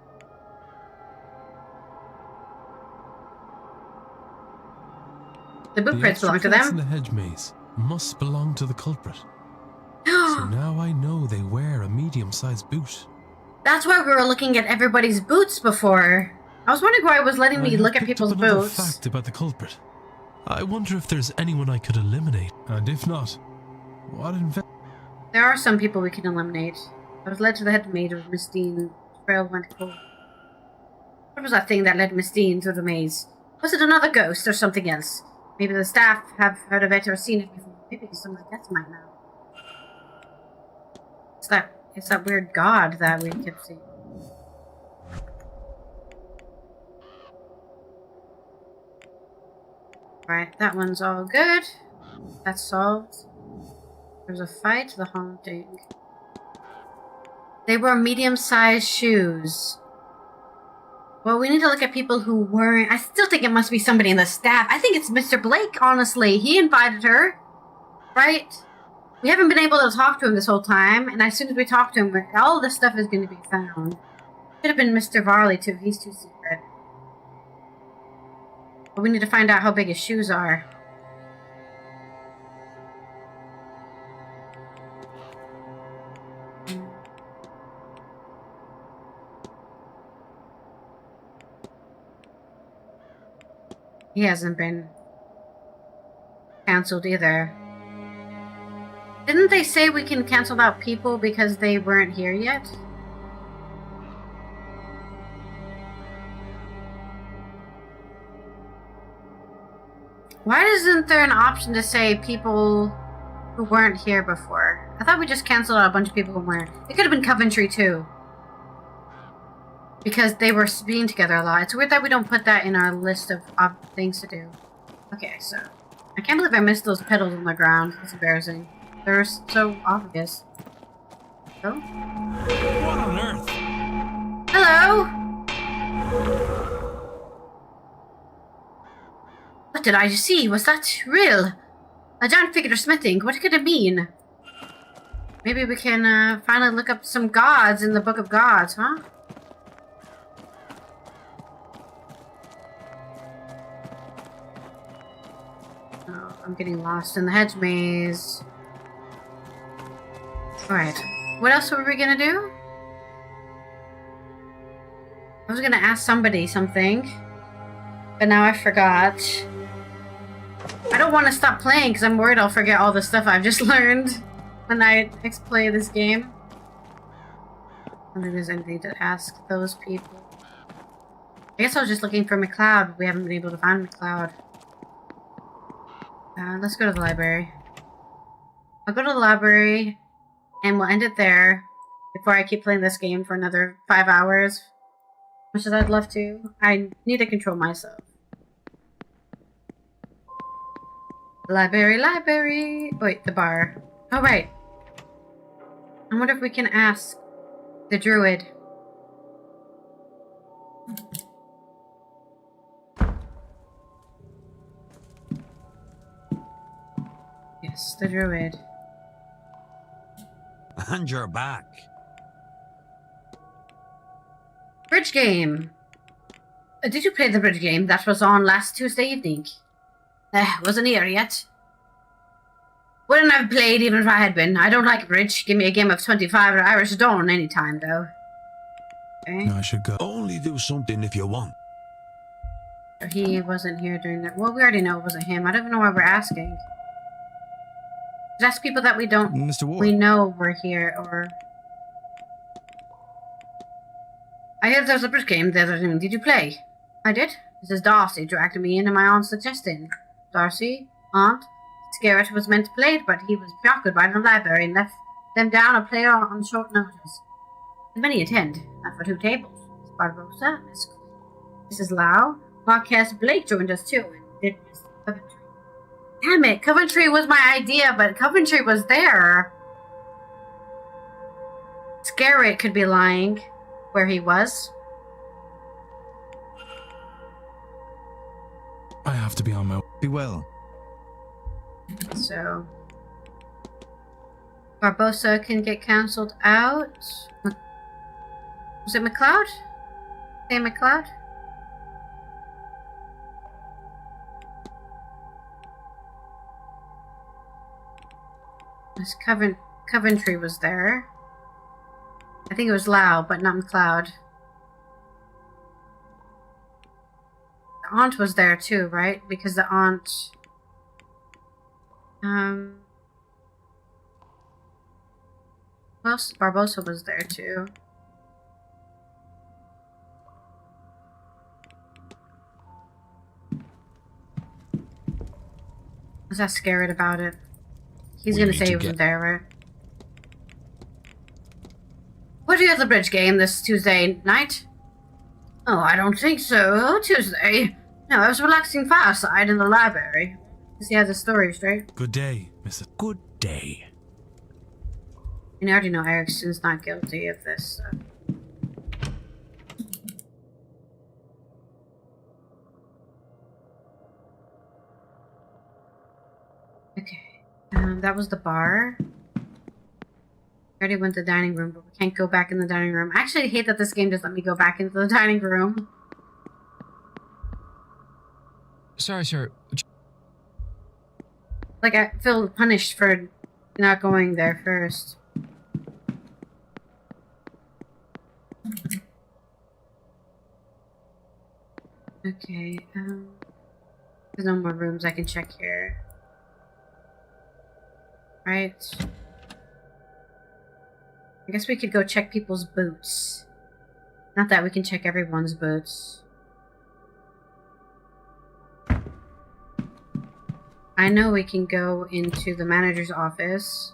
The blueprints belong to
extra
them.
in the hedge maze must belong to the culprit. So now I know they wear a medium-sized boot.
That's why we were looking at everybody's boots before. I was wondering why it was letting me look at people's boots.
Fact about the culprit. I wonder if there's anyone I could eliminate, and if not, what
There are some people we can eliminate. I was led to the head maze of Miss Deane. Trail went cold. What was that thing that led Miss Deane through the maze? Was it another ghost or something else? Maybe the staff have heard of it or seen it before. Maybe some of the guests might know. It's that weird god that we kept seeing. Right, that one's all good. That's solved. There's a fight, the haunting. They wore medium-sized shoes. Well, we need to look at people who weren't. I still think it must be somebody in the staff. I think it's Mr. Blake, honestly. He invited her. Right? We haven't been able to talk to him this whole time, and as soon as we talk to him, all this stuff is going to be found. Could have been Mr. Varley, too. He's too secret. But we need to find out how big his shoes are. He hasn't been cancelled either. Didn't they say we can cancel out people because they weren't here yet? Why isn't there an option to say people who weren't here before? I thought we just canceled out a bunch of people who weren't. It could have been Coventry too. Because they were being together a lot. It's weird that we don't put that in our list of things to do. Okay, so. I can't believe I missed those petals on the ground. It's embarrassing. They're so obvious. Oh?
What on earth?
Hello? What did I just see? Was that real? A giant figure smithing. What could it mean? Maybe we can finally look up some gods in the Book of Gods, huh? Oh, I'm getting lost in the hedge maze. Alright. What else were we gonna do? I was gonna ask somebody something. But now I forgot. I don't want to stop playing because I'm worried I'll forget all the stuff I've just learned when I next play this game. I don't think there's anything to ask those people. I guess I was just looking for McLeod. We haven't been able to find McLeod. Let's go to the library. I'll go to the library and we'll end it there before I keep playing this game for another 5 hours. Much as I'd love to, I need to control myself. Library. Wait, the bar. Oh, right. I wonder if we can ask the druid. Yes, the druid.
And you're back.
Bridge game. Did you play the bridge game that was on last Tuesday evening? Wasn't here yet. Wouldn't have played even if I had been. I don't like bridge. Give me a game of 25 or Irish Dawn anytime, though. Okay.
No, I should go.
Only do something if you want.
He wasn't here during that. Well, we already know it wasn't him. I don't even know why we're asking. Just people that we don't...
Mr. Ward.
We know were here, or... I heard there was a bridge game the other evening. Did you play? I did. This is Darcy dragged me in at my aunt's suggestion. Darcy, aunt, Scarrett was meant to play it, but he was preoccupied by the library and left them down a player on short notice. And many attend, not for 2 tables. Miss Barbosa, Mrs. Lau, Marquess Blake joined us too, and did Miss Coventry. Damn it, Coventry was my idea, but Coventry was there. Scarrett could be lying where he was.
I have to be on my way.
Be well.
So Barbosa can get cancelled out. Was it McLeod? Say McLeod? This Coventry was there. I think it was Lau, but not McLeod. The aunt was there too, right? Because the aunt... Well, Barbosa was there too. I was not scared about it. He's gonna say he wasn't there, right? What do you have the bridge game this Tuesday night? Oh, I don't think so. Tuesday? No, I was relaxing fireside in the library. He has a story straight.
Good day, Mrs. Good day.
And I already know Erickson's not guilty of this. So. Okay. That was the bar. I already went to the dining room, but we can't go back in the dining room. I actually hate that this game doesn't let me go back into the dining room.
Sorry, sir.
Like, I feel punished for not going there first. Okay, there's no more rooms I can check here. Right. I guess we could go check people's boots. Not that we can check everyone's boots. I know we can go into the manager's office.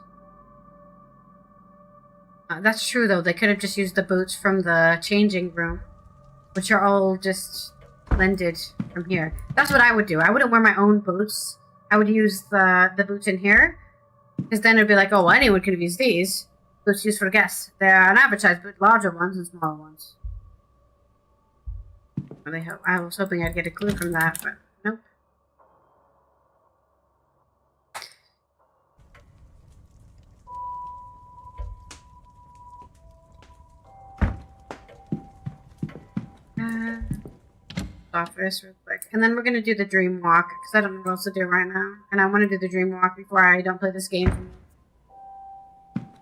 That's true, though. They could have just used the boots from the changing room, which are all just blended from here. That's what I would do. I wouldn't wear my own boots. I would use the boots in here, because then it'd be like, oh, well, anyone could have used these. Boots used for guests. They're unadvertised, but larger ones and smaller ones. I was hoping I'd get a clue from that, but nope. Office real quick, and then we're gonna do the dream walk because I don't know what else to do right now, and I want to do the dream walk before I don't play this game.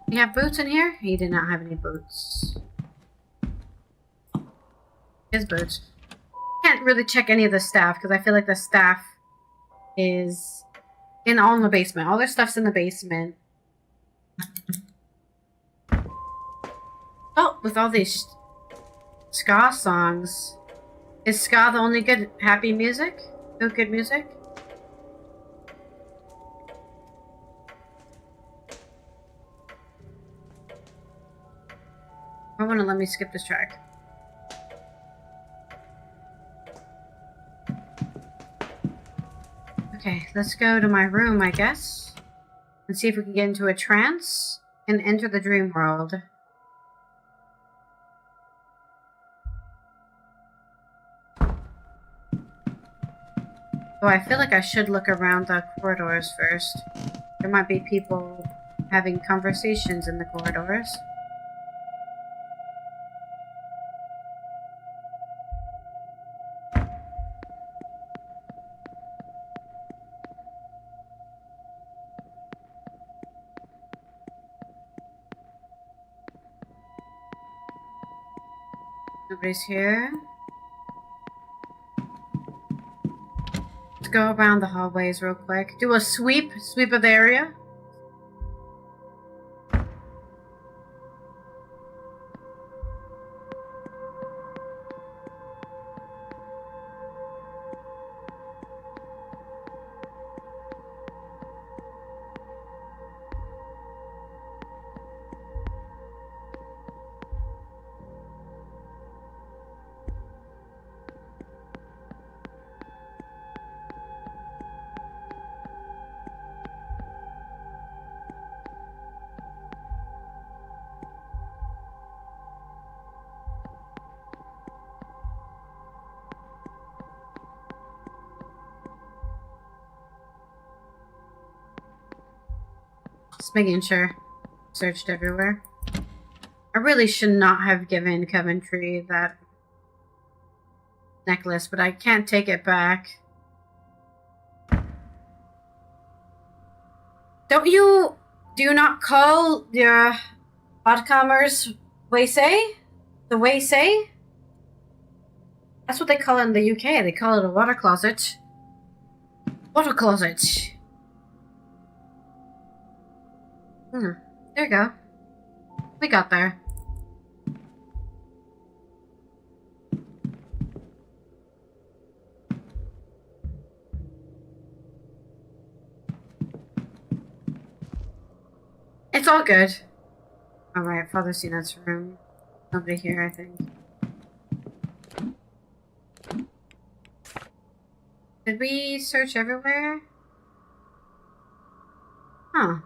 You have boots in here? He did not have any boots. His boots. Can't really check any of the staff because I feel like the staff is all in the basement. All their stuff's in the basement. Oh, with all these ska songs. Is ska the only good, happy music? Good music? I want to let me skip this track. Okay, let's go to my room, I guess. And see if we can get into a trance and enter the dream world. Oh, I feel like I should look around the corridors first. There might be people having conversations in the corridors. Nobody's here. Go around the hallways real quick. Do a sweep of the area. Just making sure. Searched everywhere. I really should not have given Coventry that necklace, but I can't take it back. Do you not call your oddcomers Waysay? The Waysay? That's what they call it in the UK. They call it a water closet. Water closet. There you go. We got there. It's all good. Alright, Father Sinat's room. Nobody here, I think. Did we search everywhere? Huh.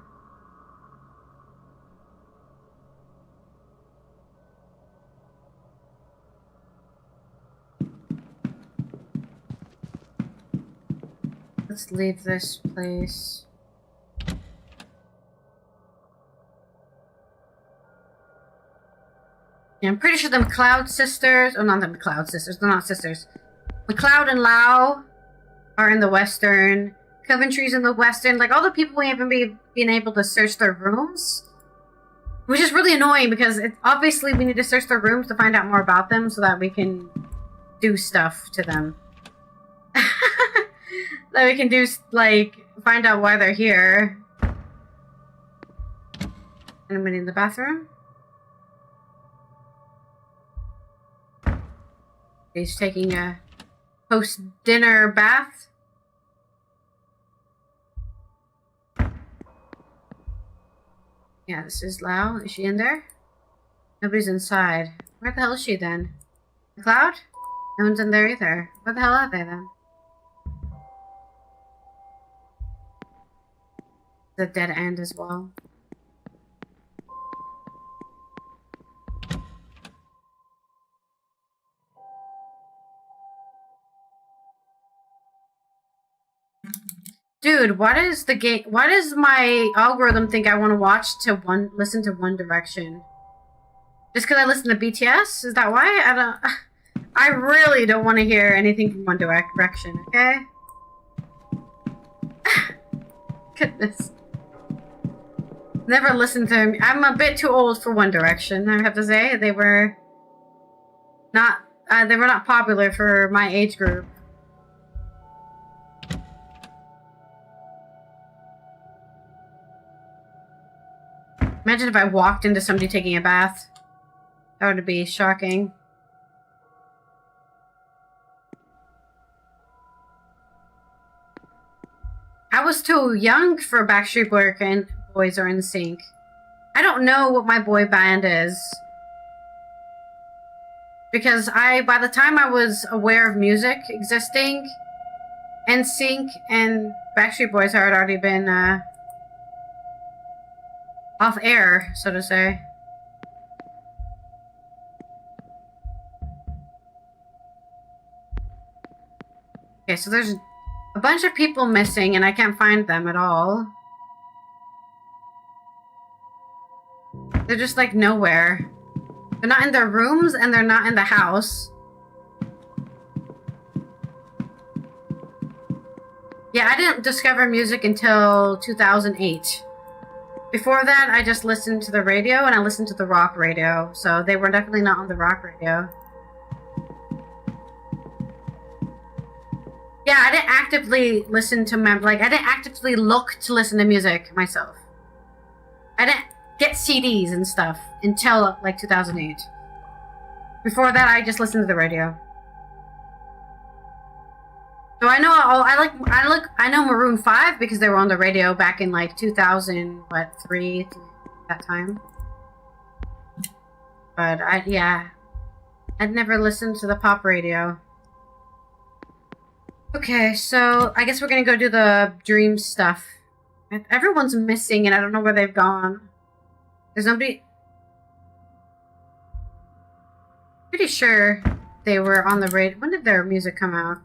Let's leave this place. Yeah, I'm pretty sure the McLeod sisters, oh, not the McLeod sisters, they're not sisters. McLeod and Lau are in the western, Coventry's in the western, like all the people we haven't been able to search their rooms. Which is really annoying because obviously we need to search their rooms to find out more about them so that we can do stuff to them. That we can do, like, find out why they're here. Anybody in the bathroom? He's taking a post-dinner bath. Yeah, this is Lau. Is she in there? Nobody's inside. Where the hell is she then? The cloud? No one's in there either. Where the hell are they then? The dead end as well. Dude, why does my algorithm think I want to listen to One Direction? Just because I listen to BTS? Is that why? I really don't want to hear anything from One Direction, okay? Goodness. Never listened to them. I'm a bit too old for One Direction, I have to say. They were not popular for my age group. Imagine if I walked into somebody taking a bath. That would be shocking. I was too young for Backstreet Boys or NSYNC. I don't know what my boy band is. Because by the time I was aware of music existing, NSYNC and Backstreet Boys had already been off air, so to say. Okay, so there's a bunch of people missing and I can't find them at all. They're just like nowhere. They're not in their rooms and they're not in the house. Yeah, I didn't discover music until 2008. Before that, I just listened to the radio and I listened to the rock radio. So they were definitely not on the rock radio. Yeah, I didn't actively listen to I didn't actively look to listen to music myself. I didn't get CDs and stuff until like 2008. Before that, I just listened to the radio. So I know I know Maroon 5 because they were on the radio back in like 2003 that time. But I'd never listened to the pop radio. Okay, so I guess we're gonna go do the dream stuff. Everyone's missing and I don't know where they've gone. There's nobody. Pretty sure they were on the radio. When did their music come out?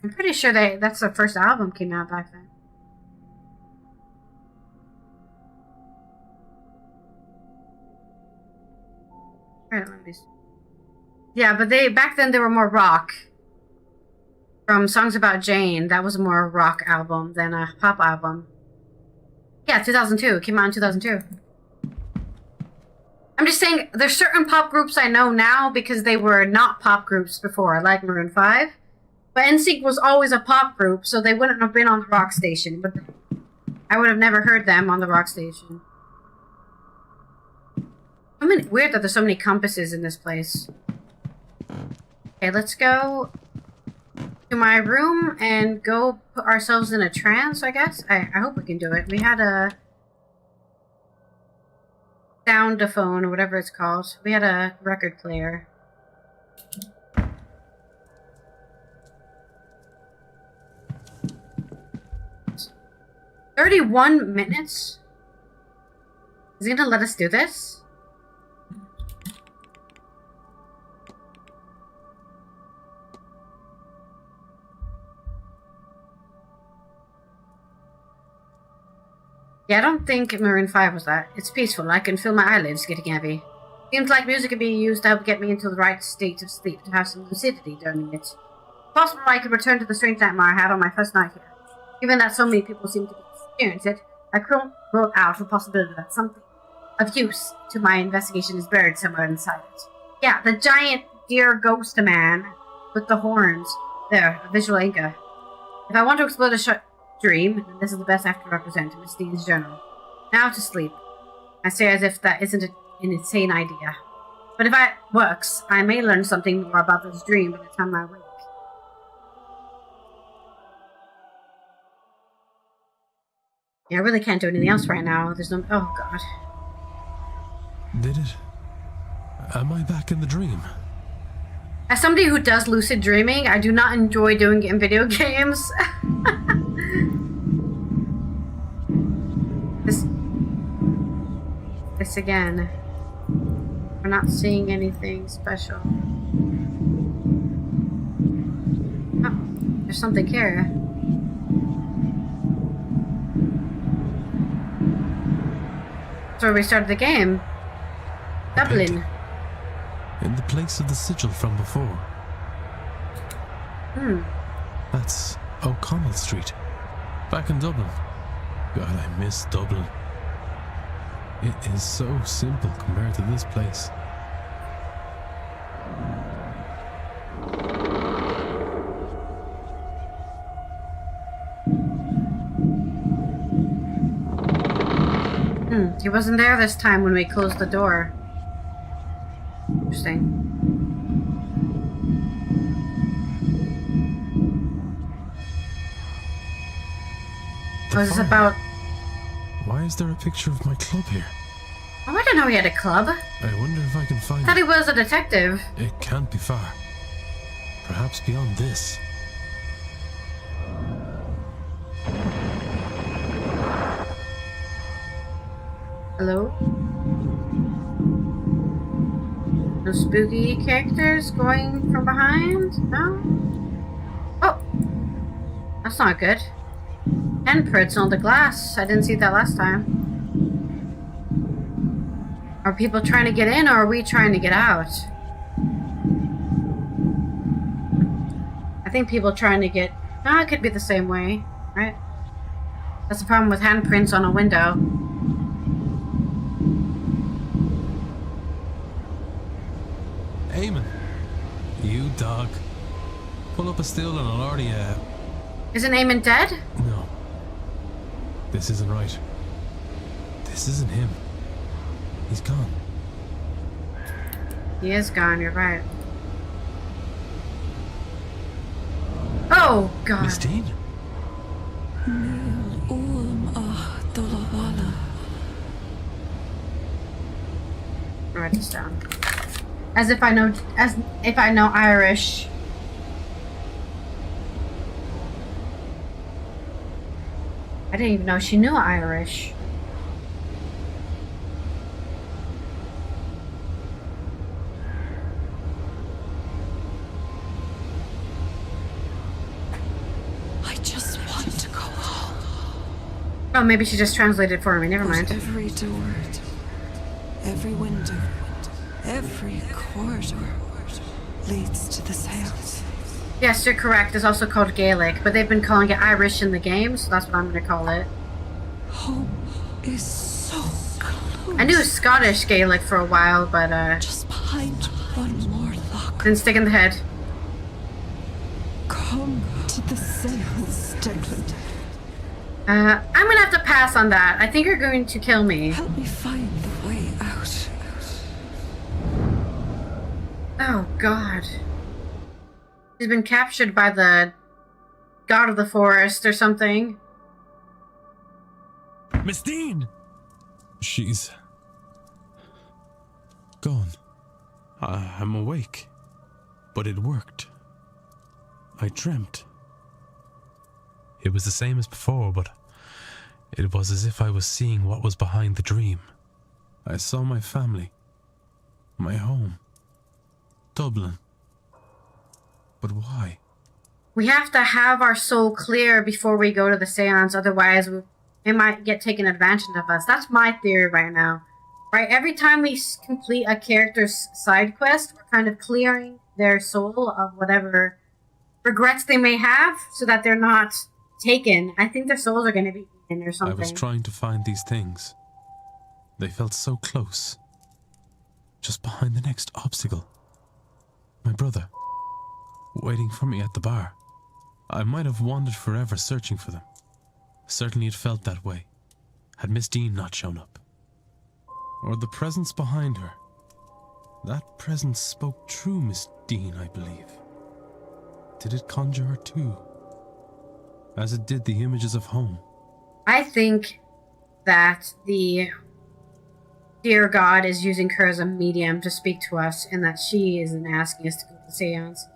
I'm pretty sure that's the first album came out back then. Alright, let me see. Yeah, but back then they were more rock. From Songs About Jane, that was a more rock album than a pop album. Yeah, 2002. It came out in 2002. I'm just saying, there's certain pop groups I know now because they were not pop groups before, like Maroon 5. But NSYNC was always a pop group, so they wouldn't have been on the rock station. But I would have never heard them on the rock station. Weird that there's so many compasses in this place. Okay, let's go to my room and go put ourselves in a trance, I guess. I hope we can do it. We had a soundophone or whatever it's called. We had a record player. "31 minutes? Is he gonna let us do this?" Yeah, I don't think Maroon 5 was that. It's peaceful. I can feel my eyelids getting heavy. Seems like music could be used to help get me into the right state of sleep, to have some lucidity during it. Possible I could return to the strange nightmare I had on my first night here. Given that so many people seem to experience it, I couldn't rule out the possibility that something of use to my investigation is buried somewhere inside it. Yeah, the giant deer ghost man with the horns. There, a visual anchor. If I want to explore the dream, then this is the best I have to represent, Miss Deane's journal. Now to sleep. I say as if that isn't an insane idea. But if it works, I may learn something more about this dream by the time I wake. Yeah, I really can't do anything else right now. There's no... Oh, God.
Did it? Am I back in the dream?
As somebody who does lucid dreaming, I do not enjoy doing it in video games. This again. We're not seeing anything special. Oh, there's something here. That's where we started the game. Dublin.
In the place of the sigil from before. That's O'Connell Street. Back in Dublin. God, I miss Dublin. It is so simple compared to this place.
He wasn't there this time when we closed the door. Interesting. What is this about?
Why is there a picture of my club here?
Oh, I didn't know he had a club.
I wonder if I can find
I thought he was a detective.
It can't be far. Perhaps beyond this.
Hello? No spooky characters going from behind? No? Oh! That's not good. Handprints on the glass. I didn't see that last time. Are people trying to get in, or are we trying to get out? I think people trying to get... No, it could be the same way, right? That's the problem with handprints on a window.
Eamon, you dog. Pull up a stool and I'll order you out.
Isn't Eamon dead?
No. This isn't right. This isn't him. He's gone.
He is gone, you're right. Oh, God.
Miss Deane?
Write this down. As if I know Irish. I didn't even know she knew Irish. Oh, maybe she just translated for me. Never mind.
Every door, every window, every corridor leads to the seance.
Yes, you're correct. It's also called Gaelic, but they've been calling it Irish in the game, so that's what I'm going to call it.
Hope is so close.
I knew it was Scottish Gaelic for a while, but
just behind one more lock.
Didn't stick in the head.
Come to the seance, Declan.
I'm gonna have to pass on that. I think you're going to kill me.
Help me find the way out.
Oh, God. She's been captured by the god of the forest or something.
Miss Deane! She's gone. I'm awake. But it worked. I dreamt. It was the same as before, but it was as if I was seeing what was behind the dream. I saw my family, my home, Dublin. But why?
We have to have our soul clear before we go to the seance, otherwise it might get taken advantage of us. That's my theory right now. Right, every time we complete a character's side quest, we're kind of clearing their soul of whatever regrets they may have so that they're not taken. I think their souls are going to be eaten or something.
I was trying to find these things. They felt so close. Just behind the next obstacle. My brother, waiting for me at the bar. I might have wandered forever searching for them. Certainly it felt that way, had Miss Deane not shown up. Or the presence behind her. That presence spoke true, Miss Deane, I believe. Did it conjure her too? As it did the images of home?
I think that the dear God is using her as a medium to speak to us, and that she isn't asking us to go to the seance.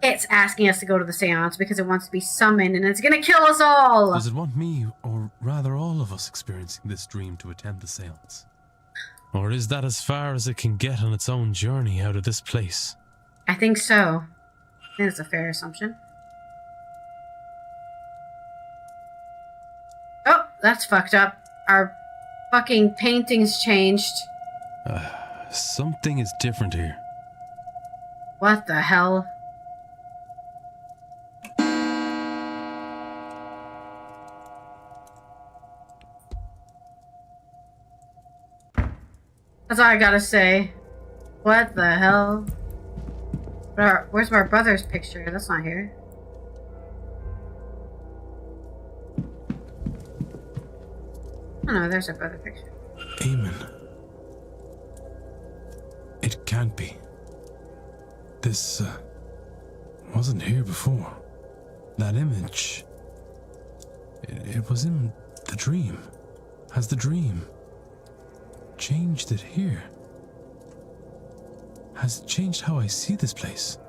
It's asking us to go to the seance because it wants to be summoned, and it's gonna kill us all!
Does it want me, or rather all of us, experiencing this dream to attend the seance? Or is that as far as it can get on its own journey out of this place?
I think so. I think that's a fair assumption. Oh, that's fucked up. Our fucking painting's changed.
Something is different here.
What the hell? That's all I gotta say. What the hell? Where's my brother's picture? That's not here. Oh no, there's a brother picture.
Eamon. It can't be. This, wasn't here before. That image. It was in the dream. Has the dream changed it here? Has it changed how I see this place?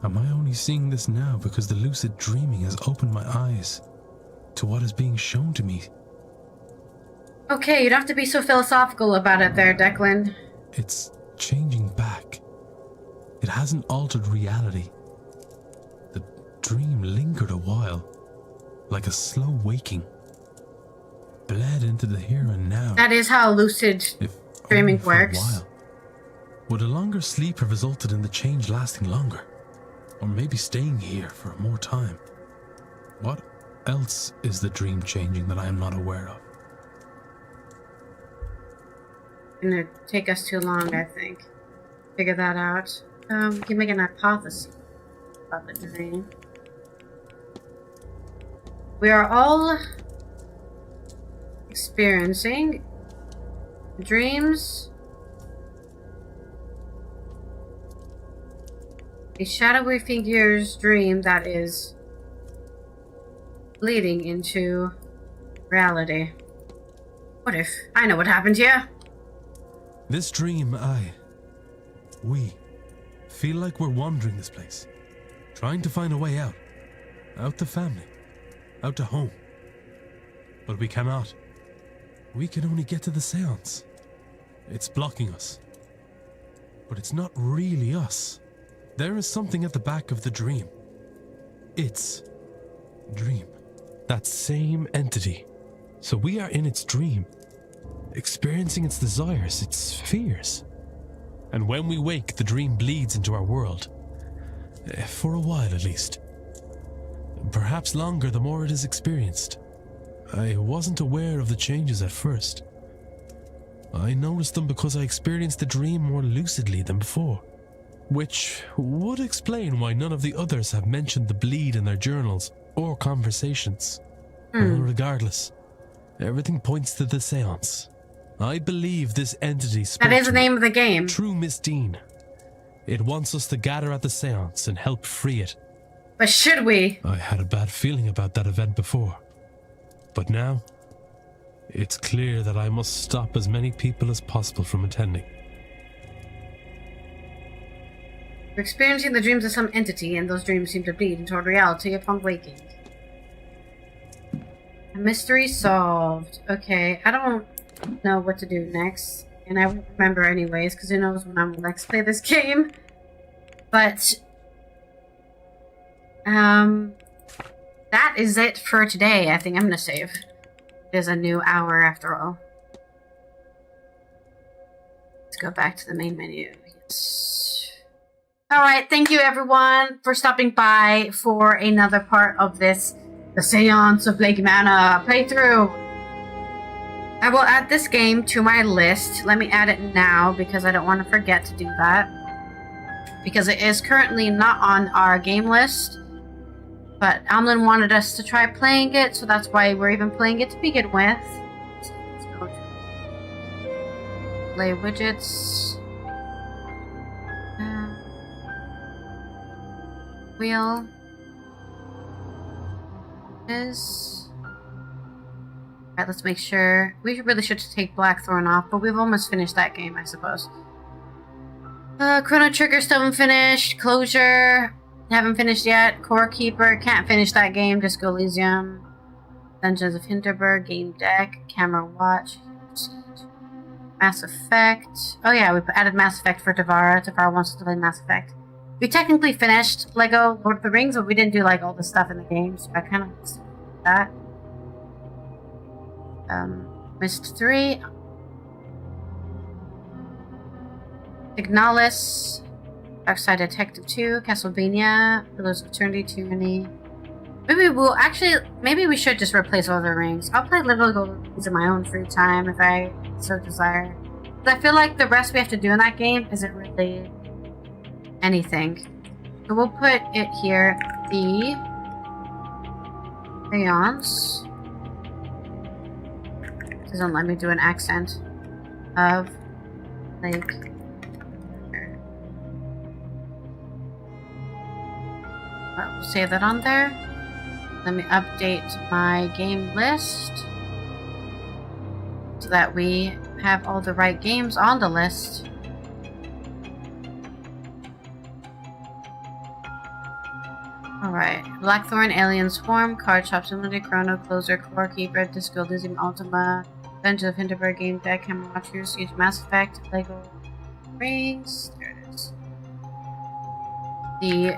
Am I only seeing this now because the lucid dreaming has opened my eyes to what is being shown to me?
Okay, you don't have to be so philosophical about it there, Declan.
It's changing back. It hasn't altered reality. The dream lingered a while, like a slow waking. Bled into the here and now.
That is how lucid dreaming works.
Would a longer sleep have resulted in the change lasting longer? Or maybe staying here for more time? What else is the dream changing that I am not aware of?
It's gonna take us too long, I think. Figure that out. We can make an hypothesis about the dream. We are all experiencing dreams. A shadowy figure's dream that is bleeding into reality. What if I know what happened here?
This dream, we feel like we're wandering this place, trying to find a way out. Out to family, out to home. But we cannot. We can only get to the seance. It's blocking us. But it's not really us. There is something at the back of the dream. It's dream.
That same entity. So we are in its dream, experiencing its desires, its fears. And when we wake, the dream bleeds into our world. For a while, at least. Perhaps longer the more it is experienced. I wasn't aware of the changes at first. I noticed them because I experienced the dream more lucidly than before, which would explain why none of the others have mentioned the bleed in their journals or conversations. Regardless, everything points to the seance. I believe this entity spoke
That is the
to
name of the game.
True Miss Deane. It wants us to gather at the seance and help free it.
But should we?
I had a bad feeling about that event before. But now, it's clear that I must stop as many people as possible from attending.
You're experiencing the dreams of some entity, and those dreams seem to bleed toward reality upon waking. A mystery solved. Okay, I don't know what to do next. And I won't remember anyways, because who knows when I'm next play this game. But that is it for today. I think I'm gonna save. There's a new hour after all. Let's go back to the main menu. Yes. Alright, thank you everyone for stopping by for another part of this, the Séance of Blake Manor playthrough. I will add this game to my list. Let me add it now because I don't want to forget to do that. Because it is currently not on our game list. But Evelyn wanted us to try playing it, so that's why we're even playing it to begin with. So let's go to play widgets. Wheel is. Alright, let's make sure. We really should take Blackthorn off, but we've almost finished that game, I suppose. Chrono Trigger still haven't finished. Closure. Haven't finished yet. Core Keeper. Can't finish that game. Disco Elysium. Dungeons of Hinterberg. Game Deck. Camera Watch. Mass Effect. Oh yeah, we added Mass Effect for Tavara. Tavara wants to play Mass Effect. We technically finished Lego Lord of the Rings, but we didn't do like all the stuff in the game, so I kind of that. Mist 3. Ignalis. Darkside Detective 2. Castlevania. Pillars of Eternity. Tyranny. Maybe we'll actually... Maybe we should just replace Lord of the Rings. I'll play Lego Lord of the Rings in my own free time if I so desire. But I feel like the rest we have to do in that game isn't really anything. So we'll put it here. The Seance. Doesn't let me do an accent of like. We'll save that on there. Let me update my game list so that we have all the right games on the list. Alright. Blackthorn, Alien Swarm, Card Shop Simulator, Chrono, Closer, Core Keeper, Disco Elysium, Ultima, Dungeons of Hinterberg, Game Deck, Camera Watch, Siege, Mass Effect, Lego Rings. There it is. The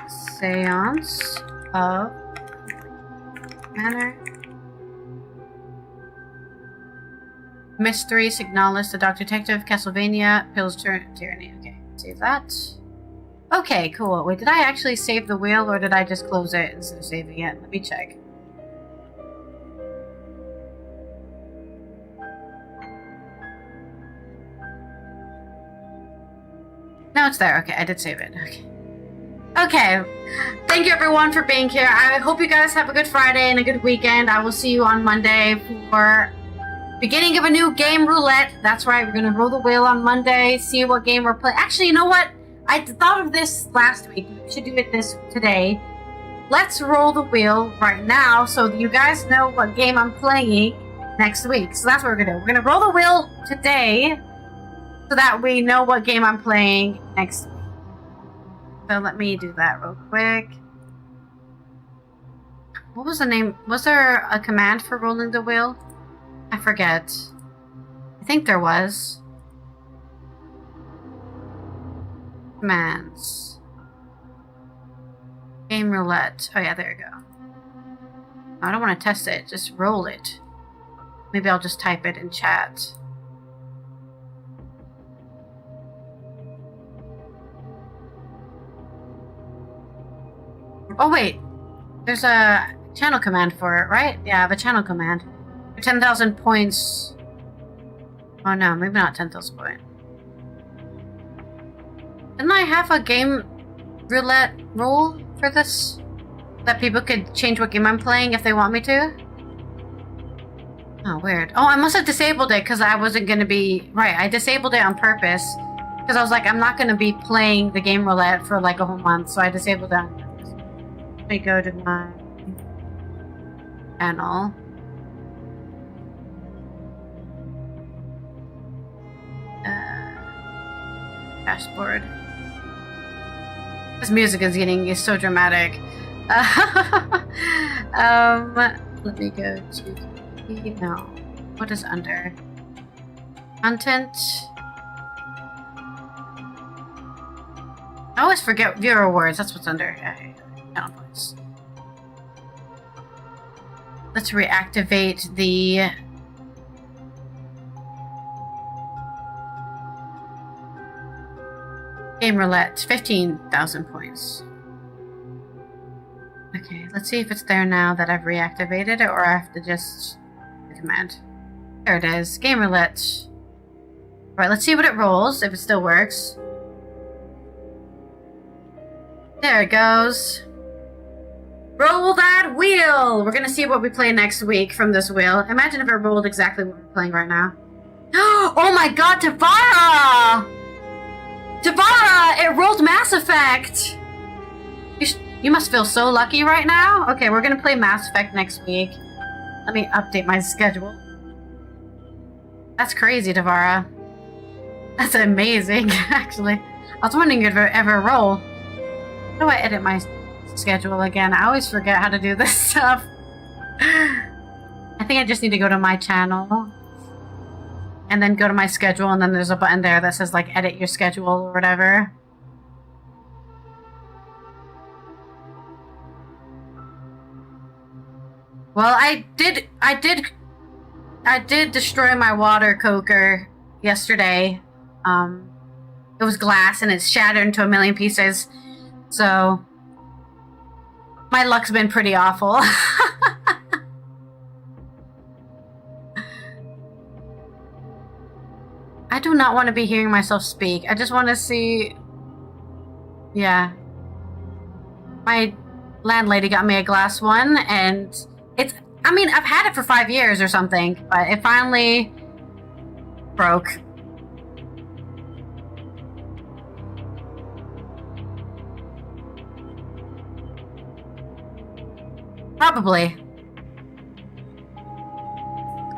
Séance of Manor. Mystery, Signalis, The Dark Detective, Castlevania, Pills, Tyranny. Okay, save that. Okay, cool. Wait, did I actually save the wheel or did I just close it instead of saving it? Let me check. No, it's there. Okay, I did save it. Okay. Okay. Thank you everyone for being here. I hope you guys have a good Friday and a good weekend. I will see you on Monday for beginning of a new game, Roulette. That's right. We're going to roll the wheel on Monday, see what game we're playing. Actually, you know what? I thought of this last week. We should do it today. Let's roll the wheel right now so you guys know what game I'm playing next week. So that's what we're going to do. We're going to roll the wheel today so that we know what game I'm playing next week. So let me do that real quick. What was the name? Was there a command for rolling the wheel? I forget. I think there was. Commands. Game roulette. Oh yeah, there you go. I don't want to test it. Just roll it. Maybe I'll just type it in chat. Oh, wait. There's a channel command for it, right? Yeah, I have a channel command. 10,000 points. Oh, no. Maybe not 10,000 points. Didn't I have a game roulette rule for this? That people could change what game I'm playing if they want me to? Oh, weird. Oh, I must have disabled it because I wasn't going to be... Right, I disabled it on purpose. Because I was like, I'm not going to be playing the game roulette for like a whole month. So I disabled it on purpose. Let me go to my channel. Dashboard. This music is so dramatic. Let me go to... No. What is under? Content. I always forget viewer awards. That's what's under. Channel points. Let's reactivate the... Game roulette. 15,000 points. Okay, let's see if it's there now that I've reactivated it, or I have to just command. There it is. Game roulette. Alright, let's see what it rolls, if it still works. There it goes. Roll that wheel! We're gonna see what we play next week from this wheel. Imagine if it rolled exactly what we're playing right now. Oh my god, Tavara! Tavara! It rolled Mass Effect! You must feel so lucky right now. Okay, we're gonna play Mass Effect next week. Let me update my schedule. That's crazy, Tavara. That's amazing, actually. I was wondering if it ever roll. How do I edit my schedule again? I always forget how to do this stuff. I think I just need to go to my channel. And then go to my schedule, and then there's a button there that says, like, edit your schedule or whatever. Well, I did destroy my water coker yesterday. It was glass and it's shattered into a million pieces. So my luck's been pretty awful. I do not want to be hearing myself speak. I just want to see... Yeah. My landlady got me a glass one, and it's... I mean, I've had it for 5 years or something, but it finally broke. Probably.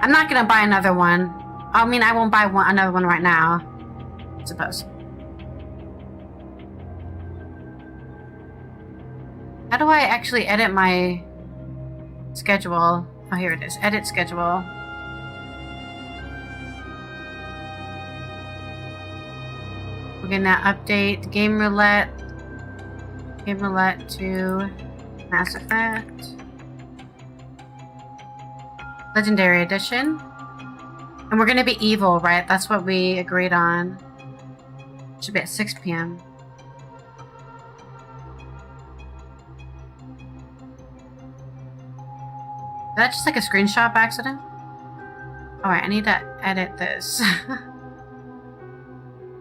I'm not gonna buy another one. I mean, I won't buy another one right now, I suppose. How do I actually edit my schedule? Oh, here it is. Edit schedule. We're gonna update Game Roulette to Mass Effect. Legendary Edition. And we're gonna be evil, right? That's what we agreed on. Should be at 6 p.m. Is that just like a screenshot by accident? Alright, I need to edit this.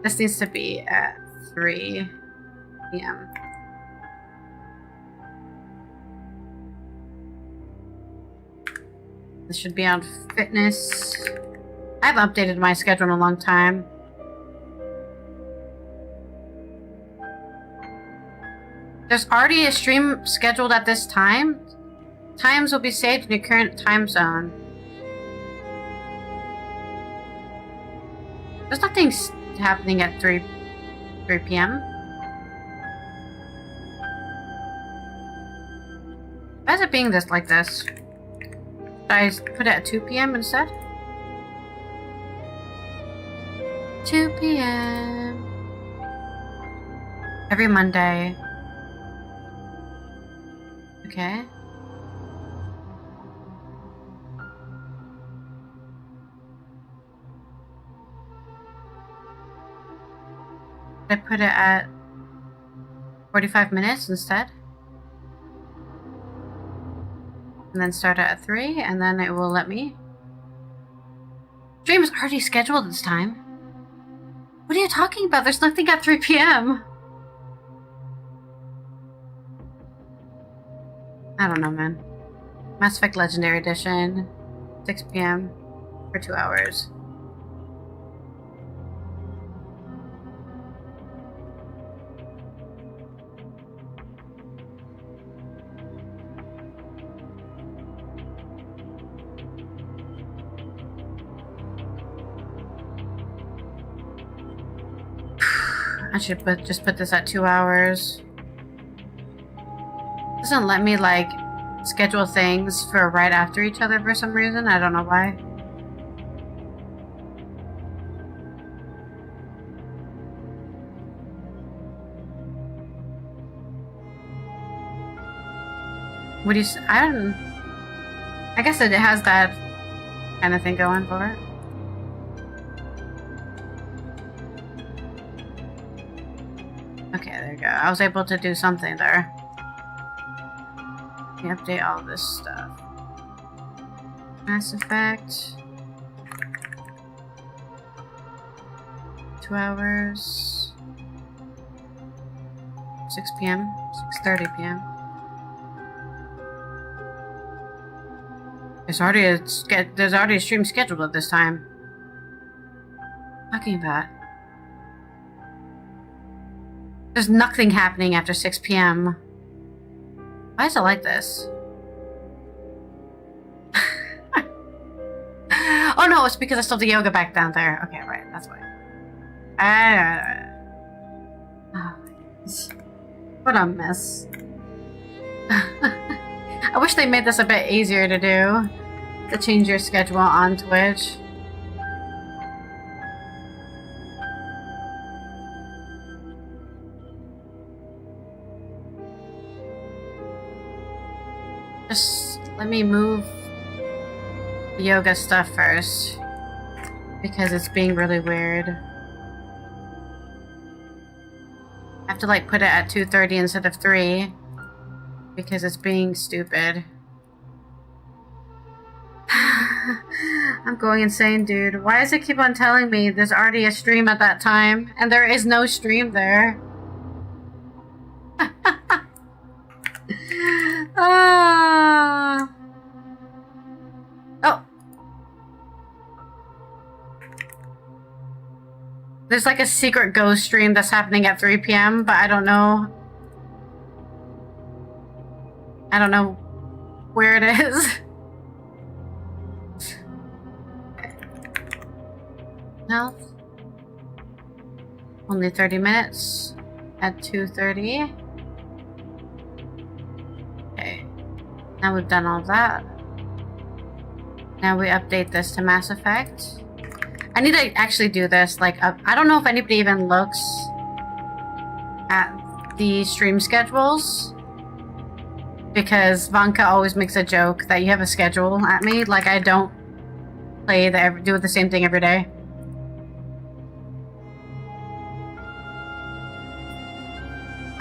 This needs to be at 3 p.m. This should be on fitness. I haven't updated my schedule in a long time. There's already a stream scheduled at this time. Times will be saved in your current time zone. There's nothing happening at 3 p.m. Why is it being like this? Should I put it at 2 p.m. instead? 2 p.m. Every Monday. Okay. I put it at 45 minutes instead. And then start it at 3, and then it will let me. Stream is already scheduled this time. What are you talking about? There's nothing at 3 p.m. I don't know, man. Mass Effect Legendary Edition, 6 p.m. for 2 hours. I should just put this at 2 hours. Doesn't let me like schedule things for right after each other for some reason. I don't know why. What do you? I guess it has that kind of thing going for it. Okay, there you go. I was able to do something there. Let me update all this stuff. Mass Effect. 2 hours. 6 p.m. 6:30 p.m. There's already a stream scheduled at this time. Talking about. There's nothing happening after 6 p.m. Why is it like this? Oh no, it's because I still do yoga back down there. Okay, right, that's why. What a mess. I wish they made this a bit easier to do. To change your schedule on Twitch. Just let me move the yoga stuff first. Because it's being really weird. I have to like put it at 2:30 instead of 3. Because it's being stupid. I'm going insane, dude. Why does it keep on telling me there's already a stream at that time? And there is no stream there. Oh. There's like a secret ghost stream that's happening at 3 p.m., but I don't know. I don't know where it is. No. Only 30 minutes at 2:30. Okay. Now we've done all that. Now we update this to Mass Effect. I need to actually do this. Like, I don't know if anybody even looks at the stream schedules. Because Vanka always makes a joke that you have a schedule at me. Like, I don't do the same thing every day.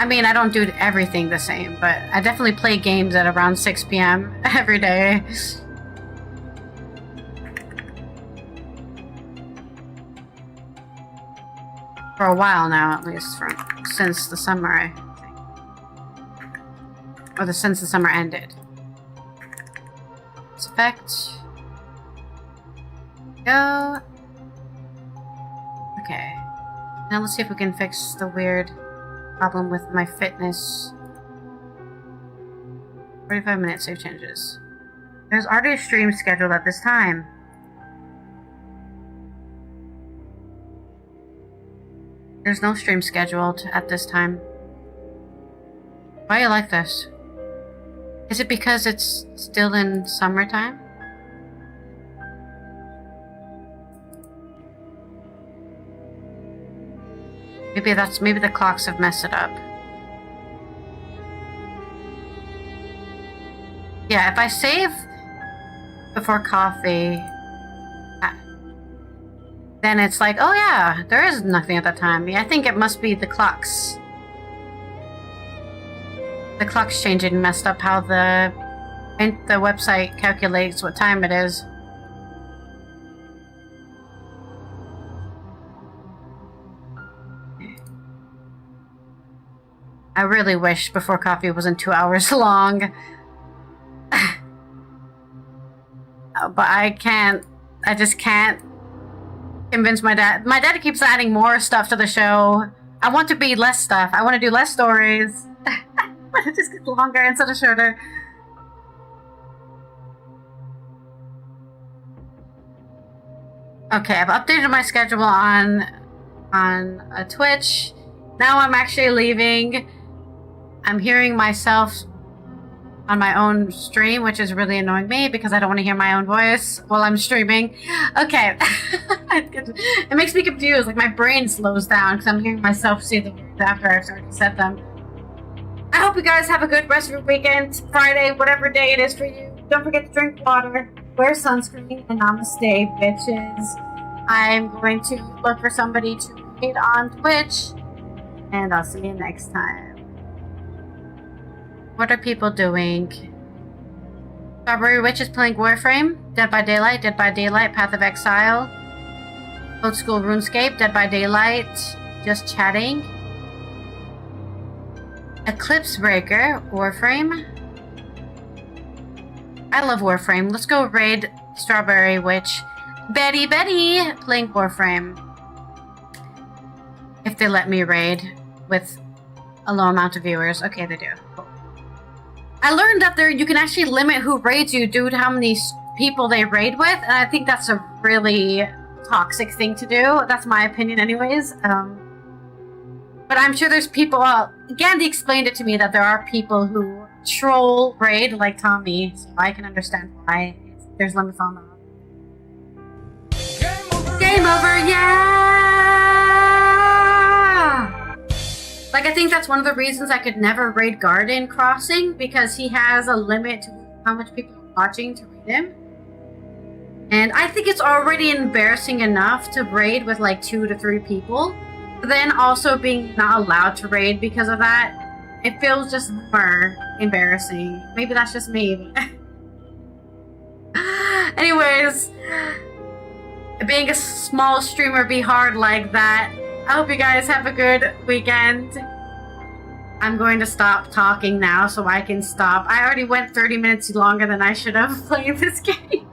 I mean, I don't do everything the same, but I definitely play games at around 6 p.m. every day. For a while now, at least, since the summer, I think. Since the summer ended. Inspect. Go. Okay. Now let's see if we can fix the weird problem with my fitness. 45 minutes save changes. There's already a stream scheduled at this time. There's no stream scheduled at this time. Why are you like this? Is it because it's still in summertime? Maybe the clocks have messed it up. Yeah, if I save before coffee, then it's like, oh yeah, there is nothing at that time. Yeah, I think it must be the clocks. The clock's changing messed up how the website calculates what time it is. I really wish Before Coffee wasn't 2 hours long. But I can't. I just can't convince my dad. My dad keeps adding more stuff to the show. I want to be less stuff. I want to do less stories. But it just gets longer instead of shorter. Okay, I've updated my schedule on Twitch. Now I'm actually leaving. I'm hearing myself on my own stream, which is really annoying me because I don't want to hear my own voice while I'm streaming. Okay. It makes me confused. Like, my brain slows down because I'm hearing myself say the words after I've already said them. I hope you guys have a good rest of your weekend, Friday, whatever day it is for you. Don't forget to drink water, wear sunscreen, and namaste, bitches. I'm going to look for somebody to read on Twitch, and I'll see you next time. What are people doing? Strawberry Witch is playing Warframe, Dead by Daylight, Path of Exile, Old School RuneScape, Dead by Daylight, just chatting. Eclipse Breaker, Warframe. I love Warframe. Let's go raid Strawberry Witch. Betty playing Warframe. If they let me raid with a low amount of viewers. Okay, they do. Cool. I learned that you can actually limit who raids you due to how many people they raid with, and I think that's a really toxic thing to do. That's my opinion anyways. But I'm sure there's people, Gandhi explained it to me that there are people who troll raid like Tommy, so I can understand why there's limits on that. Game over, yeah! Like, I think that's one of the reasons I could never raid Garden Crossing, because he has a limit to how much people are watching to raid him. And I think it's already embarrassing enough to raid with like 2 to 3 people. But then also being not allowed to raid because of that, it feels just more embarrassing. Maybe that's just me. Anyways, being a small streamer be hard like that. I hope you guys have a good weekend. I'm going to stop talking now so I can stop. I already went 30 minutes longer than I should have playing this game.